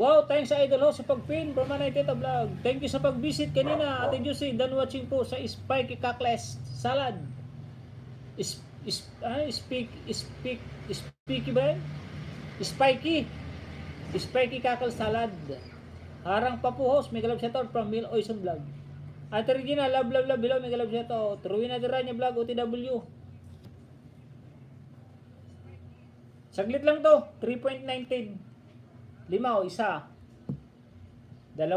S1: Wow, thanks sa idol ho sa pag-pin from Manay Teta Vlog. Thank you sa pag-visit kanina. Ate Josie, done watching po sa Spiky Cackless Salad. Spiky ba yan? Spiky Cackle Salad. Harang Papuhos, may galap siya to from Mil Oison Vlog. Ate Regina, love below, may galap siya to. Truwina Diranya Vlog, OTW. Saglit lang to, 3.19. 5 o 1. 2. 3. 4.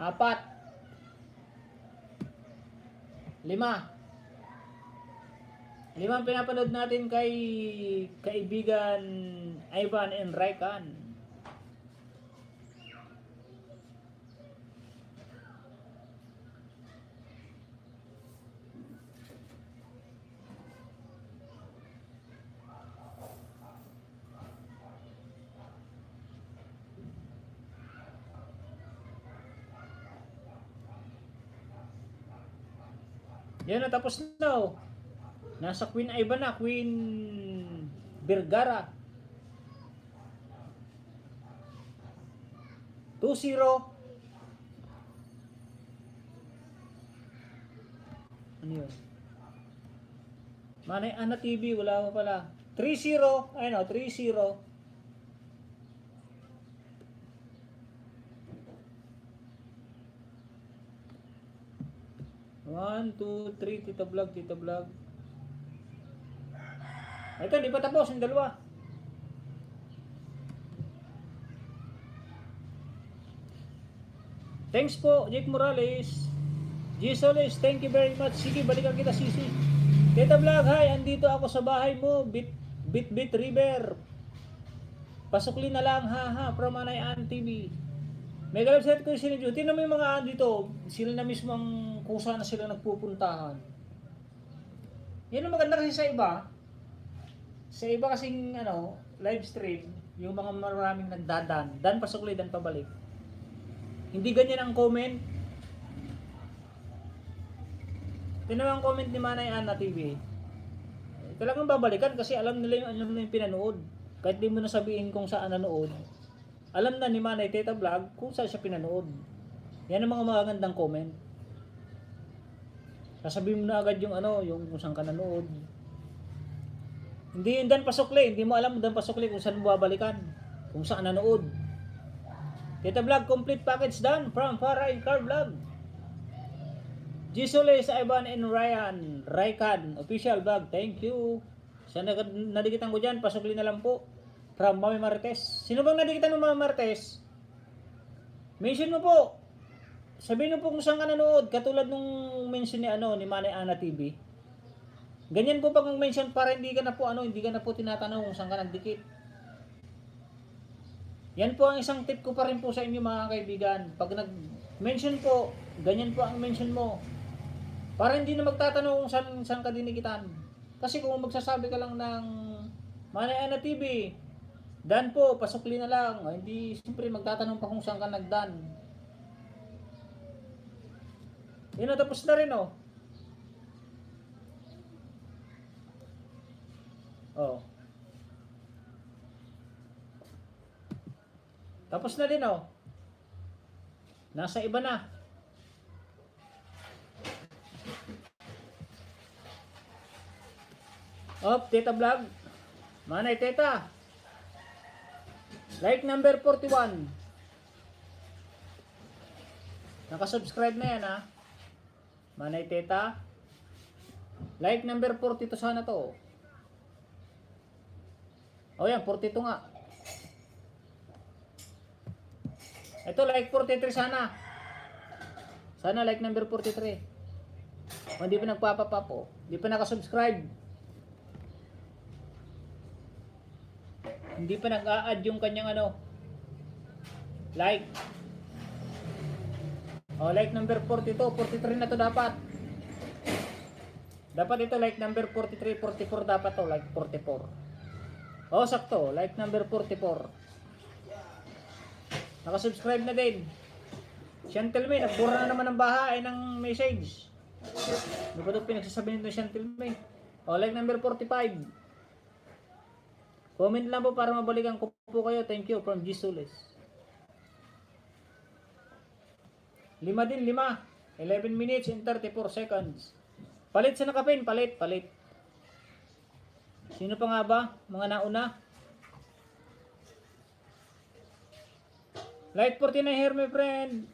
S1: 5. 5 ang pinapanood natin kay kaibigan Ivan and Raikan. Yan na, tapos na oh. Nasa Queen Ivan na, Queen Vergara. 2-0. Ano yun? Manay Ana TV, wala pa pala. 3-0, ayun o, 3-0. One, two, three, Tita Vlog. Ito, di pa tapos yung dalawa. Thanks po, Jake Morales. G. Solis, thank you very much. Sige, balikan kita, Sisi. Tita Vlog, hi, andito ako sa bahay mo. Bit River. Pasukli na lang, ha, from Manay Ana TV. May galapset ko yung sinidyo. Tingnan mo yung mga dito, sila na mismo ang kung saan na sila nagpupuntahan. Yan ang maganda kasi sa iba. Sa iba kasing live stream, yung mga maraming nagdadan. Dan pasukli, dan pabalik. Hindi ganyan ang comment. Tingnan mo ang comment ni Manay Ana TV. Talagang babalikan kasi alam nila yung pinanood. Kahit di mo na sabihin kung saan nanood. Alam na ni Manay Teta Vlog kung saan siya pinanood. Yan ang mga magandang comment. Sasabihin mo na agad yung yung kung saan ka nanood. Hindi yung dan pasukli, hindi mo alam dan pasukli kung saan mo babalikan, kung saan nanood. Teta Vlog complete package done from Farah and Car Vlog. G. Solis, Ivan and Ryan, Raikan, official vlog, thank you. Sana nadikitan ko dyan, pasukli na lang po. From Mami Martes. Sino bang nadikitan ng Mami Martes? Mention mo po. Sabihin mo po kung saan ka nanood. Katulad nung mention ni ni Manay Ana TV. Ganyan po pag mention para hindi ka na po tinatanong kung saan ka nagdikit. Yan po ang isang tip ko pa rin po sa inyo mga kaibigan. Pag nag-mention po, ganyan po ang mention mo. Para hindi na magtatanong kung saan ka dinikitan. Kasi kung magsasabi ka lang ng Manay Ana TV, dan po, pasukli na lang. Hindi siyempre magtatanong pa kung saan ka nagdan. Yun na, tapos na rin oh. Oh. Tapos na din oh. Nasa iba na. Teta Vlog. Manay Teta. Like number 41. Nakasubscribe na yan ha. Manay Teta. Like number 42 sana to. O yan, 42 nga. Ito like 43 sana. Sana like number 43. O hindi pa nagpapapapo. Hindi pa nakasubscribe. Hindi pa nag-a-add yung kanyang like. O, like number 42, 43 na to dapat. Dapat ito like number 43, 44 dapat to, like 44. O, sakto, like number 44. Nakasubscribe na din. Chantel May, nagbura na naman ng bahay ng message. Ano ba ito pinagsasabihin nito Chantel May? O, like number 45. Comment lang po para mabalikan ko po kayo. Thank you from Gisules. 5 din, 5. 11 minutes and 34 seconds. Palit sa nakapin, palit. Sino pa nga ba? Mga nauna? Light 49 here, my friend.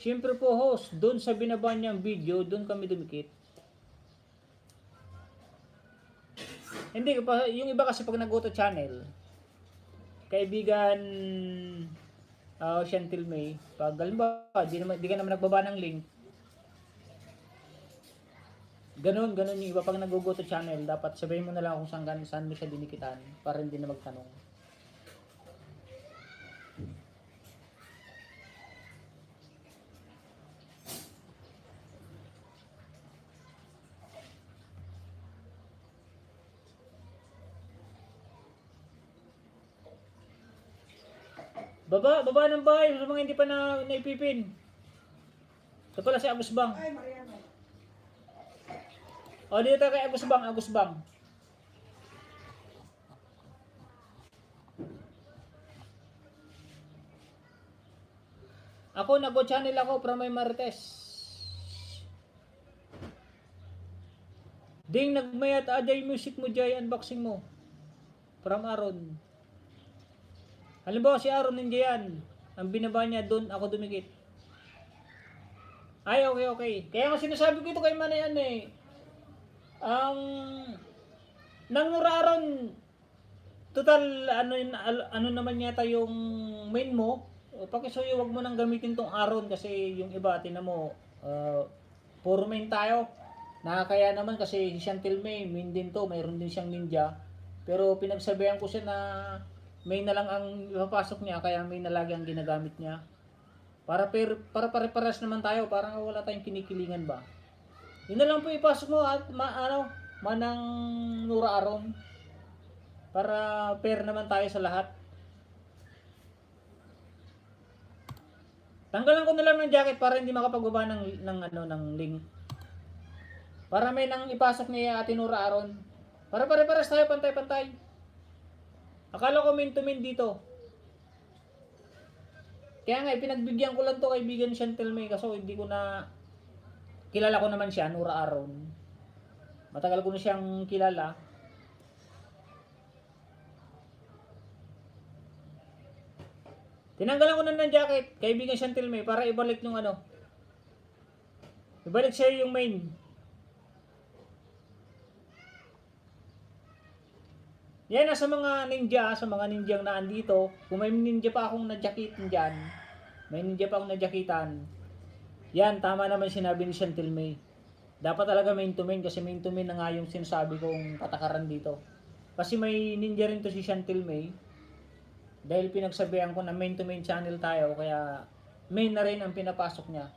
S1: Siyempre po, host, doon sa binaba niyang video, doon kami dumikit. Hindi, yung iba kasi pag nag-go to channel, kaibigan Chantel May, pag halimbawa, di ka naman nagbaba ng link, ganun yung iba pag nag-go to channel, dapat sabihin mo na lang kung saan mo siya dinikitan para hindi na magtanong. Baba ng bahay sa mga hindi pa naipipin. Ito pala si Agus Bang.
S2: Ay, Mariano.
S1: O, dito tayo kay Agus Bang. Ako, nag-channel ako from may Marites. Ding, nagmayat ajay music mo jay, unboxing mo. From Aaron. Halimbawa si Aaron hindi yan. Ang binaba niya doon, ako dumikit. Ay, okay. Kaya nga sinasabi ko ito kay Manayan eh. Nang Aaron, total, ano naman yata yung main mo. Pakisuyo, wag mo nang gamitin tong Aaron kasi yung iba, tinan mo, puro main tayo. Nakakaya naman kasi si Chantel May, main din to, mayroon din siyang ninja. Pero pinagsabihan ko siya na may na lang ang ipapasok niya, kaya may na lagi ang ginagamit niya. Para pare-pares naman tayo, para wala tayong kinikilingan ba. Yun na lang po ipasok mo at manang Nora Aaron. Para pair naman tayo sa lahat. Tanggalan ko na lang ng jacket para hindi makapagbaba ng link. Para may nang ipasok niya Ate Nora Aaron. Para pare-pares tayo, pantay-pantay. Akala ko main to main dito. Kaya nga, pinagbigyan ko lang to kaibigan Chantel May kasi hindi ko na kilala ko naman siya, Nora Aaron. Matagal ko na siyang kilala. Tinanggalan ko na ng jacket, kaibigan Chantel May, para ibalik yung ibalik siya yung main. Yan na sa mga ninjang na andito. Kung may ninja pa akong na-jacketan dyan, may ninja pa akong na-jacketan, yan, tama naman sinabi ni Chantel May. Dapat talaga main to main kasi main to main na nga yung sinasabi kong patakaran dito. Kasi may ninja rin to si Chantel May. Dahil pinagsabihan ko na main to main channel tayo, kaya main na rin ang pinapasok niya.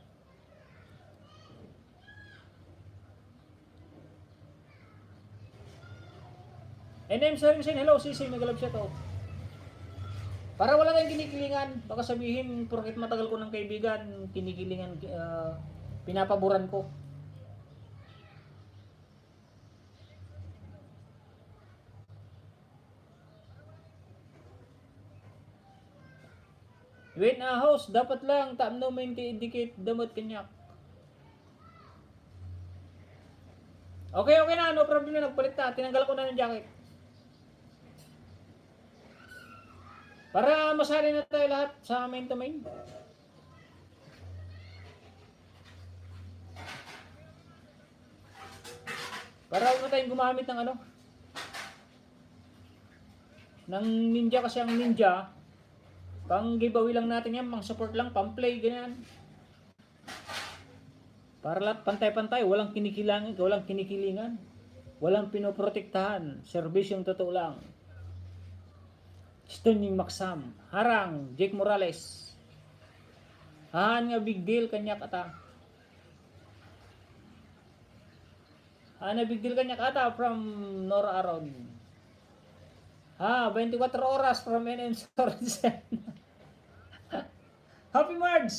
S1: And I'm sorry saying hello, Sisi, magalab siya to. Para wala tayong kinikilingan, baka sabihin, porket matagal ko ng kaibigan, kinikilingan, pinapaboran ko. When a house, dapat lang, tamno main-indicate, damot kanyak. Okay na, no problem na, nagpalit na, tinanggal ko na ng jacket. Para masali na tayo lahat sa main to main. Para huwag na tayong gumamit ng ng ninja kasi ang ninja, pang giveaway lang natin yan, pang support lang, pang play, ganyan. Para lahat pantay-pantay, walang kinikilingan, walang pinoprotektahan, serbisyong totoo lang. Stunning Maxam, Harang, Jake Morales. Haan nga big deal kanya kata. Haan nga big deal kanya kata from Nora Aaron. 24 oras from NM Sorensen. Happy March!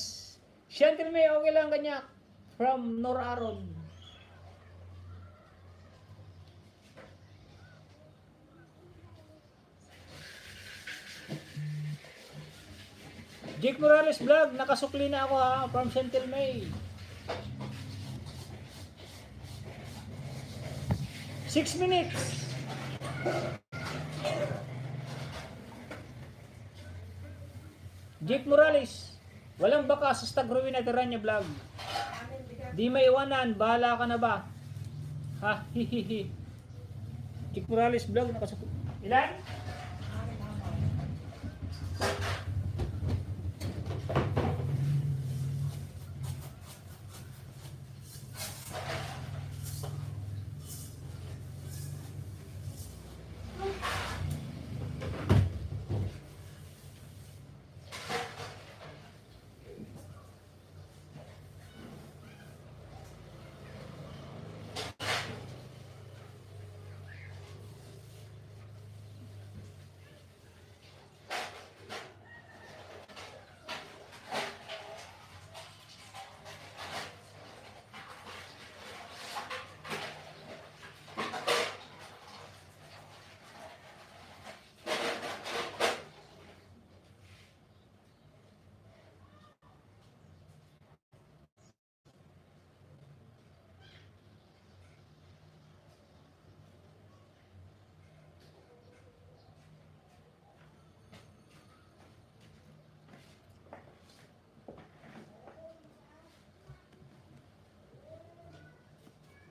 S1: Chantel May, okay lang kanya from Nora Aaron. Jake Morales Vlog, nakasukli na ako ha, from Central May. 6 minutes. Jake Morales, walang baka sa Stag Ruin at Rania Vlog. Di maiwanan, bahala ka na ba? Ha, hihihi. Jake Morales Vlog, nakasukli. Ilan?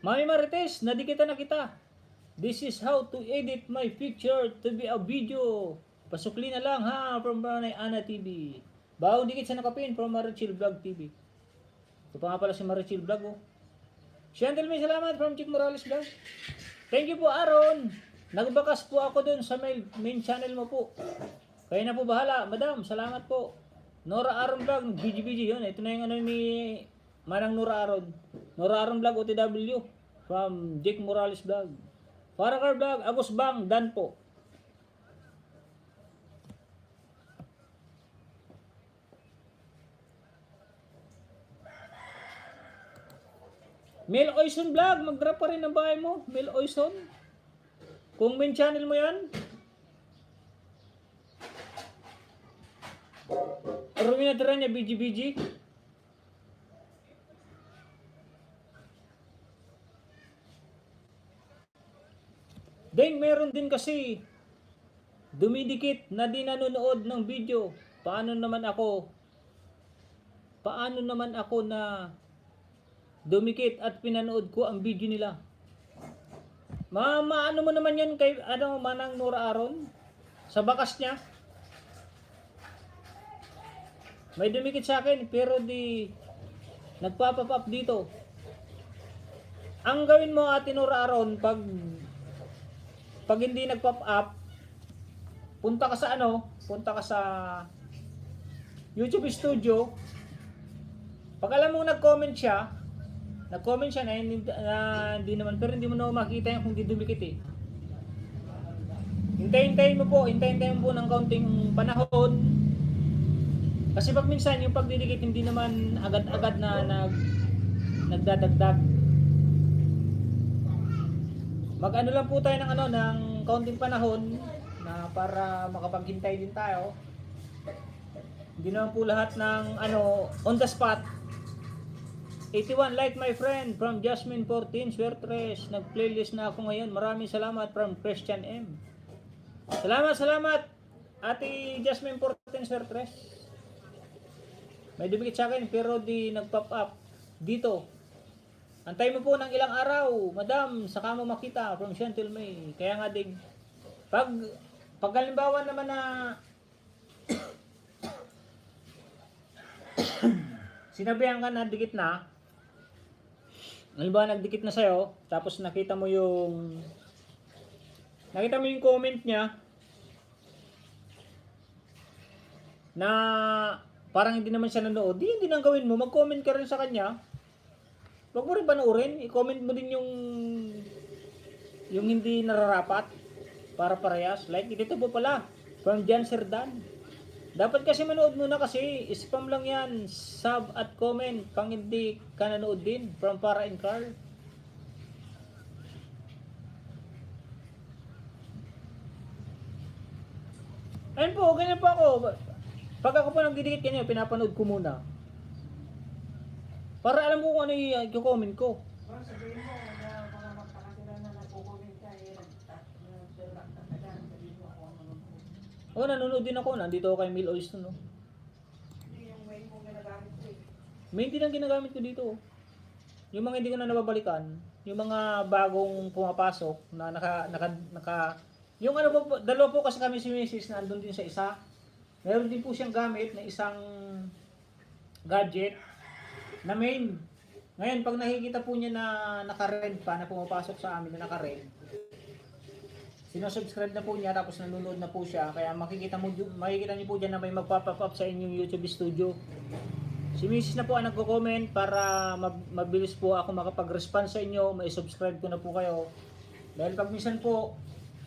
S1: Mami Marites, nadikitan na kita. This is how to edit my picture to be a video. Pasukli na lang ha, from Branay Ana TV. Bago dikit sa nakapin from Marichil Vlog TV. Ito pa nga pala si Marichil Vlog oh. Chantel, may salamat from Chick Morales Vlog. Thank you po Aaron. Nagbakas po ako dun sa main channel mo po. Kaya na po bahala. Madam, salamat po. Nora Aaron Vlog, BG yun. Ito na yung ano ni Manang Nora Aaron. Nora Aaron Vlog OTW. From Jake Morales Vlog. Farakar Vlog, Agus Bang, Dan po. Mel Oison Vlog, mag-drop pa rin ang bahay mo. Mel Oison. Kung main channel mo yan. Rumina niya, BG. Deng, meron din kasi dumidikit na di nanonood ng video. Paano naman ako na dumikit at pinanood ko ang video nila? Maano mo naman yan kay Manang Nora Aaron? Sa bakas niya. May dumikit sa akin pero di nagpapap up dito. Ang gawin mo Ate Nora Aaron pag hindi nag-pop up, punta ka sa YouTube Studio. Pag alam mo nag-comment siya na hindi naman, pero hindi mo na makita yan kung di dumikit eh. Hintayin mo po ng kaunting panahon. Kasi pag minsan yung pagdidikit hindi naman agad-agad na nagdadagdag. Mag-ano lang po tayo ng kaunting panahon na para makapaghintay din tayo. Hindi naman po lahat ng on the spot. 81 like my friend from Jasmine 14 Swertres. Nag-playlist na ako ngayon. Maraming salamat from Christian M. Salamat Ate Jasmine 14 Swertres. May dumikit sa akin pero di nag-pop up dito. Antay mo po ng ilang araw, madam, saka mo makita from Chantel May. Kaya nga din, pag halimbawa naman na sinabihan ka na dikit na, halimbawa nagdikit na sa'yo, tapos nakita mo yung comment niya na parang hindi naman siya nanood, hindi nang gawin mo, mag-comment ka rin sa kanya. Huwag mo rin panoorin, i-comment mo din yung hindi nararapat para parehas. Like dito po pala, from Jan Serdan. Dapat kasi manood muna kasi, spam lang yan, sub at comment, pang hindi ka nanood din, from Para and Carl. Ayun po, ganyan po ako. Pag ako po nagdidikit kanyo, pinapanood ko muna. Para alam ko kung ano yung i-comment ko.
S2: Bang, sabihin mo na baka magpakasila na nagko-comment ka eh. Nagtatagan. Sabihin mo ako ang nanonood.
S1: Oo, nanonood din ako. Nandito ako kay Mil Oyster, no?
S2: Hindi yung way mo ginagamit ko eh.
S1: Main din ang ginagamit ko dito. Yung mga hindi ko na nababalikan, yung mga bagong pumapasok na yung ano po, dalawa po kasi kami si Mrs. na andun din sa isa. Meron din po siyang gamit na isang gadget na main. Ngayon, pag nakikita po niya na naka-red pa, na pumapasok sa amin na naka-red, sinosubscribe na po niya tapos nanonood na po siya. Kaya makikita niyo po dyan na may magpa-pop up sa inyong YouTube studio. Si Mrs. na po ang nagko-comment para mabilis po ako makapag-respond sa inyo. May subscribe ko na po kayo. Dahil pag minsan po,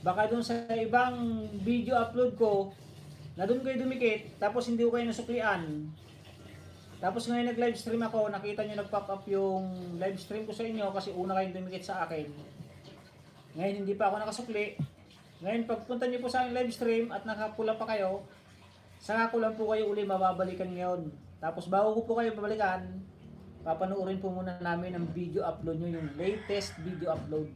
S1: baka doon sa ibang video upload ko, na doon kayo dumikit, tapos hindi ko kayo nasuklian. Tapos ngayon nag-live stream ako, nakita nyo nag-pop up yung live stream ko sa inyo kasi una kayong dumikit sa akin. Ngayon hindi pa ako nakasukli. Ngayon pagpunta nyo po sa aking live stream at nakapula pa kayo, saka ko lang po kayo uli mababalikan ngayon. Tapos bago ko po kayo babalikan, papanoorin po muna namin ang video upload nyo, yung latest video upload.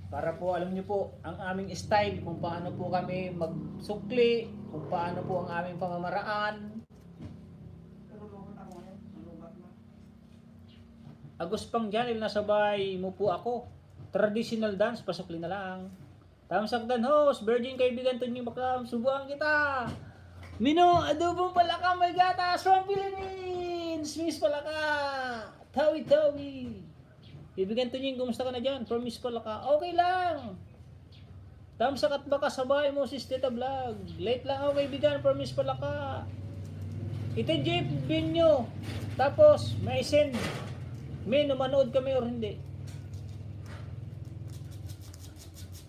S1: Para po alam nyo po ang aming style, kung paano po kami magsukli, kung paano po ang aming pamamaraan.
S2: Tulungan ako ngayon. Malubat na.
S1: Agos pang channel, nasabay mo po ako. Traditional dance, pasukli na lang. Tamsakdan host, virgin kaibigan to nyo bakam, subuhan kita. Mino, adobong palaka, may gatas from Philippines. Miss Palaka, tawi-tawi. Kaibigan to nyo, kumusta ka na dyan? From Miss Palaka, okay lang. Tamsak at baka sabay mo si Tita Vlog. Late lang ako kaibigan, from Miss Palaka. Ito Jeep Binyo. Tapos, may send. May manood kami or hindi.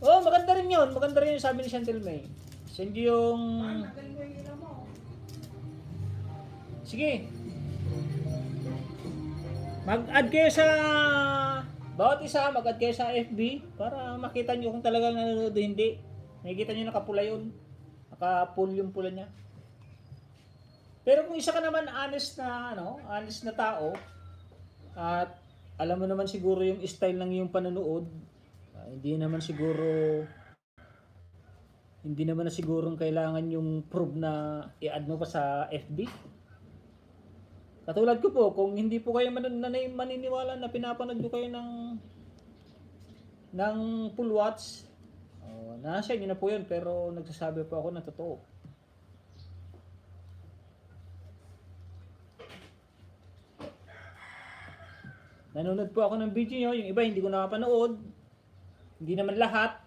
S1: Oh, maganda rin yun. Maganda rin yung sabi ni Chantel May. Send yung...
S2: Tagal mo yung ina mo.
S1: Sige. Mag-add kayo sa... Bawat isa, mag-add kayo sa FB para makita nyo kung talagang nanonood o hindi. Nakikita nyo nakapula yun. Nakapull yung pula niya. Pero kung isa ka naman honest na tao, at alam mo naman siguro yung style ng iyong panonood, hindi naman na sigurong kailangan yung prove na i-add mo pa sa FB. Katulad ko po, kung hindi po kayo maniniwala na pinapanood ko kayo ng full watch, nasa inyo na po yun, pero nagsasabi po ako na totoo. Nanonood po ako ng video nyo, yung iba hindi ko nakapanood. Hindi naman lahat.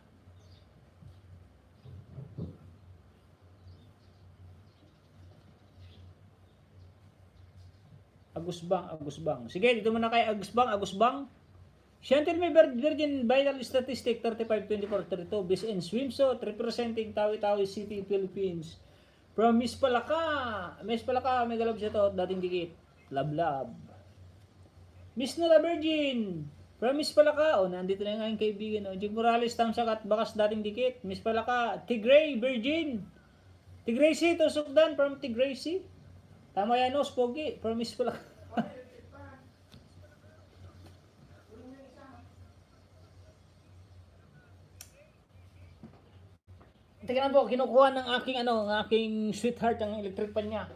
S1: Agusbang. Sige, dito muna kay Agusbang. Chantel May Virgin Vital Statistic 35-24-32 Bis and Swimsuit representing Tawi-Tawi City, Philippines. From Miss Palaka. Miss Palaka, may galab siya to, dating dikit. Love. Miss Nula Virgin. From Miss Palaka, nandito na yung aking kaibigan. Jig Morales, Tamsak at Bakas dating dikit. Miss Palaka, Tigray Virgin. Tigracy, Tusukdan from Tigracy. Tama yan, Spogi, from Miss Palaka. Teka lang po, kinukuha ng aking sweetheart ang electric pan niya.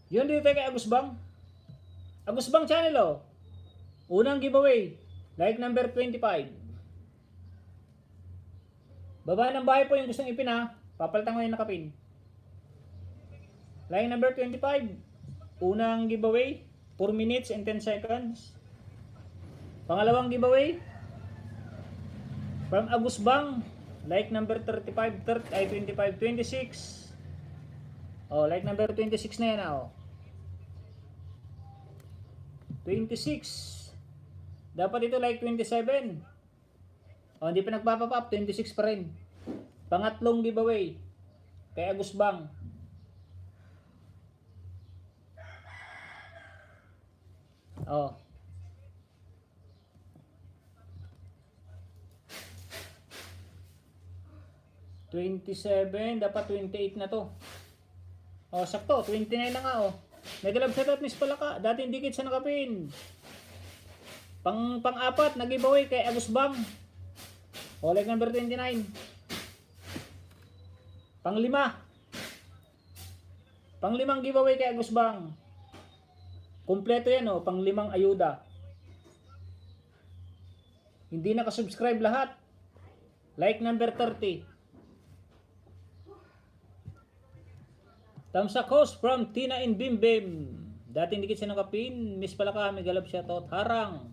S1: Yun dito kay Agusbang. Agusbang channel Unang giveaway. Like number 25. Baba ng bahay po yung gustong ipina. Papalitan ko yung nakapin. Like number 25. Unang giveaway. 4 minutes and 10 seconds. Pangalawang giveaway. From Agusbang. Like number 25, 26. Like number 26 na yan 26. Dapat ito like 27. O, hindi pa nagpapap up, 26 pa rin. Pangatlong giveaway kay Agus Bang. Oh. $27, dapat 28 na to. Oh, sakto, 29 na nga oh. Nag-love shot at Miss Palaka. Dati hindi kita nakapin. Pang-apat, nag-giveaway kay Agus Bang. O, like number 29. Pang-lima. Pang-limang giveaway kay Agus Bang. Kumpleto yan oh, pang-limang ayuda. Hindi nakasubscribe lahat. Like number 30. Thumbs up host from Tina and Bim Bim. Dating dikit siya nakapin. Miss Palaka, may galap siya to. Harang.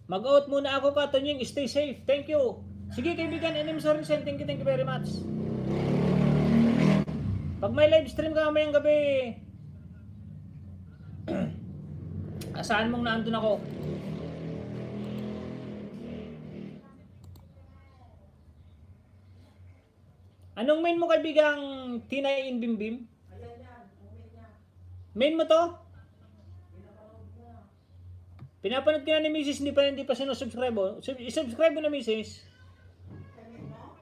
S1: Mag-out muna ako ka, Tonying. Stay safe. Thank you. Sige kaibigan, NM Sorensen. Thank you very much. Pag may live stream ka mamayang gabi, asahan mong naandun ako. Anong main mo kaibigang Tina in Bim Bim?
S2: Ayan yan, uwi niya.
S1: Main mo to?
S2: Pinapanood niya.
S1: Pinapanood ka na ni Mrs. Hindi pa sinusubscribe oh. I-subscribe mo na Mrs.
S2: Sabihin mo?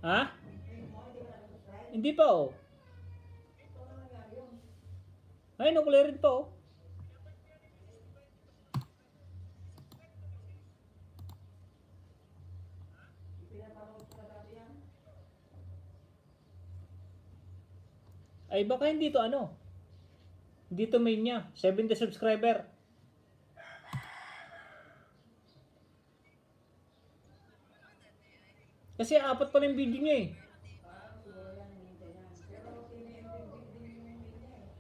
S1: Ha?
S2: Sabihin mo, hindi ka nag-subscribe?
S1: Hindi pa oh.
S2: Ito na nangyari yun.
S1: Ay, nuclear rin pa oh.
S2: Pinapanood ko na dati yan.
S1: Ay baka hindi to ano. Dito main niya, 70 subscriber. Kasi apat pa yung video niya eh.
S2: Parang siguro yan, hindi yan. Pero tinimbing din yung hindi niya eh.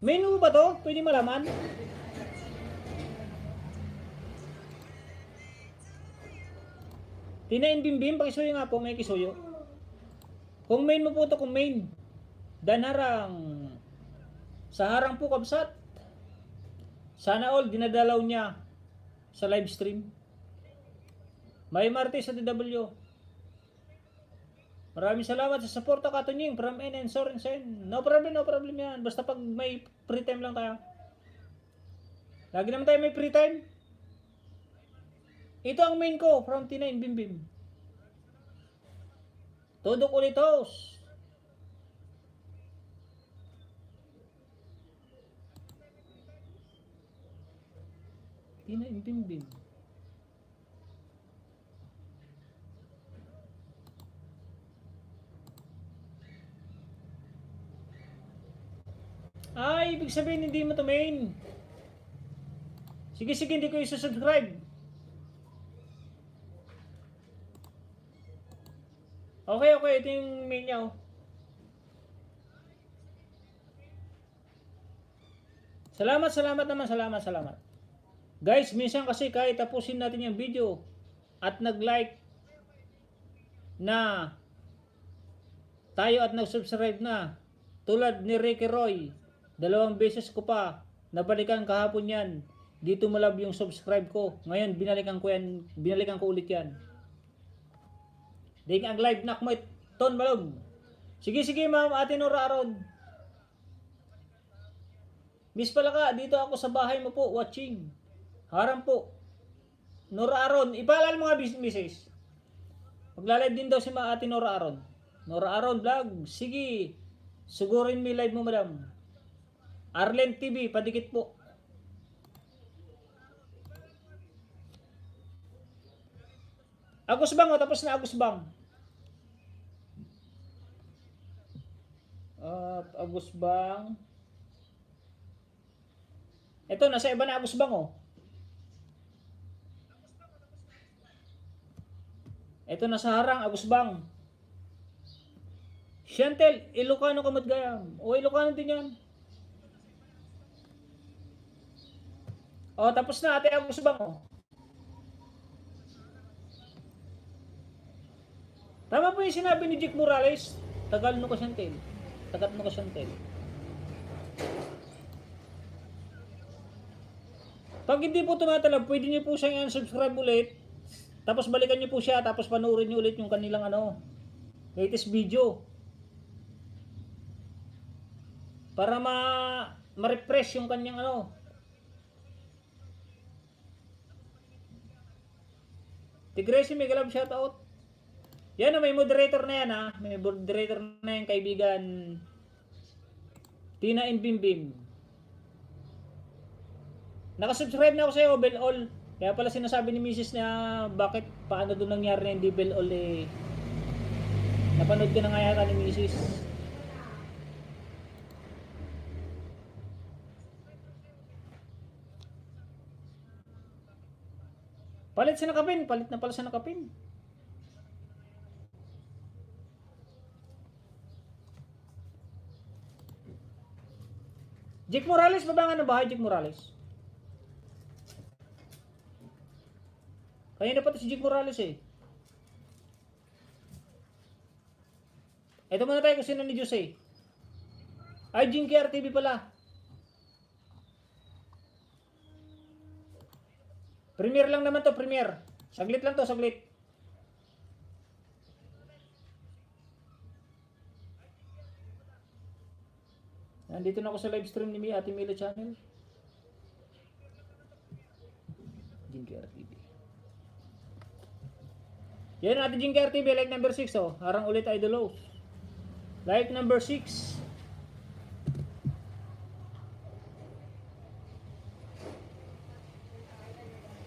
S1: Main mo ba to? Pwede malaman? Tina and Bim Bim, pakisuyo nga po, may kisuyo. Kung main mo po to, kung main. Dan harang. Sa harang po kabsat. Sana all dinadalaw niya sa live stream. May Martes sa DW. Maraming salamat sa suporta ka Tonying from NN Sorensen. No problem yan. Basta pag may free time lang tayo. Lagi naman tayo may free time. Ito ang main ko from Tina and Bim Bim. Tudok ulitos. Tina and Bim Bim. Ay, ibig sabihin hindi mo to main. Sige, hindi ko i-subscribe. Okay, ito yung main niya oh. Salamat naman. Guys, minsan kasi kahit tapusin natin yung video at nag-like na tayo at nag-subscribe na, tulad ni Ricky Roy, 2 beses ko pa nabalikan kahapon yan. Dito malab yung subscribe ko. Ngayon binalikan ko ulit yan. Ding ang live nak mo ton malog. Sige ma'am, Ate Nora Aron. Miss Palaka, dito ako sa bahay mo po watching. Harang po. Nora Aron, ipaalala mo nga Mrs. Magla-live din daw si Ate Nora Aron. Nora Aron vlog. Sige. Sugurin mo live mo madam. Arlen TV, padikit po. Agus Bang, tapos na Agus Bang. Agus Bang. Ito, nasa iba na Agus Bang oh. Ito nasa harang, Agus Bang. Chantel, Ilocano kamot gayam. O Ilocano din yan. O, tapos na Ate Agus Bang oh. Tama po yung sinabi ni Jake Morales. Tagal no ka Chantel. Pag hindi po tumatalab, pwede niyo po siyang unsubscribe ulit. Tapos balikan niyo po siya, tapos panoorin niyo ulit yung kanilang latest video. Para ma-refresh yung kanyang Tigresi, may galab shoutout. Yan may moderator na yan May moderator na yan, kaibigan. Tina and Bimbim. Nakasubscribe na ako sa'yo, Bell All. Kaya pala sinasabi ni Mrs. na bakit, paano doon nangyari na hindi Bell All Napanood ka na nga yata ni Mrs. Palit sa nakapin, palit na pala sa nakapin. Jake Morales, babangan na bahay, Jake Morales. Kaya na pati si Jake Morales Ito muna tayo kung sino ni Diyos Ay, Jinky RTV pala. Premiere lang naman to, premiere. Saglit lang to, saglit. Nandito na ako sa live stream ni Ate Mila Channel. Jinky RTV. Yan Ate Jinky RTV, like number 6 Harang ulit idolo. Like number 6.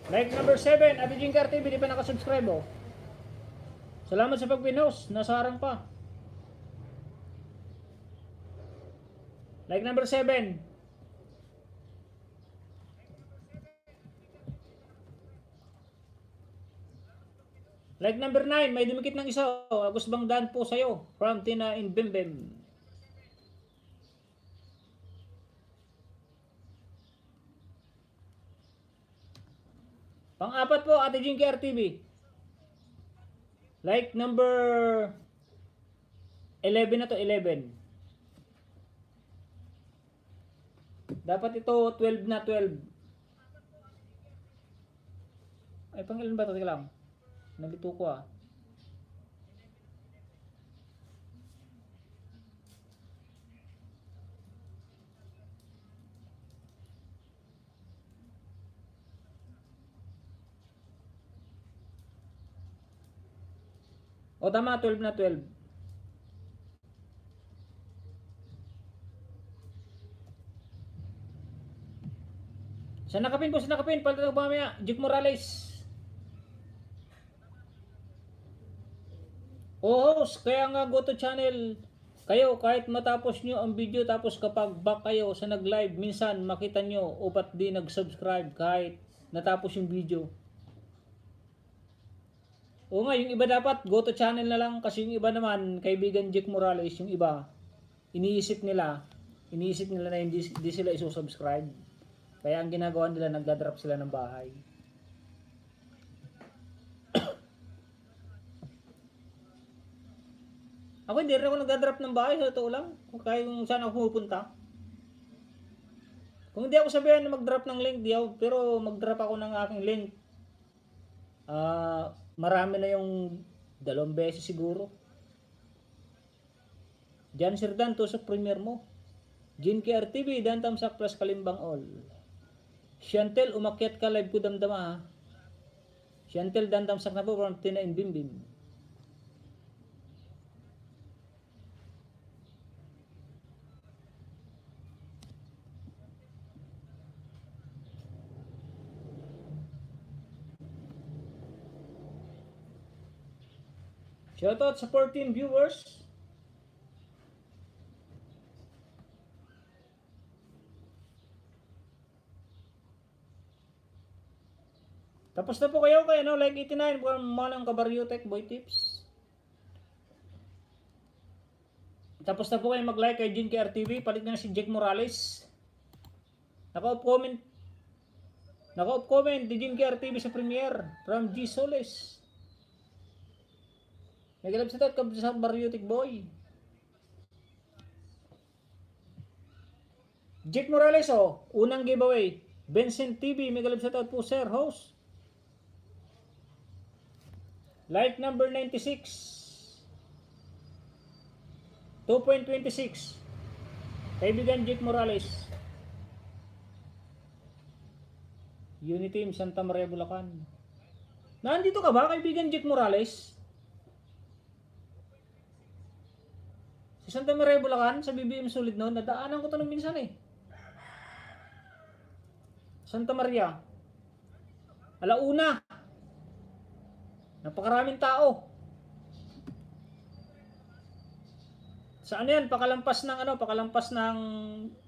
S1: Like number 7, Ate Jinky TV, di pa nakasubscribe Salamat sa pagpinost, nasa harang pa. Like number 7. Like number 9, may dumikit ng isa Agus Bangdan po sa'yo, from Tina in Bimbim. Pang-apat po, Ate Jinky RTV. Like number 11 na to, 11. Dapat ito 12 na, 12. Ay, pangilan ba ito? Teka lang. Nalito ko O tama, 12 na, 12. Sa nakapin po, sa nakapin. Palitan ko mamaya. Jake Morales. Host, kaya nga go to channel. Kayo, kahit matapos nyo ang video, tapos kapag back kayo sa nag-live, minsan makita nyo, upat di nag-subscribe kahit natapos yung video. O nga, yung iba dapat go to channel na lang kasi yung iba naman, kaibigan Jake Morales, yung iba, iniisip nila na hindi sila isusubscribe. Kaya ang ginagawa nila, nagdadrop sila ng bahay. Ako hindi rin ako nagdadrop ng bahay, sa totoo lang. Kaya kung saan ako pupunta. Kung hindi ako sabihan na mag-drop ng link, pero mag-drop ako ng aking link. Marami na yung 2 beses siguro. Jan Sirdan, tusok premier mo. Jinky RTV, Dan Tamsak plus Kalimbang All. Chantel, umakyat ka, live ko damdama Chantel, Dan Tamsak na po from Tina in Bimbim. Shoutout sa 14 viewers. Tapos na po kayo kay like 89 from Manang Kabaryo Tech Boy Tips. Tapos na po kayo mag-like kay Jinky RTV, palit na si Jake Morales. Naka-off comment di Jinky RTV sa premiere from G Soles. Nagalab sa sa Baryotic Boy. Jake Morales unang giveaway. Vincent TV, mega love shoutout po sir, host. Like number 96. 2.26. Kaibigan Jake Morales. Uniteam Santa Maria, Bulacan. Nandito ka ba, kaibigan Jake Morales? Si Santa Maria, Bulacan, sa BBM Solid noon, nadaanan ko ito nung minsan eh. Santa Maria. Alauna. Napakaraming tao. Sa ano yan? Pakalampas ng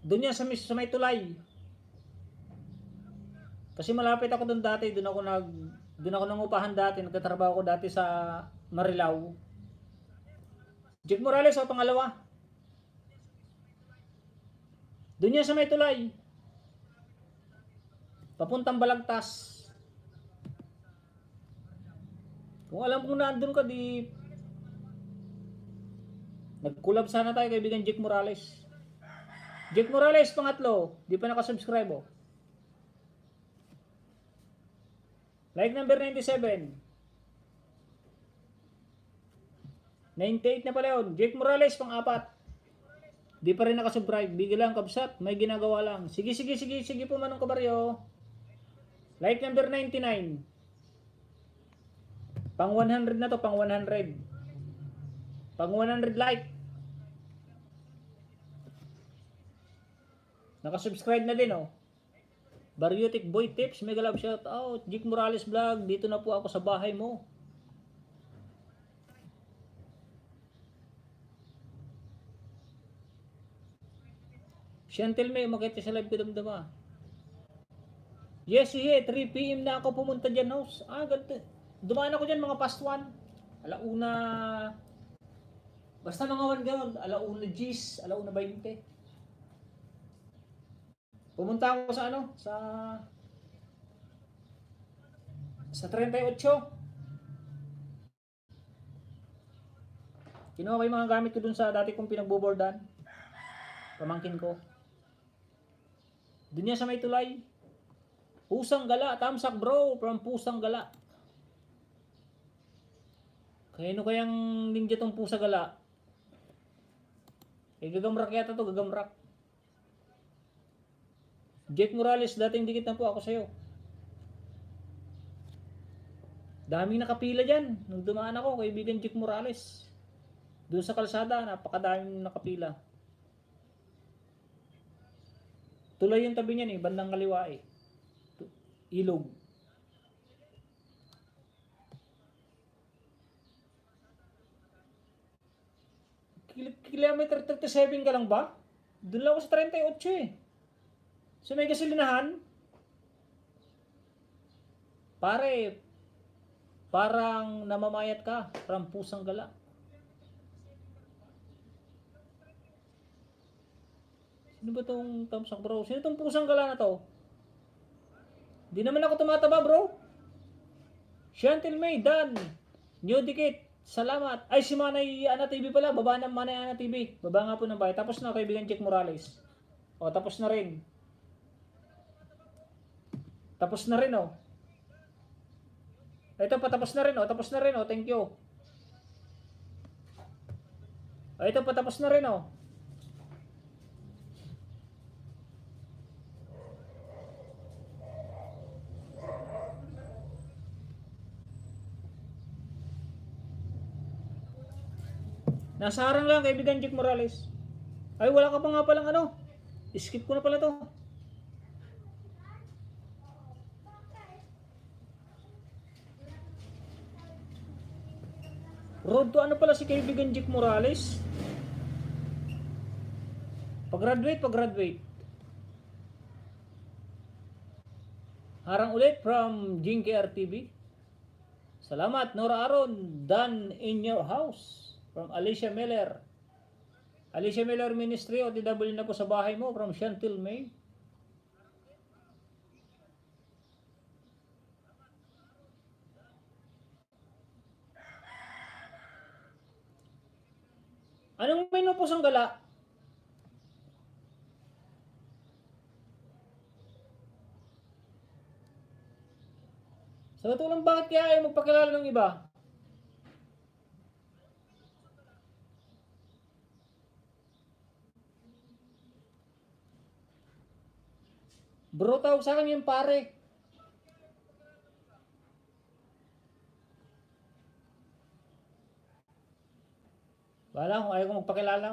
S1: doon yan sa may tulay. Kasi malapit ako doon dati, doon ako nangupahan dati, nagtatrabaho ko dati sa Marilao. Jake Morales, pangalawa. Doon yan sa may tulay. Papuntang Balagtas. Kung alam kong nandun ka, di nag-collab sana tayo, kaibigan Jake Morales. Jake Morales, pangatlo. Di pa nakasubscribe oh. Like number 97. 98 na pala yun. Jake Morales, pang-apat. Di pa rin nakasubscribe. Bigil lang, kabsat. May ginagawa lang. Sige po manong kabaryo. Like number 99. Pang 100 na to, pang 100. Pang 100 like. Nakasubscribe na din oh. Baryotic Boy Tips, mega love shout out. Jake Morales Vlog, dito na po ako sa bahay mo. Chantel May, makita sa live ko damdama. Yes, 3 PM na ako pumunta dyan house. Ganito. Dumaan ako dyan mga past 1. Alauna. Basta mga 1 gano'n. Alauna 10, alauna 20. Pumunta ako sa sa 38. Kinuha ko yung mga gamit ko dun sa dati kong pinagbobordan. Pamangkin ko. Dun yan sa may tulay. Pusang Gala, thumbs up bro, from Pusang Gala. Kaya ano kayang ninja tong Pusang Gala? Gagamrak yata to, gagamrak. Jake Morales, dating dikit na po ako sa'yo. Daming nakapila dyan. Nung dumaan ako, kaibigan Jake Morales. Doon sa kalsada, napakadaming nakapila. Tulay yung tabi niyan eh, bandang kaliwa eh. Ilog. Kilometer 37 ka lang ba? Doon lang ako sa 38 eh. So may gasolinahan. Pare, parang namamayat ka from Pusang Gala. Sino ba tong thumbs up bro? Sino tong Pusang Gala na to? Di naman ako tumataba bro. Chantel May, Dan, New Dikit, salamat. Ay si Manay Ana TV pala, baba ng Manay Ana TV. Baba nga po ng bahay. Tapos na kaibigan Jake Morales. O tapos na rin. Tapos na rin oh. Ito patapos na rin oh. Tapos na rin oh. Thank you. Ito patapos na rin oh. Nasa harang lang kaibigan Jake Morales. Ay wala ka pa nga palang ano. Skip ko na pala to. Road to ano pala si kaibigan Jake Morales? Pag-graduate. Harang ulit from Jinky RTV. Salamat Nora Aron, done in your house. From Alicia Miller. Alicia Miller Ministry, OTW na po sa bahay mo. From Chantel May. Anong menu po sang gala? Sa totoo lang, bakit kaya ayaw magpakilala ng iba? Bro, tawag sa akin yung pare. Wala, kung ayaw ko magpakilala.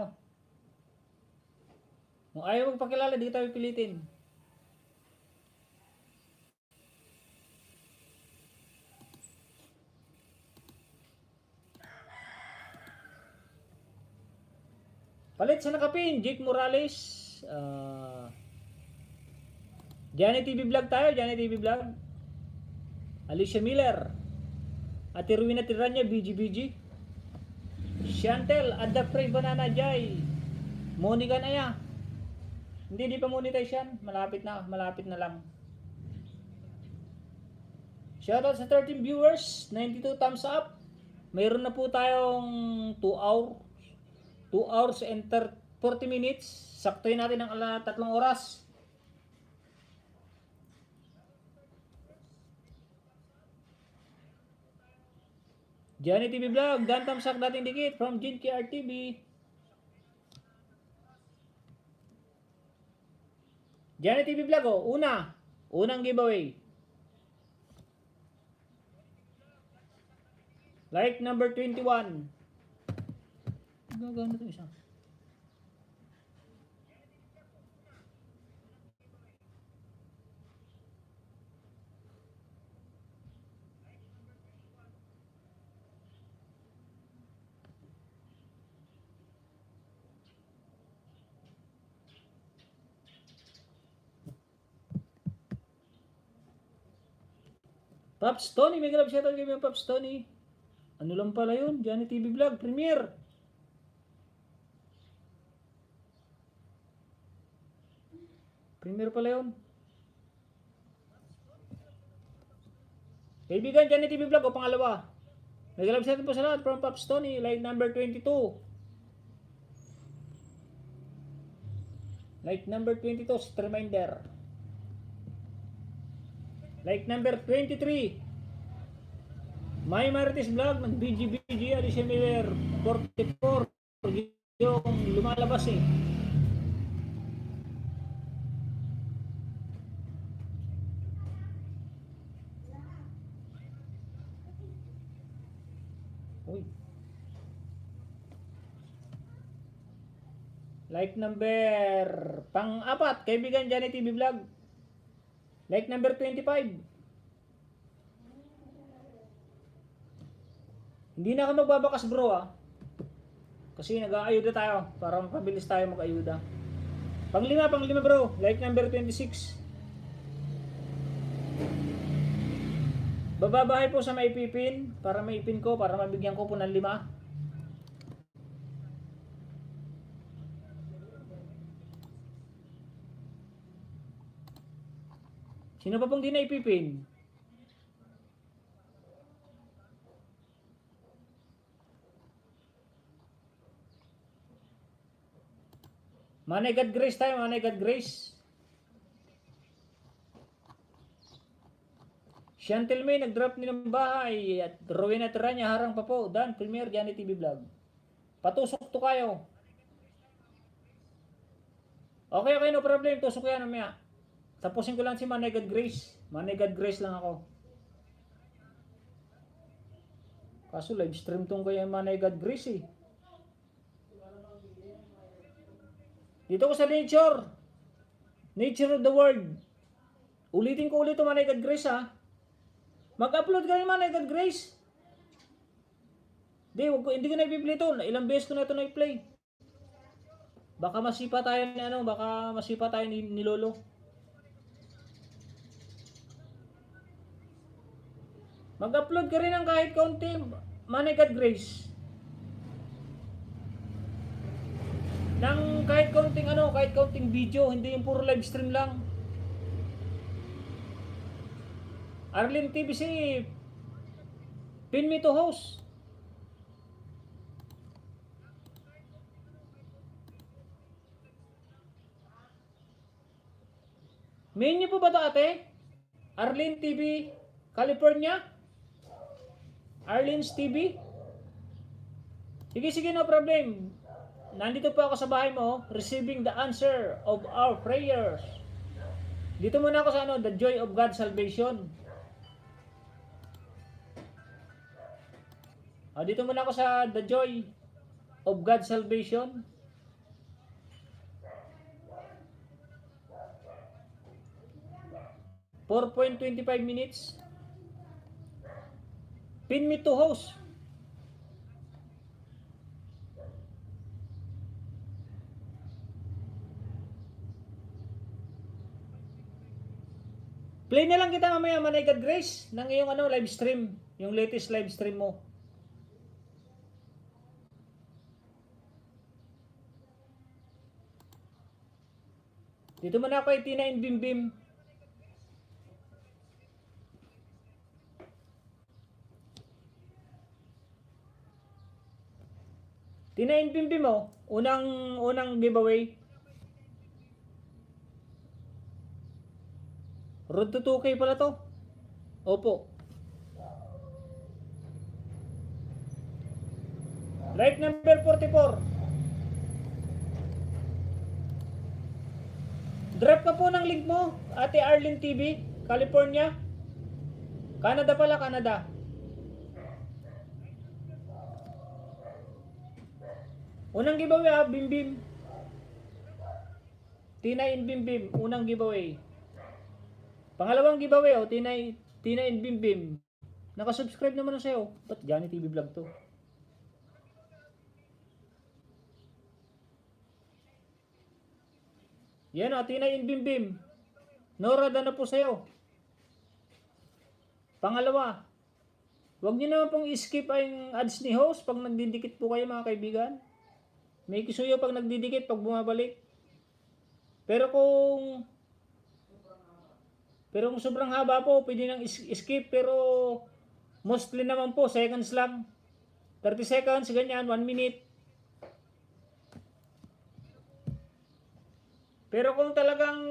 S1: Kung ayaw magpakilala, di tayo pilitin. Palit sa nakapin, Jake Morales. Johnny TV Vlog tayo, Johnny TV Vlog. Alicia Miller. Ate Ruina Tiranya, BG. Chantel, Adda Frey Banana Jai. Monica Naya. Hindi, di pa monetize yan. Malapit na lang. Shoutout sa 13 viewers, 92 thumbs up. Mayroon na po tayong 2 hours and 40 minutes. Saktuin natin ang 3 oras. Johnny TV Vlog, Dan Tamsak dating dikit from Jin KRTV. Johnny TV Vlog, oh, unang giveaway. Like number 21. Gagano ito isa. Pops Tony, may galap shoutout kayo Pops Tony. Ano lang pala yun? Johnny TV Vlog, premiere. Premiere pala yun. Kaibigan, Johnny TV Vlog, o pangalawa. May galap shoutout po sa lahat from Pops Tony, like number 22. Like number 22, set reminder. Like number 23. My Marites Vlog ng BG Alicia Miller 44 yung lumalabas eh. Uy. Like number pang-4, kaibigan Johnny TV Vlog. Like number 25. Hindi na ako magbabakas bro kasi nag-aayuda tayo para mapabilis tayo mag-ayuda. Pang-5 bro, like number 26. Bababahay po sa maipipin para maipin ko, para mabigyan ko po ng 5. Sino pa pong di naipipin? Manay God Grace tayo, Manay God Grace. Chantel May, nag-drop din ng bahay. At Rowena Tiranya, harang pa po. Dan, Premier, Johnny TV Vlog. Patusok to kayo. Okay, no problem. Tusok yan namaya. Tapusin ko lang si Manay God Grace. Manay God Grace lang ako. Kaso live stream tong kaya Manay God Grace eh. Dito ko sa nature. Nature of the world. Ulitin ko ulit Manay God Grace ha. Mag-upload ka rin Manay God Grace. Hindi ko na i-play ito. Ilang beses ko na ito na-play. Baka masipa tayo ni Lolo. Mag-upload ka rin ng kahit kaunti, Manay God Grace. Nang kahit kaunting video, hindi yung puro live stream lang. Arlene TVC, pin me to host. Main niyo po ba ito ate? Arlene TV California? Arlene's TV? Sige, no problem. Nandito po ako sa bahay mo, receiving the answer of our prayers. Dito muna ako sa The Joy of God's Salvation. Dito muna ako sa The Joy of God's Salvation. $4.25. Pin me to host. Play na lang kita mamaya, My God Grace, ng iyong live stream, yung latest live stream mo. Dito muna ako kay Tina and Bim Bim. Tina and Bim Bim mo, unang giveaway. Road to 2K pala to. Opo. Like number 44. Drop ka po ng link mo, Ate Arlene TV, California. Canada pala, Canada. Unang giveaway Bim Bim. Tina and Bim Bim, unang giveaway. Pangalawang giveaway, Tina and Bim Bim. Naka-subscribe naman na sa'yo. Ba't Johnny TV Vlog to? Yan Tina and Bim Bim. Nora, na po sa'yo. Pangalawa, huwag niyo naman pong i-skip ang ads ni host pag nagdidikit po kayo mga kaibigan. May kisuyo pag nagdidikit, pag bumabalik. Pero kung sobrang haba po, pwede nang skip. Pero mostly naman po, seconds lang. 30 seconds, ganyan, 1 minute. Pero kung talagang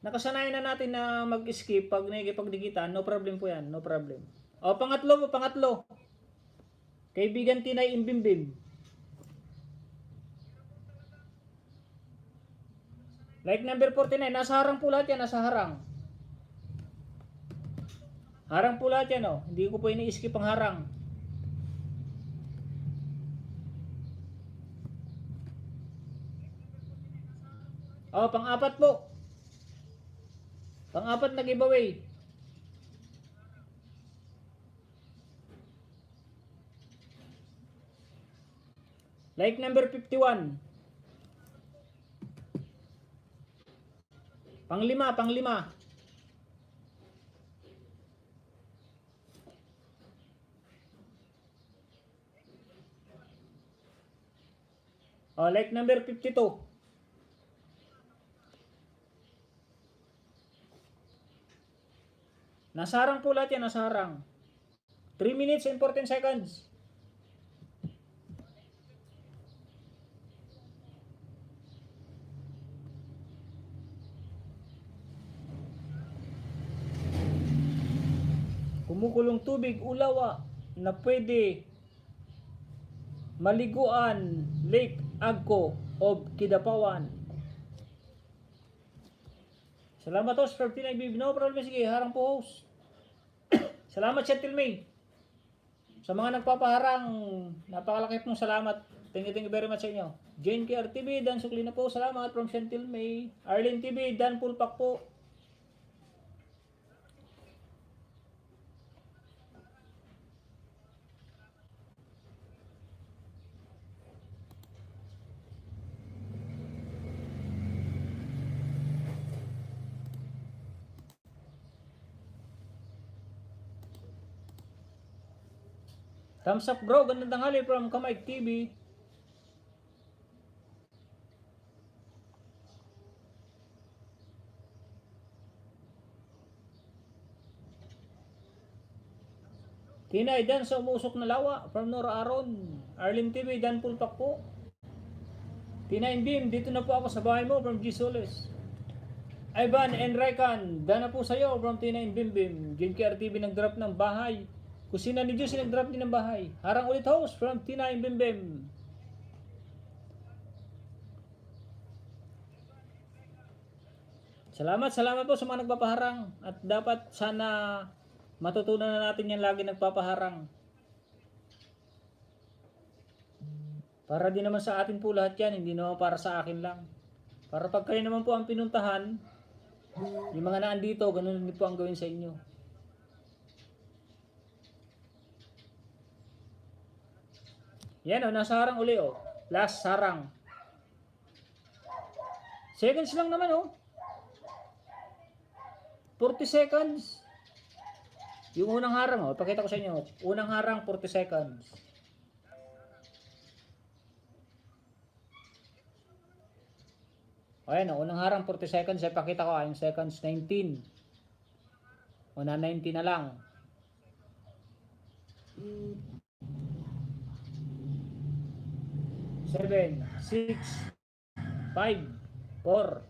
S1: nakasanayan na natin na mag-skip pag nakikipagdikitan, no problem po yan, no problem. Pangatlo. Kaibigan Tinay Imbimbim. Like number 49, nasa harang po lahat yan, nasa harang. Harang po lahat yan, oh. Hindi ko po ini-skip ang harang. Pang-apat po. Pang-apat na giveaway. Like number 51. Panglima. Like number 52. Nasa harang po lahat yan, nasa harang. 3 minutes and 14 seconds. Kumukulong tubig, ulawa, na pwede maliguan, Lake Agco of Kidapawan. Salamat host for pinag-bib. No problem, sige, harang po host. Salamat Chantil May. Sa mga nagpapaharang, napakalaki pong salamat. Thank you very much sa inyo. Jane KR TV, Dan Suklina po, salamat from Chantil May. Arlene TV, Dan Pulpak po. Thumbs up bro, gandang tanghali from Kamay TV. Tinay Dan sa umusok na lawa from Nora Aron. Arlene TV, Dan Pulpak po. Tinay Bim, dito na po ako sa bahay mo from G Soles. Ivan Enrican, dana po sa'yo from T9 Bimbim. Jim KRTV nag-drop ng bahay. Kusina ni Diyos nag-drop din ng bahay. Harang ulit host from T9 Bimbim. Salamat po sa mga nagpapaharang. At dapat sana matutunan na natin yan lagi nagpapaharang. Para din naman sa atin po lahat yan, hindi naman para sa akin lang. Para pag kayo naman po ang pinuntahan, yung mga naandito, ganun din po ang gawin sa inyo. Yan o, nasa harang uli o. Last harang. Seconds lang naman o. 40 seconds. Yung unang harang o, pakita ko sa inyo. Unang harang, 40 seconds. Ayan o, unang harang, 40 seconds. Ay pakita ko, yung seconds, 19. Una 19 na lang. 7, 6, 5, 4,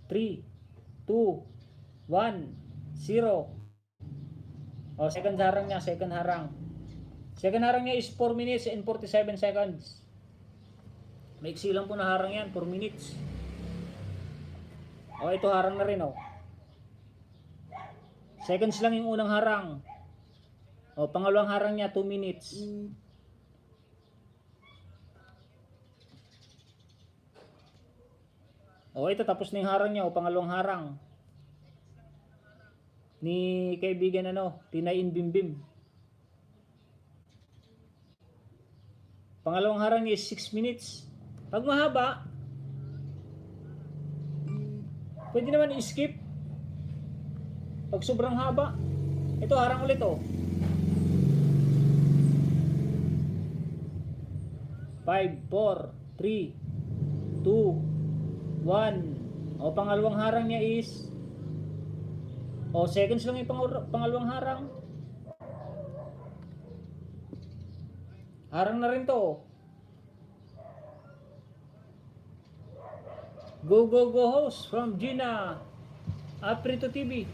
S1: 3, 2, 1, 0. O, second harang niya, second harang. Second harang niya is 4 minutes and 47 seconds. Maiksi lang po na harang yan, 4 minutes. O, ito harang na rin, o. Seconds lang yung unang harang. O, pangalawang harang niya, 2 minutes. O, ito tapos na yung harang niya, o, pangalawang harang. Ni kaibigan Tinain Bimbim. Pangalawang harang is 6 minutes. Pag mahaba, pwede naman i-skip. Pag sobrang haba, ito harang ulit o. 5, 4, 3, 2, 1. O, pangalawang harang niya is seconds lang yung pangalawang harang. Harang na rin to. Go host from Gina Aprito TV.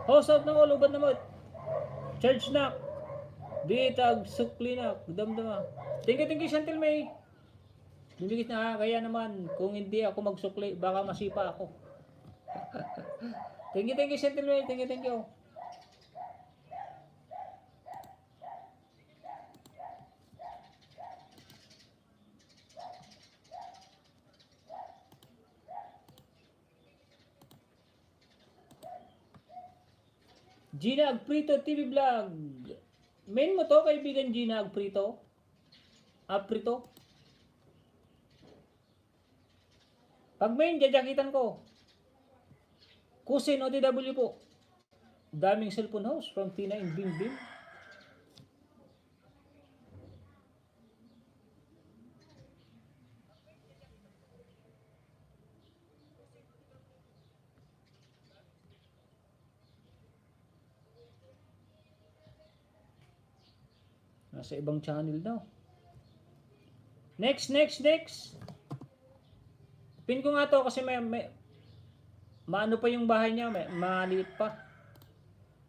S1: Host out na mo, luban na mo. Charge na. Ditag sukli na. Damdama. Thank you Chantel May. Bibigit na kaya naman kung hindi ako magsukli baka masipa ako. Thank you Chantel May. Thank you. Gina Agprito TV Vlog. Main mo to, kaibigan Gina Agprito? Aprito? Pag main, jajakitan ko. Kusin ODW po. Daming cellphone house from Tina in Bimbim. Nasa ibang channel daw. Next. Pin ko nga to kasi may maano pa yung bahay niya, maliit pa.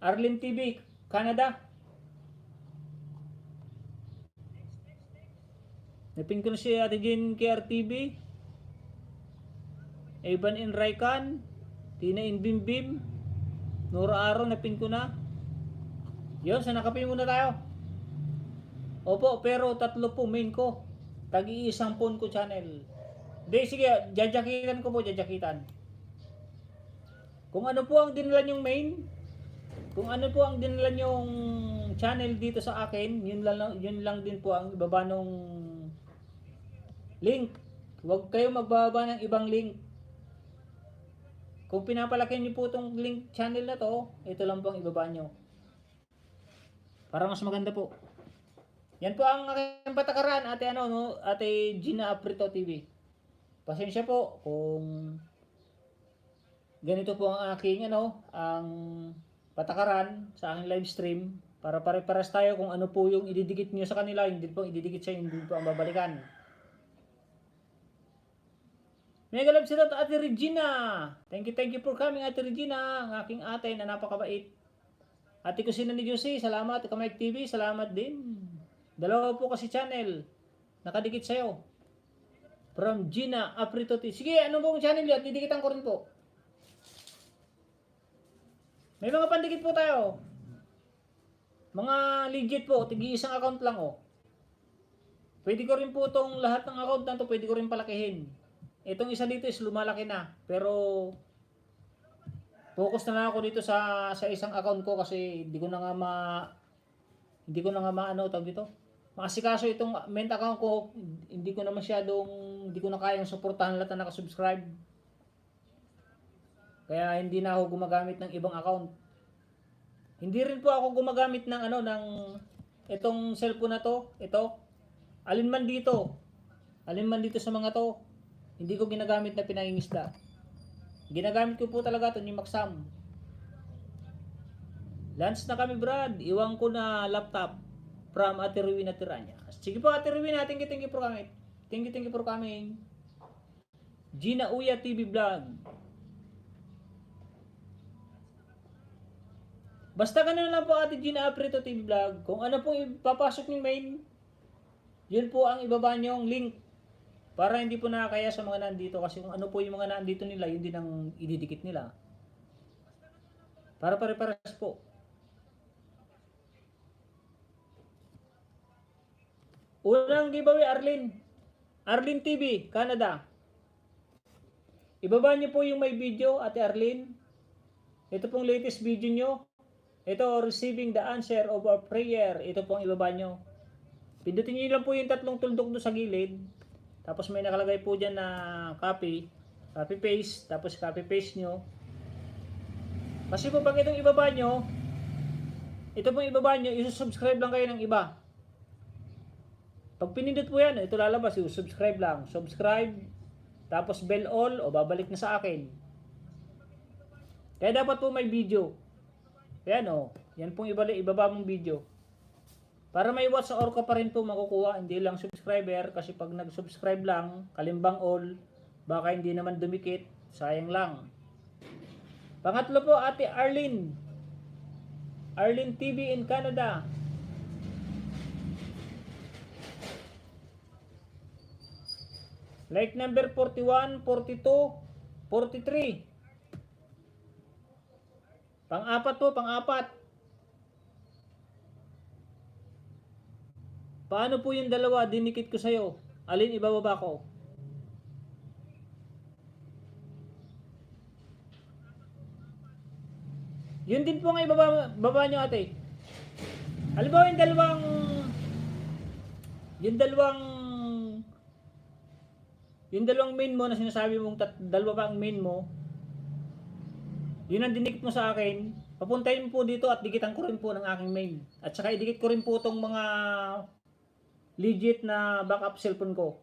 S1: Arlene TV, Canada. Napin ko na si Ate Jean KRTV. Ivan Enrican, Tina in Bimbim, Nora Aaron, napin ko na. Yun, sa nakapin muna tayo. Opo, pero 3 po main ko. Tag-iisang phone ko channel. Di, sige, jajakitan ko po, jajakitan. Kung ano po ang dinala yung main, kung ano po ang dinala yung channel dito sa akin, yun lang din po ang ibaba nung link. Huwag kayo magbaba ng ibang link. Kung pinapalaki niyo po itong link channel na to, ito lang po ang ibaba nyo. Para mas maganda po. Yan po ang aking patakaran, Ate Gina Aprito TV. Pasensya po kung ganito po ang aking ang patakaran sa aking live stream para pare-pares tayo kung ano po yung ididikit niyo sa kanila, hindi po ididikit sa hindi po ang babalikan. Mega love shout out to Ate Regina. Thank you for coming Ate Regina, ang aking ate na napakabait. Ate Kusina ni Josie, salamat. Kamay TV, salamat din. Dalawa po kasi channel. Nakadikit sa'yo. From Gina Apritotti. Sige, ano pong channel yun? Didikitan ko rin po. May mga pandikit po tayo. Mga legit po. Tigi isang account lang oh. Pwede ko rin po itong lahat ng account na ito, pwede ko rin palakihin. Itong isa dito is lumalaki na. Pero focus na lang ako dito sa isang account ko kasi hindi ko na nga maano tawag dito. Makasikaso itong main account ko, hindi ko na kayang suportahan lahat na nakasubscribe. Kaya hindi na ako gumagamit ng ibang account. Hindi rin po ako gumagamit ng itong cellphone na to, ito. Alin man dito sa mga to, hindi ko ginagamit na pinangingisda. Ginagamit ko po talaga ito ni Maxam. Lunch na kami Brad, iwan ko na laptop from Ate Rowena Tiranya. Sige po Ate Rowena, thank you for coming. Thank you for coming. Gina Uya TV Vlog. Basta ganun lang po Ate Gina Aprito TV Vlog. Kung ano pong ipapasok yung main, yun po ang ibaba niyong link. Para hindi po nakakaya sa mga nandito. Kasi kung ano po yung mga nandito nila, yun din ang ididikit nila. Para pare-pares po. Unang giveaway Arlene TV, Canada. Ibaba niyo po yung may video, Ate Arlene. Ito pong latest video nyo. Ito, receiving the answer of our prayer. Ito pong ibaba nyo. Pindutin nyo lang po yung tatlong tuldok doon sa gilid. Tapos may nakalagay po dyan na copy paste, tapos copy paste nyo. Kasi po pag itong ibaba nyo, isusubscribe lang kayo ng iba. Pag pinindot po yan, ito lalabas, subscribe lang. Subscribe, tapos bell all, o babalik na sa akin. Kaya dapat po may video. Ayan o, yan pong ibaba mong video. Para may watch sa orca pa rin po makukuha, hindi lang subscriber. Kasi pag nag-subscribe lang, kalimbang all, baka hindi naman dumikit, sayang lang. Pangatlo po, Ate Arlene TV in Canada. Like number 41, 42, 43. Pang-apat po, pang-apat. Paano po yung dalawa dinikit ko sa'yo? Alin ibababa ko? Yun din po nga ibaba nyo ate. Halimbawa yung dalawang main mo na sinasabi mong dalawa pa ang main mo, yun ang dinikit mo sa akin, papuntahin mo po dito at dikitan ko rin po ng aking main. At saka idikit ko rin po itong mga legit na backup cellphone ko.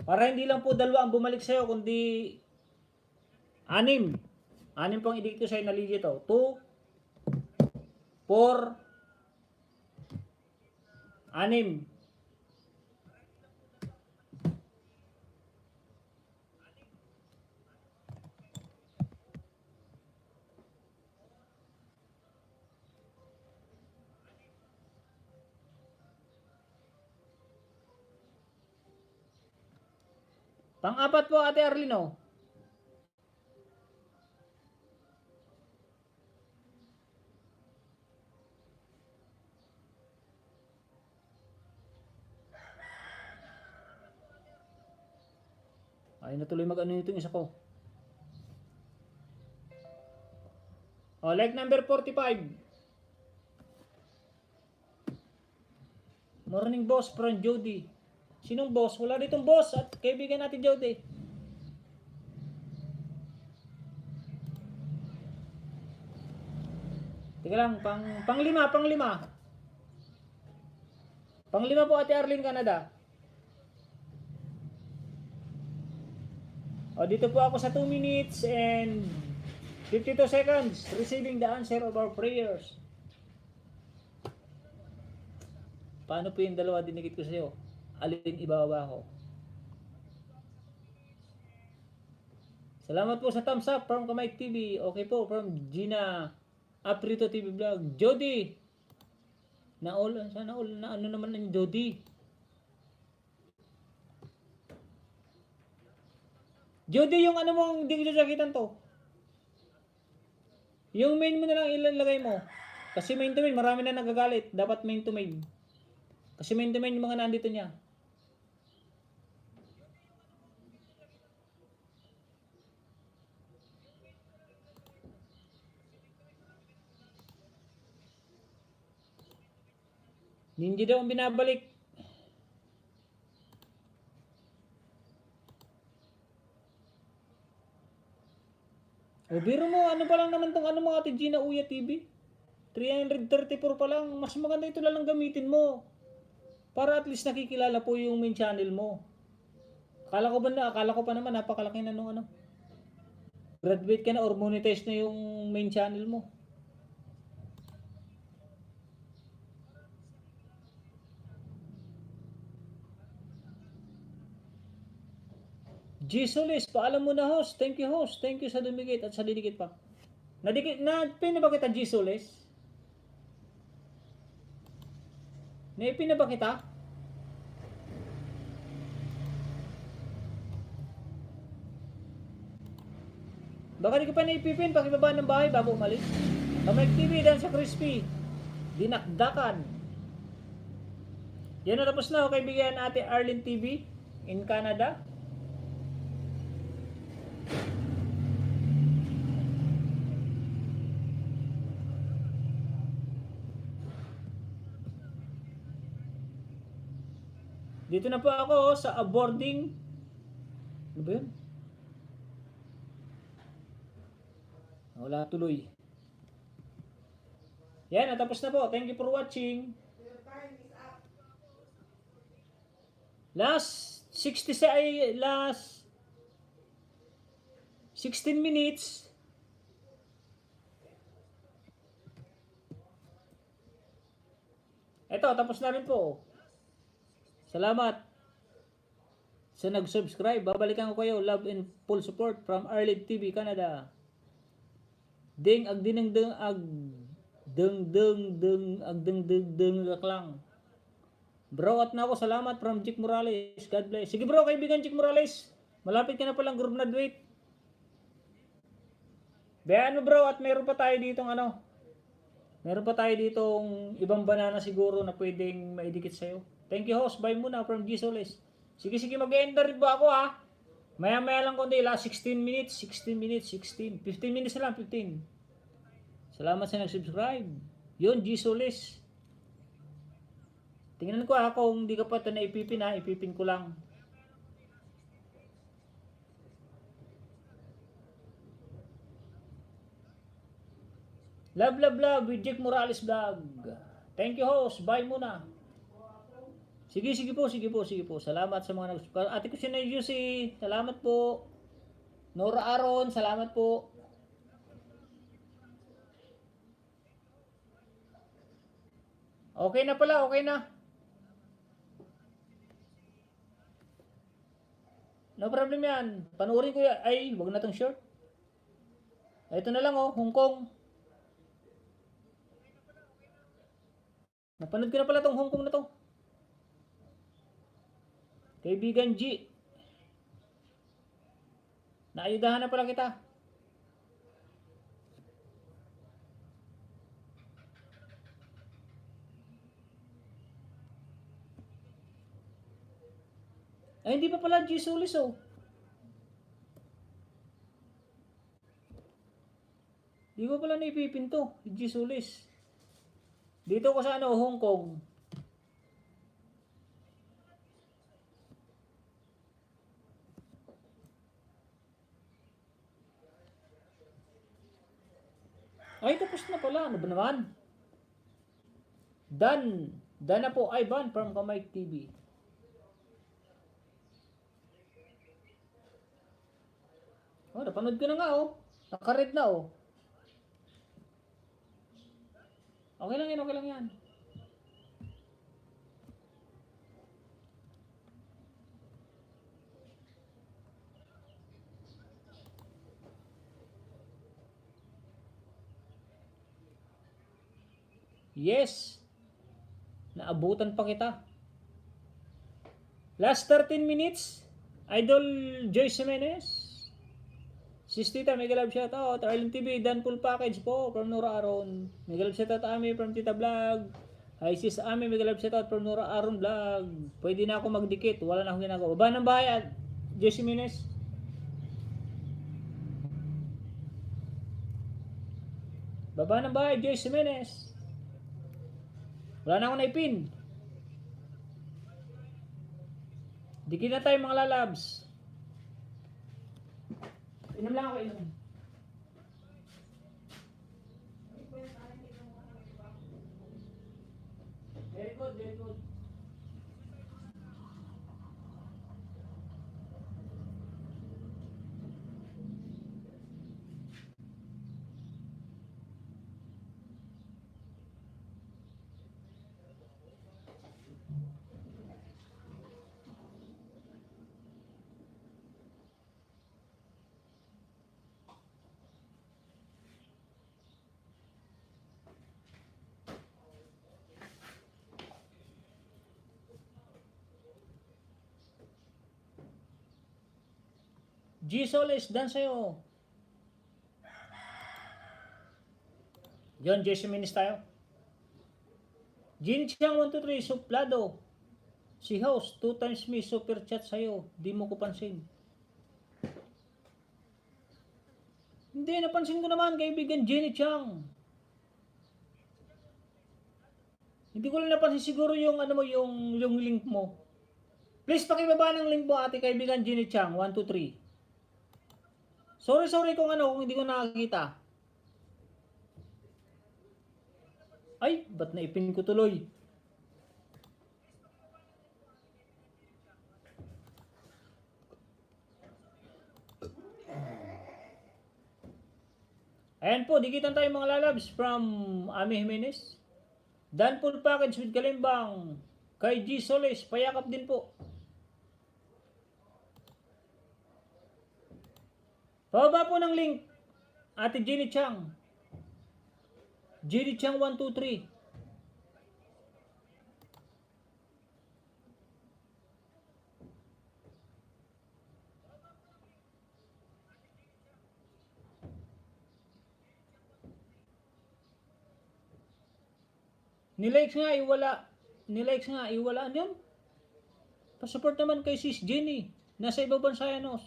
S1: Para hindi lang po dalawa ang bumalik sa'yo, kundi 6. 6 pong idikit ko sa'yo na legit. 2, 4, 6. Pang-apat po Ate Arlene. Ay natuloy mag-ano nito yung isa ko. Like number 45. Morning boss from Jody. Sinong boss? Wala ditong boss at kaibigan natin Jody. Teka lang, panglima. Panglima po Ate Arlene Canada. Dito po ako sa 2 minutes and 52 seconds receiving the answer of our prayers. Paano po yung dalawa dinikit ko sa'yo? Alin ibababa ko? Salamat po sa thumbs up from Kamay TV. Okay po, from Gina Aprito TV Vlog. Jody. Sana all na ano naman ng Jody. Jody, yung ano mo, hindi ko sasakitan to. Yung main mo na lang ilalagay mo. Kasi main to main, marami na nagagalit. Dapat main to main. Kasi main to main yung mga nandito niya. Ninja daw ang binabalik. O biro mo, ano pa lang naman tong ano mo Ate Gina Uya TV? 334 pa lang. Mas maganda ito lang gamitin mo. Para at least nakikilala po yung main channel mo. Akala ko pa naman napakalaki na nung ano. Graduate ka na or monetize na yung main channel mo. G Solis, paalam mo na host. Thank you host. Thank you sa dumikit at sa didikit pa. Pin na ba kita G Solis? Naipin na ba kita? Baka di ka pa naipipin, pakibaba ng bahay bago umalis. Kamay TV dan sa crispy. Dinakdakan. Yan na tapos na, kaibigan Ate Arlene TV in Canada. Dito na po ako sa boarding. Ano ba yun? Wala tuloy. Yan, natapos na po. Thank you for watching. Last 16 minutes. Ito, tapos na rin po. Salamat sa nag-subscribe. Babalikan ko kayo. Love and full support from Arlene TV Canada. Ding ag dineng deng ag deng lang. Bro at na ako, salamat from Jick Morales. God bless. Sige bro, kaibigan Jick Morales. Malapit ka na palang group graduate. Bayaan mo bro, at meron pa tayo ditong ano. Meron pa tayo ditong ibang banana siguro na pwedeng maidikit sa'yo. Thank you host. Bye muna from G Solis. Sige, mag-ender rin ba ako ha? Maya lang kundi, last 16 minutes, 15 minutes na lang, 15. Salamat sa nag-subscribe. Yun, G Solis. Tingnan ko ha, kung hindi ka pa ito na ipipin ha, ipipin ko lang. Love with Jack Morales Vlog. Thank you host, bye muna. Sige po. Salamat sa mga nag-subscribe. Ate ko si Juicy, salamat po. Nora Aron, salamat po. Okay na pala, okay na. No problem yan. Panuorin ko yan. Ay, wag na tong short. Ito na lang oh, Hong Kong. Napanood ko na pala tong Hong Kong na to. Kaibigan G. Naayudahan na pala kita. Ay, hindi pa pala G Solis oh. Hindi ko pala naipipinto, G Solis. Dito ko sa ano, Hong Kong. Ay, tapos na pala. Ano ba naman? Done na po, Ivan from Kamay TV. Oh, napanood ko na nga oh. Naka-red na oh. Okay lang yan. Yes. Naabutan pa kita. Last 13 minutes. Idol Joyce Jimenez. Sis Tita, mega love shoutout. Arlen TV, Dan full package po from Nora Aron. Mega love shoutout Ami from Tita Vlog. Hi sis Ami, mega love shoutout from Nora Aron Vlog. Pwede na ako magdikit. Wala na akong ginagawa. Baba ng bahay, Joyce Jimenez. Baba ng bahay, Joyce Jimenez. Wala na akong naipin. Dikit na tayo mga lalabs. Inom lang ako, inom. Very good, very good. G Solis, dan sa'yo. John Jesse Minis tayo. Jin Chiang 123, suplado. Si host, 2 times me, super chat sa'yo. Di mo ko pansin. Hindi, napansin ko naman, kaibigan Jenny Chang. Hindi ko lang napansin siguro yung ano mo, yung link mo. Please pakibaba ng link mo, ate kaibigan Jenny Chang, 123. Sorry kung ano, kung hindi ko nakakita. Ay, ba't naipin ko tuloy? Ayan po, dikitan tayo mga lalabs from Ami Jimenez. Dan full package with Kalimbang. Kay G Solis, payakap din po. Pababa po ng link, ate Jenny Chang. Jenny Chang 123. Nilikes nga, iwala. Nilikes nga, iwala. Ano yun? Pasupport naman kay Sis Jenny. Nasa ibang bansa yan, os.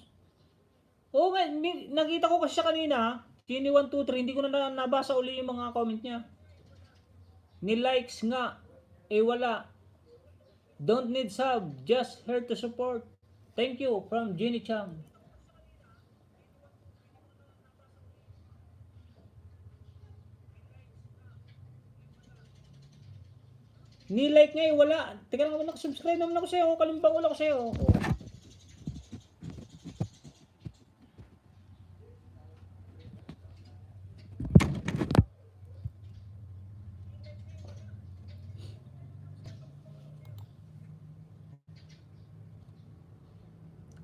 S1: Oo nga, nakita ko kasi siya kanina, Jenny 123, hindi ko na nabasa uli yung mga comment niya. Ni-likes nga, wala. Don't need sub, just here to support. Thank you from Jenny Chang. Ni-like nga, wala. Teka lang, nakasubscribe naman ako sa'yo, kalimbang wala ko sa'yo.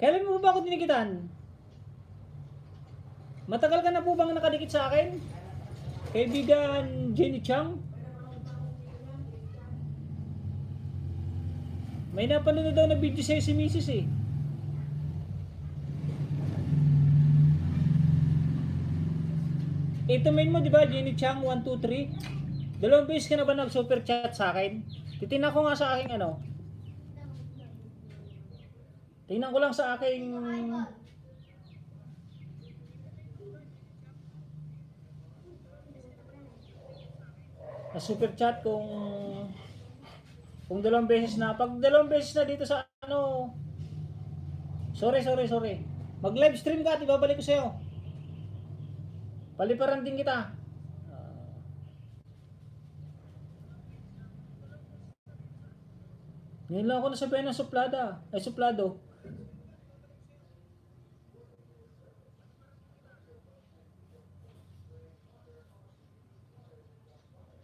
S1: Kailan mo ba ako dinikitan? Matagal ka na po bang nakadikit sa akin? Kaibigan Jenny Chang? May napanood daw na video sa'yo si Mrs. eh. Ito main mo, di ba? Jenny Chang 123. Dalawang beses ka na ba nag-super chat sa akin? Titingnan ko nga sa aking ano. Tingnan ko lang sa aking na super chat kung dalawang beses na. Pag dalawang beses na dito sa ano. Sorry. Mag live stream ka at ibabalik ko sa'yo. Paliparan din kita. Ngayon lang ako nasabihan ng suplado.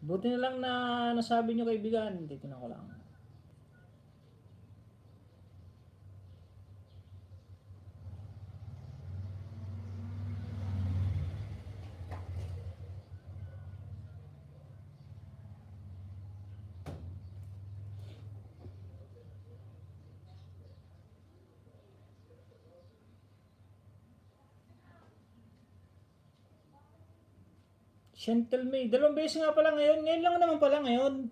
S1: Buti na lang na nasabi nyo kaibigan. Titignan ko lang. Chantel May. Dalawang beses nga pala ngayon. Ngayon lang naman pala ngayon.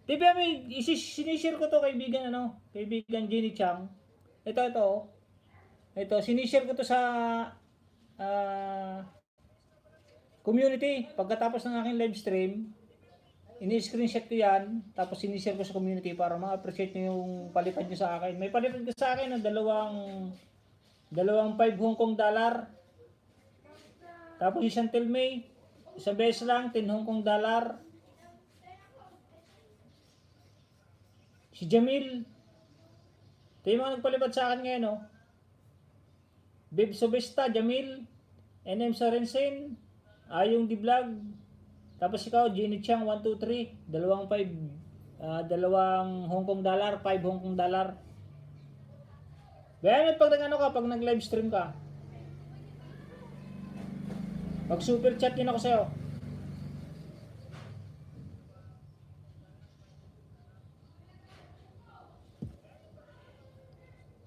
S1: Diba may sinishare ko to kaibigan kaibigan Jenny Chang. Ito. Ito, sinishare ko to sa community. Pagkatapos ng aking live stream, ini-screenshot ko yan, tapos sinishare ko sa community para ma-appreciate nyo yung palipad nyo sa akin. May palipad ko sa akin ng dalawang 5 Hong Kong dollar. Tapos yung Chantel May, isang beses lang, 10 Hong Kong dollar. Si Jamil, ito yung mga nagpalipad sa akin ngayon, Bib Sobesta, Jamil, NM Sorensen, Ayong Di Vlog, tapos ikaw, Jenny Chang, 1, 2, 3, dalawang Hong Kong dollar, 5 Hong Kong dollar. Ganyan pag pag nag-live stream ka, mag super chat din ako sa'yo.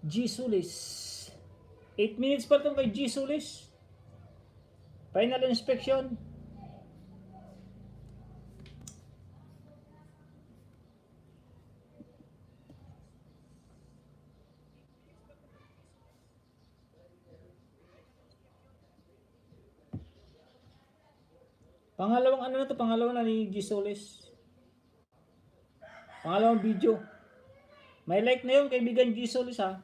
S1: G. Sulis. 8 minutes pa itong kay G. Sulis. Final inspection. Pangalawang pangalawang na ni G. Sulis. Pangalawang video. May like na yun, kaibigan G. Sulis ha.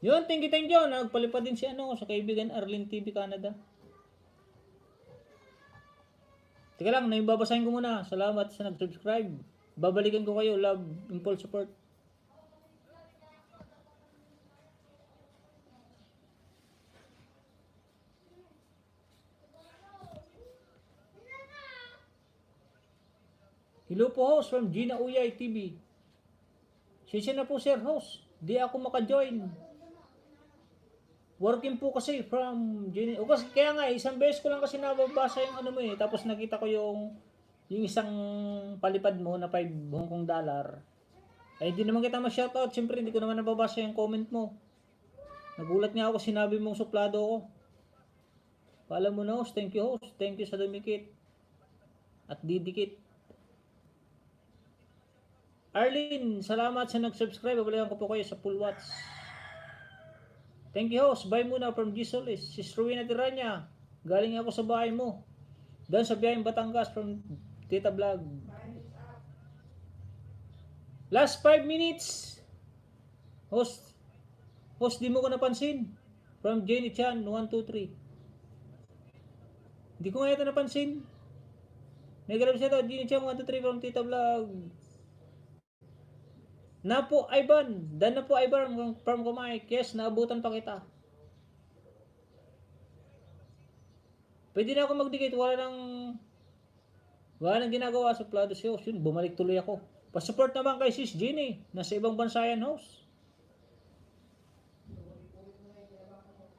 S1: Yun, thank you. Nagpalipad din si sa kaibigan Arlene TV Canada. Teka lang, babasahin ko muna. Salamat sa nag-subscribe. Babalikan ko kayo. Love, impulse support. Hello po, host from Gina Uyay TV. Sisi na po sir, host. Di ako maka-join. Working po kasi from Gina. O kasi kaya nga isang beses ko lang kasi nababasa yung tapos nakita ko yung isang palipad mo na 5 Hong Kong dollar. Ay hindi naman kita ma-shoutout. Siyempre hindi ko naman nababasa yung comment mo. Nagulat nga ako, sinabi mong suplado ako. Paalam mo na host. Thank you host. Thank you sa dumikit. At didikit. Arlene, salamat sa nag-subscribe. Babalikan ko po kayo sa full watch. Thank you host. Bye muna from G. Solis. Sis Rowena Tiranya. Galing ako sa bahay mo. Doon sa biyayang Batangas from Tita Vlog. Last 5 minutes. Host, di mo ko napansin. From Jenny Chan, 1, 2, 3. Hindi ko nga ito napansin. Nag-grab siya ito. Jenny Chan, 1, 2, 3 from Tita Vlog. Napo Ivan. Dan na po Ivan from Kumaik. Yes, naabutan pa kita. Pwede na ako magdikit. Wala nang ginagawa sa Plado si host. Yun, bumalik tuloy ako. Pasupport naman kay Sis Jenny. Nasa ibang bansa yan, host.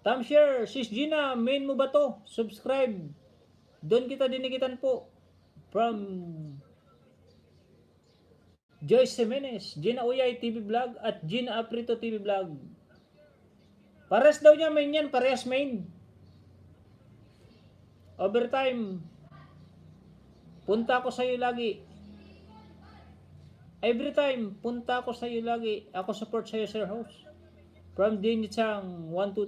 S1: Tamshare, Sis Gina, main mo ba to? Subscribe. Doon kita dinikitan po. From Joyce Jimenez, Gina Uyay TV Vlog at Gina Aprito TV Vlog. Pares daw niya main yan, parehas main. Overtime. Punta ako sa iyo lagi. Every time, punta ako sa iyo lagi. Ako support sa iyo, sir host. From Jenny Chang, 1, 2,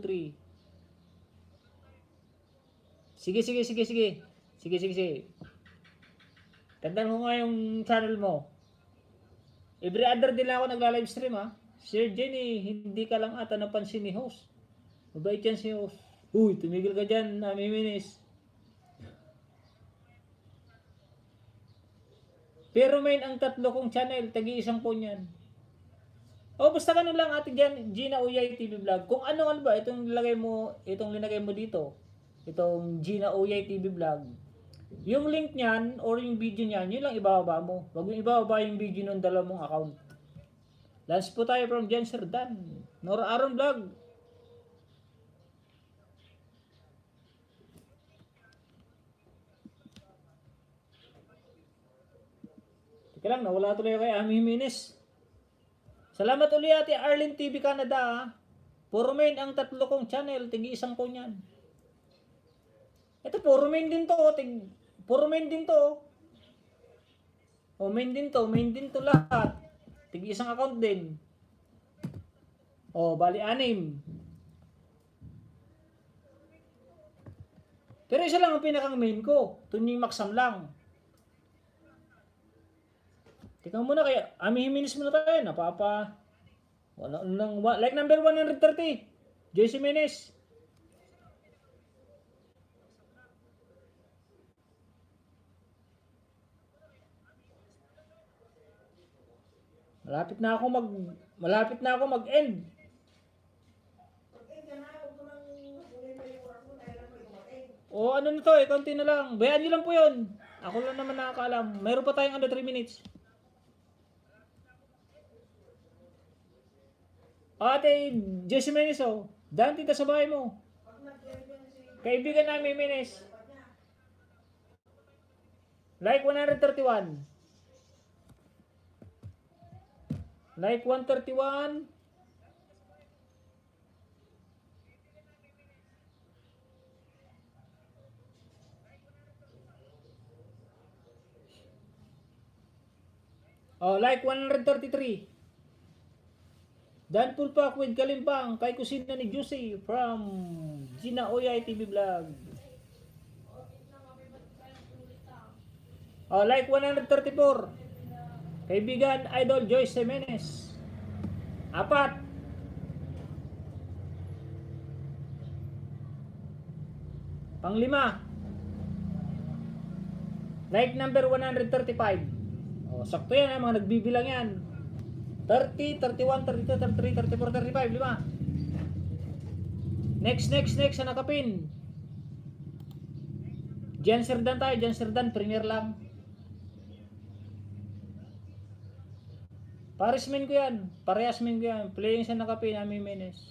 S1: 3. Sige. Tandaan mo nga yung channel mo. Every other din lang ako nagla-live stream ha. Sir Jenny, hindi ka lang ata napansin ni host. Mabait yan si host. Uy, tumigil ka dyan, namiminis. Pero main ang 3 kong channel, tagi-isang po niyan. O basta ganun lang ate dyan, Gina Uyay TV Vlog. Kung ano ba, itong linagay mo dito. Itong Gina Uyay TV Vlog. Yung link niyan or yung video niyan, yun lang ibababa mo. Wag mo ibababa yung video ng dalawang mong account. Lance po tayo from Jenser Dan. Nora Aaron Vlog. Teka lang, nawala tuloy kay Ami Jimenez. Salamat uli Ate Arlene TV Canada. Puro main ang tatlo kong channel. Tigi isang ko niyan. Ito puro main din to. Puro main din to. O main din to. Main din to lahat. Tigi isang account din. O bali 6. Pero isa lang ang pinakang main ko. Tunying Maxam lang. Tingnan muna kaya. Amihin-minis muna tayo. Napapa. Like number 130. Joyce Jimenez. Malapit na ako mag-end. O ano na to eh, konti na lang. Bayaan nyo lang po yun. Ako lang naman nakakaalam. Meron pa tayong under 3 minutes. O Ate Jesse Menes o. Daan tita sa bahay mo. Kaibigan namin Menes. Like 131. Like 131. Oh, like 133. Dan Pulpak with Kalimbang kay kusina ni Juicy from Gina Oyay TV Vlog. Oh, like 134. Kaibigan Idol Joyce Jimenez. 4. Pang-5. Like number 135. Oh, sakto yan, mga nagbibilang yan. 30, 31, 32, 33, 34, 35, 5. Next, sa nakapin. Jan Serdan tayo, Jan Serdan, premier lang. Parehas ko yan. Playing sa nakapin, Ami Menes.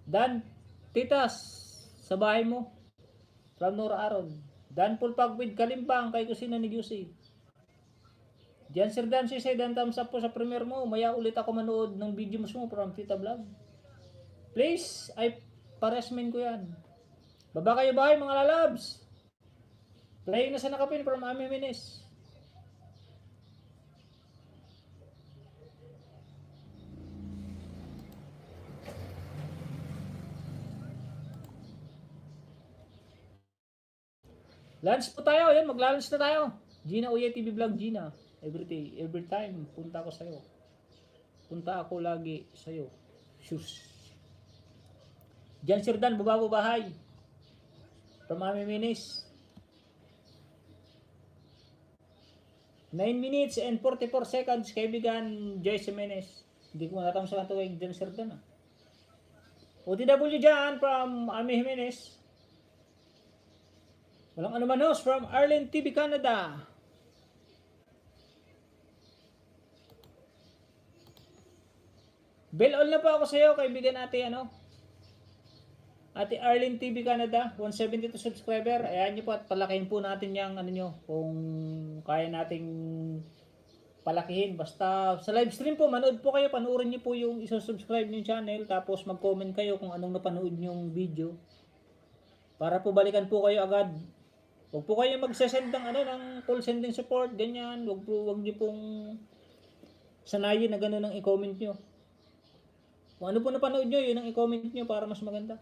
S1: Dan, titas, sa bahay mo. From Nora Aron. Dan Pulpag with Kalimbang, kay kusina ni Juicy. Jan Serdan, si Dan thumbs up po sa premiere mo. Maya ulit ako manood ng video mo from Tita Vlog. Please, ay paresmen ko yan. Baba kayo bahay mga lalabs. Playing na sa nakapin from Ami Menes. Lunch po tayo. Yan, magla-lunch na tayo. Gina Uye TV Vlog, Gina. Every time, punta ako sa'yo. Punta ako lagi sa'yo. Shoes. Jan Sirdan, baba bahay. From Ami Minis. 9 minutes and 44 seconds, kaibigan Joyce Jimenez. Hindi ko matapos sa kanto kay Jan Sirdan. OTW dyan from Ami Jimenez. Walang anuman host from Arlene TV Canada. Bell all na po ako sa iyo, kaibigan Ate Ate Arlene TV Canada, 172 subscriber. Ayan niyo po at palakihin po natin yung kung kaya nating palakihin. Basta sa live stream po, manood po kayo, panoorin niyo po yung isusubscribe niyo channel, tapos mag-comment kayo kung anong napanood niyong video. Para po balikan po kayo agad. Huwag po kayo mag-send ng call sending support, ganyan. Huwag niyo pong sanayin na gano'n ang i-comment niyo. Kung ano po napanood niyo, yun ang i-comment niyo para mas maganda.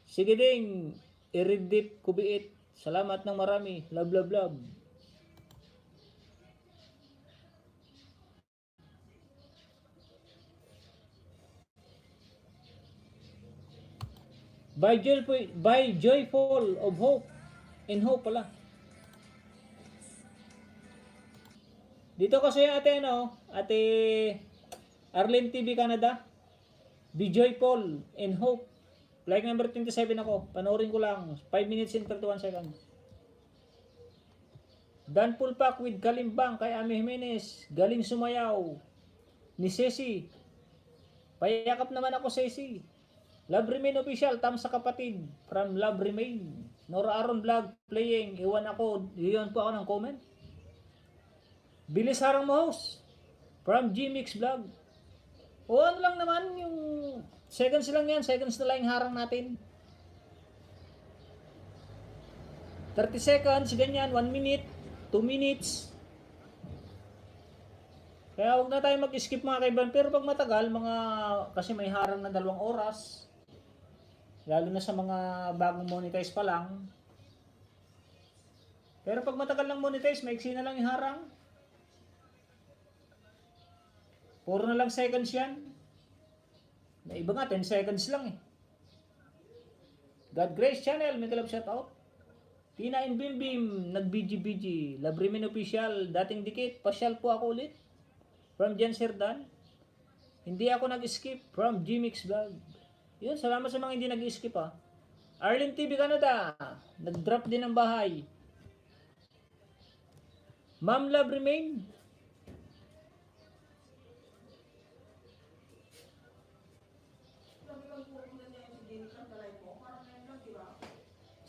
S1: Sige ding, i-read deep, kubiit. Salamat ng marami. Love, love, love. By Joyful of Hope. In Hope pala. Dito kasi Ate Arlene TV Canada. Be Joyful in Hope. Like number 27 ako. Panoorin ko lang. 5 minutes and 31 seconds. Dan Pulpak with Kalimbang kay Ami Jimenez. Galing sumayaw. Ni Ceci. Payakap naman ako Ceci. Love Remain Official, tam sa kapatid. From Love Remain. Nora Aron Vlog playing. Iwan po ako ng comment. Bilis harang mo host. From Gmix Vlog. O ano lang naman, yung seconds lang yan. Seconds na lang yung harang natin. 30 seconds, ganyan. 1 minute, 2 minutes. Kaya huwag na tayo mag-skip mga kaibigan. Pero pag matagal, kasi may harang na 2 oras. Lalo na sa mga bagong monetize pa lang. Pero pag matagal lang monetize, maiksi na lang yung harang. Puro na lang seconds yan. May iba nga, 10 seconds lang eh. God Grace Channel, may kalab shoutout. Tina and Bim Bim, nag-BG-BG. Labrimen Official, dating dikit, pasyal po ako ulit. From Jan Serdan. Hindi ako nag-skip. From Gmix Vlog. Yun, salamat sa mga hindi nag-skip ha. Arlene TV Canada, nag-drop din ng bahay. Ma'am Love Remain.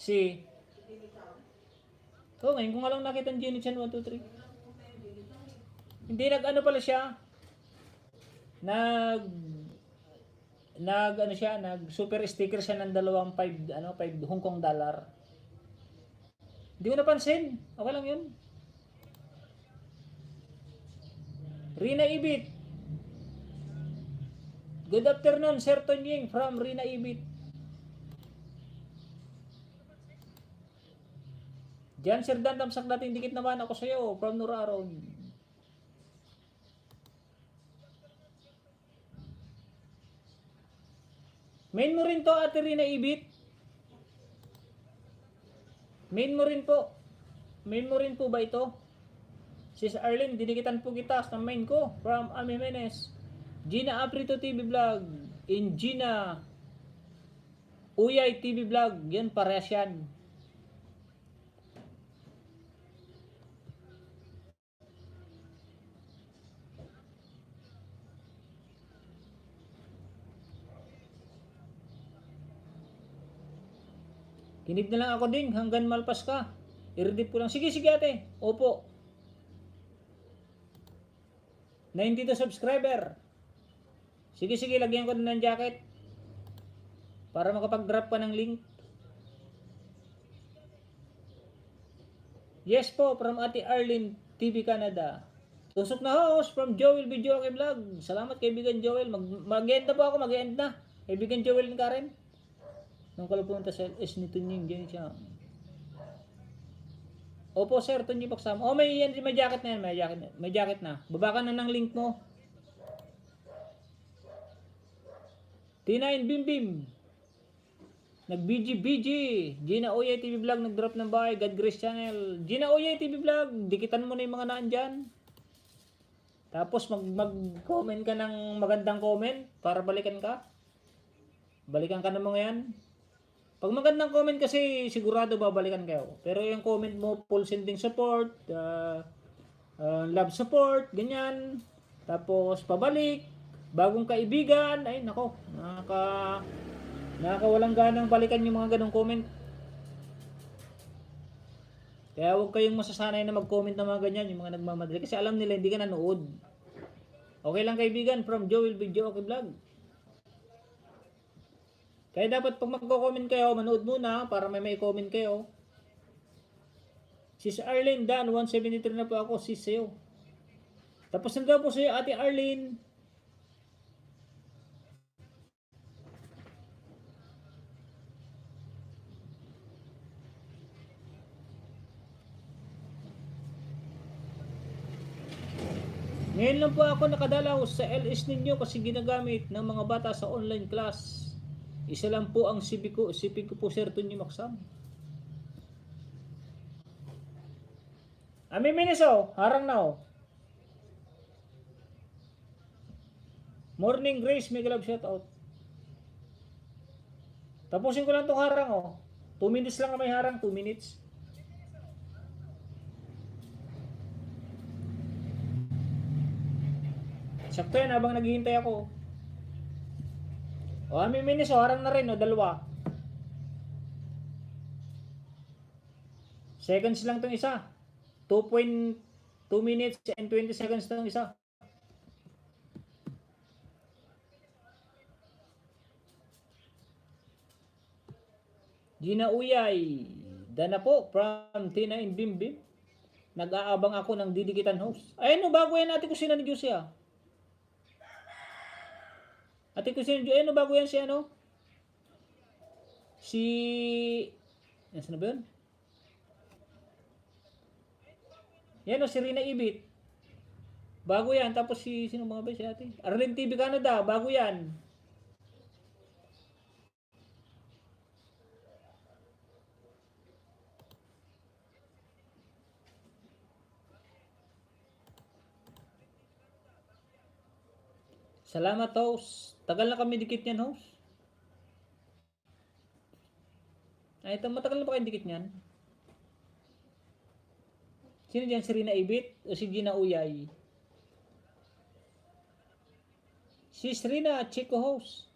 S1: Si ngayon ko nga lang nakita ng Jenny Chan 1, 2, 3. Hindi nag-ano pala siya. Nag super sticker siya ng 5 Hong Kong dollar. Hindi ko napansin. Okay lang 'yun. Rina Ibit. Good afternoon, Sir Tonying from Rina Ibit. Jan Sir Dan, tamsak dating dikit naman ako sa iyo from Nuraron. Main mo rin to, Ate Rina Ibit. Main mo rin po. Main mo rin po ba ito? Sis Arlene, dinikitan po kita sa main ko from Ami Menes. Gina Aprito TV Vlog. In Gina Uyay TV Vlog. Yan, parehas yan. Kinig na lang ako din hanggang malpas ka. I-redeem ko lang. Sige, sige ate. Opo. 92 subscriber. Sige, sige. Lagyan ko din ng jacket. Para makapag-drop pa ng link. Yes po, from Ate Arlene TV Canada. Tusok na host from Joel Video Okay Vlog. Salamat kaibigan Joel. Mag-end na po ako. Mag-end na. Kaibigan Joel and Karen. Nung kalapunta sa LS ni Tunying, ganyan siya. Opo sir, Tunying pagsama. Oh, may jacket na yan, may jacket na. Baba ka na ng link mo. T9 Bim Bim. Nag-BG-BG. Gina Oyay TV Vlog, nag-drop ng bahay. God Grace Channel. Gina Oyay TV Vlog, dikitan mo na yung mga naan dyan. Tapos mag-comment ka ng magandang comment para balikan ka. Balikan ka na mga yan. Pag magandang comment kasi sigurado babalikan kayo. Pero yung comment mo full sending support, love support, ganyan. Tapos pabalik, bagong kaibigan, ay nako, nakakawalang ganang balikan yung mga ganong comment. Kaya huwag kayong masasanay na mag-comment ng mga ganyan, yung mga nagmamadali. Kasi alam nila hindi ka nanood. Okay lang kaibigan, from Joel Video Okay Vlog. Kaya dapat pag magko-comment kayo, manood muna para may comment kayo. Sis Arlene Dan, 173 na po ako, sis sa'yo. Tapos na daw po sa'yo, Ate Arlene. Ngayon lang po ako nakadalaw sa LS ninyo kasi ginagamit ng mga bata sa online class. Isa lang po ang CP ko po Sir Tony Maksam. Ami Miniso, harang na oh. Morning Grace, mega love shout out. Tapusin ko lang itong harang oh. 2 minutes lang may harang, 2 minutes. Sakto yan habang naghihintay ako. O, Ami Miniso, harang na rin o, 2. Seconds lang itong isa. 2.2 minutes and 20 seconds itong isa. Gina Uyay. Dana po from Tina in Bimbim. Nag-aabang ako ng didikitan host. Ayun no, bago yan ate ko sila ni Jose ah. Ate ko sila ni Jose, ayun no, bago yan si ano? Si... Nasaan na ba yun? Yan o, si Rina Ibit. Bago yan. Tapos si... Sino mga ba si ate? Arlene TV Canada. Bago yan. Salamat host. Tagal na kami dikit niyan host. Ay, ito matagal na ba kayong dikit niyan? Sino dyan? Si Rina Ibit o si Gina Uyay? Si Rina Chico host.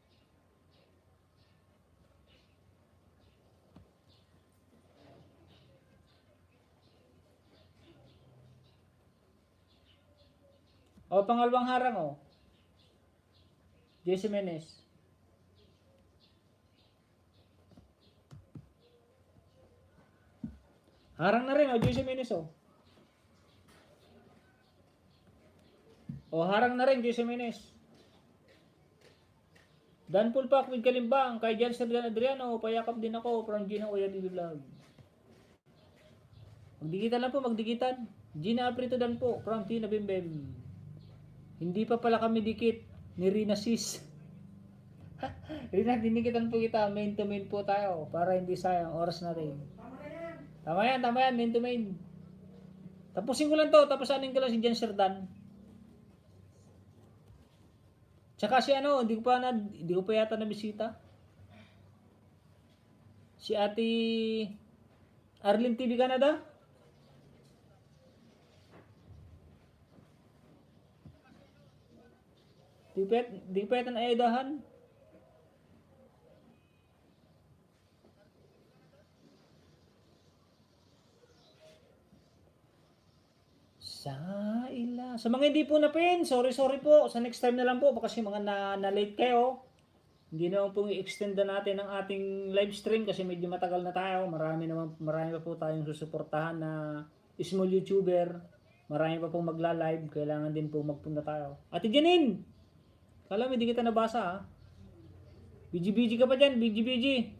S1: O, pangalawang harang o. Jesse Menes. Harang na rin o, Jesse Menes o. O, harang na rin, Jesse Menes. Dan Pulpak with Kalimbang, kay Jansen Dan Adriano, payakap din ako from Gina Uyay TV Vlog. Magdikitan lang po, magdikitan. Gina Aprito Dan po from Tina Bimbem. Hindi pa pala kami dikit ni Rina Sis. Rina, dinikitan po kita, main to main po tayo para hindi sayang oras natin. Tama yan, main to main. Tapusin ko lang to, tapos anin ko lang si Jansen Dan. Tsaka si ano, hindi ko pa yata na bisita. Si Ate Arlene TV Canada. Di pa yata na ayudahan. Sa mga hindi po na-pin, sorry po. Sa next time na lang po, baka kasi mga na-late kayo. Hindi naman po i-extend na natin ang ating live stream kasi medyo matagal na tayo. Marami pa po tayong susuportahan na small YouTuber. Marami pa pong magla-live. Kailangan din po magpunta tayo. Ate Janine! Kala mo, hindi kita nabasa ha. BG ka pa dyan, BG.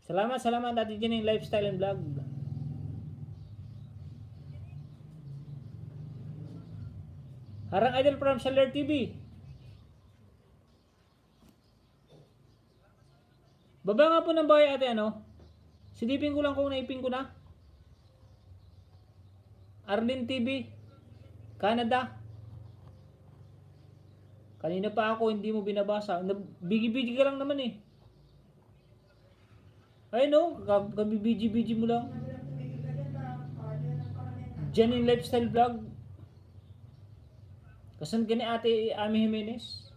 S1: Salamat Ate Janine, Lifestyle and Vlog. Harang Idol from Saler TV. Baba nga po ng bahay ate ano. Silipin ko lang kung naipin ko na. Arlene TV. Canada. Kanina pa ako hindi mo binabasa. Bigi-bigi ka lang naman eh. Ay no, bigi mo lang. Janine Lifestyle Vlog. Kasan gani ate Ami Jimenez?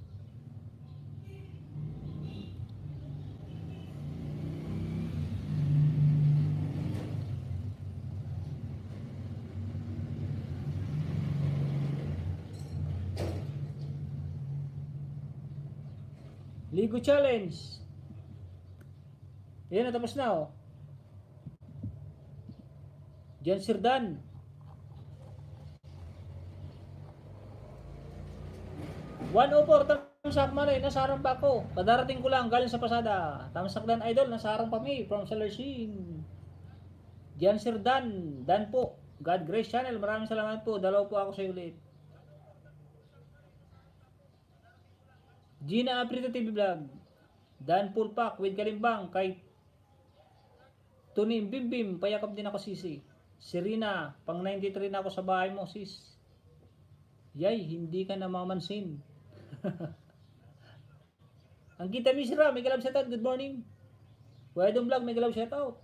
S1: Ligo Challenge. Yan, natapos na oh. Jan Sirdan. 104 tamsak man eh, nasarang pa ako. Kadarating ko lang galing sa pasada. Tamsak Dan Idol, nasarang pa mi from Salersin. Jan Sirdan, Dan po. God Grace Channel, maraming salamat po. Dalaw po ako sa ulit. Gina Aprito TV Vlog. Dan Pulpak with Kalimbang kay Tunim Bimbim, payakap din ako sisi. Serena, pang 93 na ako sa bahay mo sis. Yay, hindi ka namamansin. Ang kita misra, may galab shoutout, good morning. Wedong Vlog, may galab shoutout.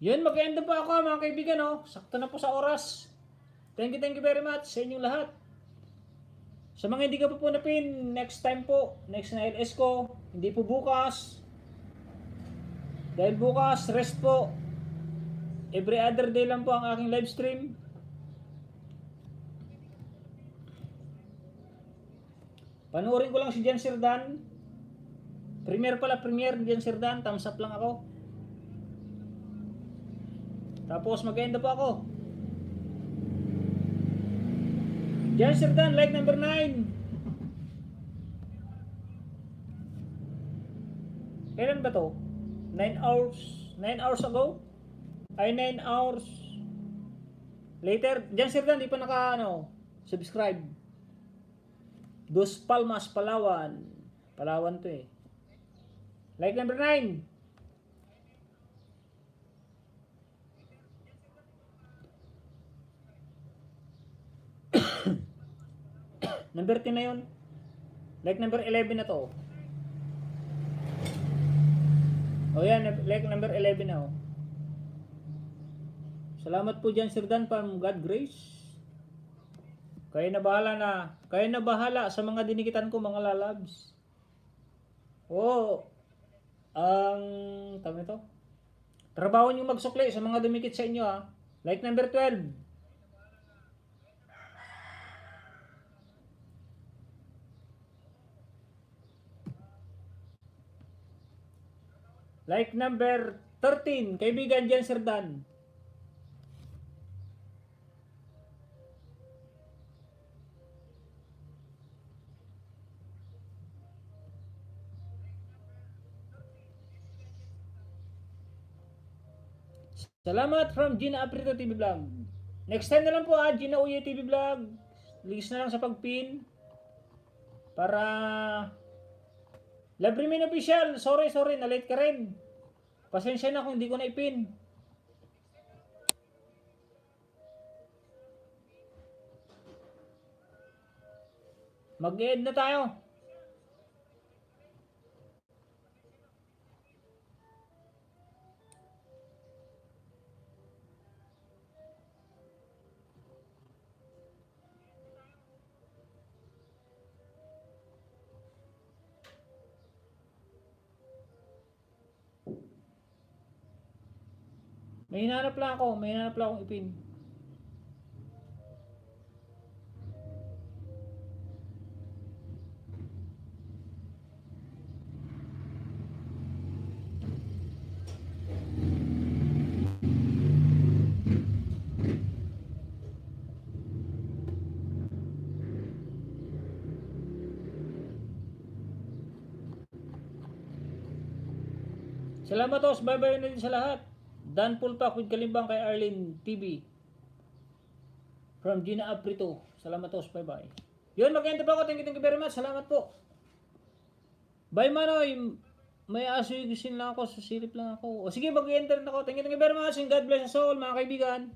S1: Yun, mag-end po ako mga kaibigan. Oh. Sakto na po sa oras. Thank you very much sa inyong lahat. Sa mga hindi ka po napin, next time po, next na LS ko, hindi po bukas. Dahil bukas, rest po. Every other day lang po ang aking live stream. Panoorin ko lang si Jan Sirdan. Premiere Jan Sirdan. Thumbs up lang ako. Tapos mag-end po ako. Jan Sirdan, like number 9. Kailan ba to? 9 hours. 9 hours ago? Ay, 9 hours later. Jan Sirdan, di pa subscribe. Dos Palmas, Palawan. Palawan to eh. Like number 9. Number 10 na yun. Like number 11 na to. O yan, like number 11 na oh. Salamat po dyan Sir Dan from God Grace. Kayo na bahala sa mga dinikitan ko mga lalabs. Oo. Tama ito. Trabaho nyo magsukli sa mga dumikit sa inyo ha. Like number 12. Like number 13, kaibigan Jan Sir Dan. Salamat from Gina Aprito TV Vlog. Next time na lang po Gina Uye TV Vlog. Ligis na lang sa pagpin. Para Labrimin official, sorry, na late ka rin. Pasensya na kung hindi ko na ipin. Mag-end na tayo. May hinahanap lang akong ipin. Salamat tos, bye-bye na din sa lahat. Dan Pulpak with Kalimbang kay Arlene TV. From Gina Aprito. Salamat tos, bye-bye. Yun, mag-enter pa ako. Thank you very much. Salamat po. Bye Manoy. May asugisin lang ako. Susilip lang ako. O sige, mag-enter na ako. Thank you very much. And God bless us all mga kaibigan.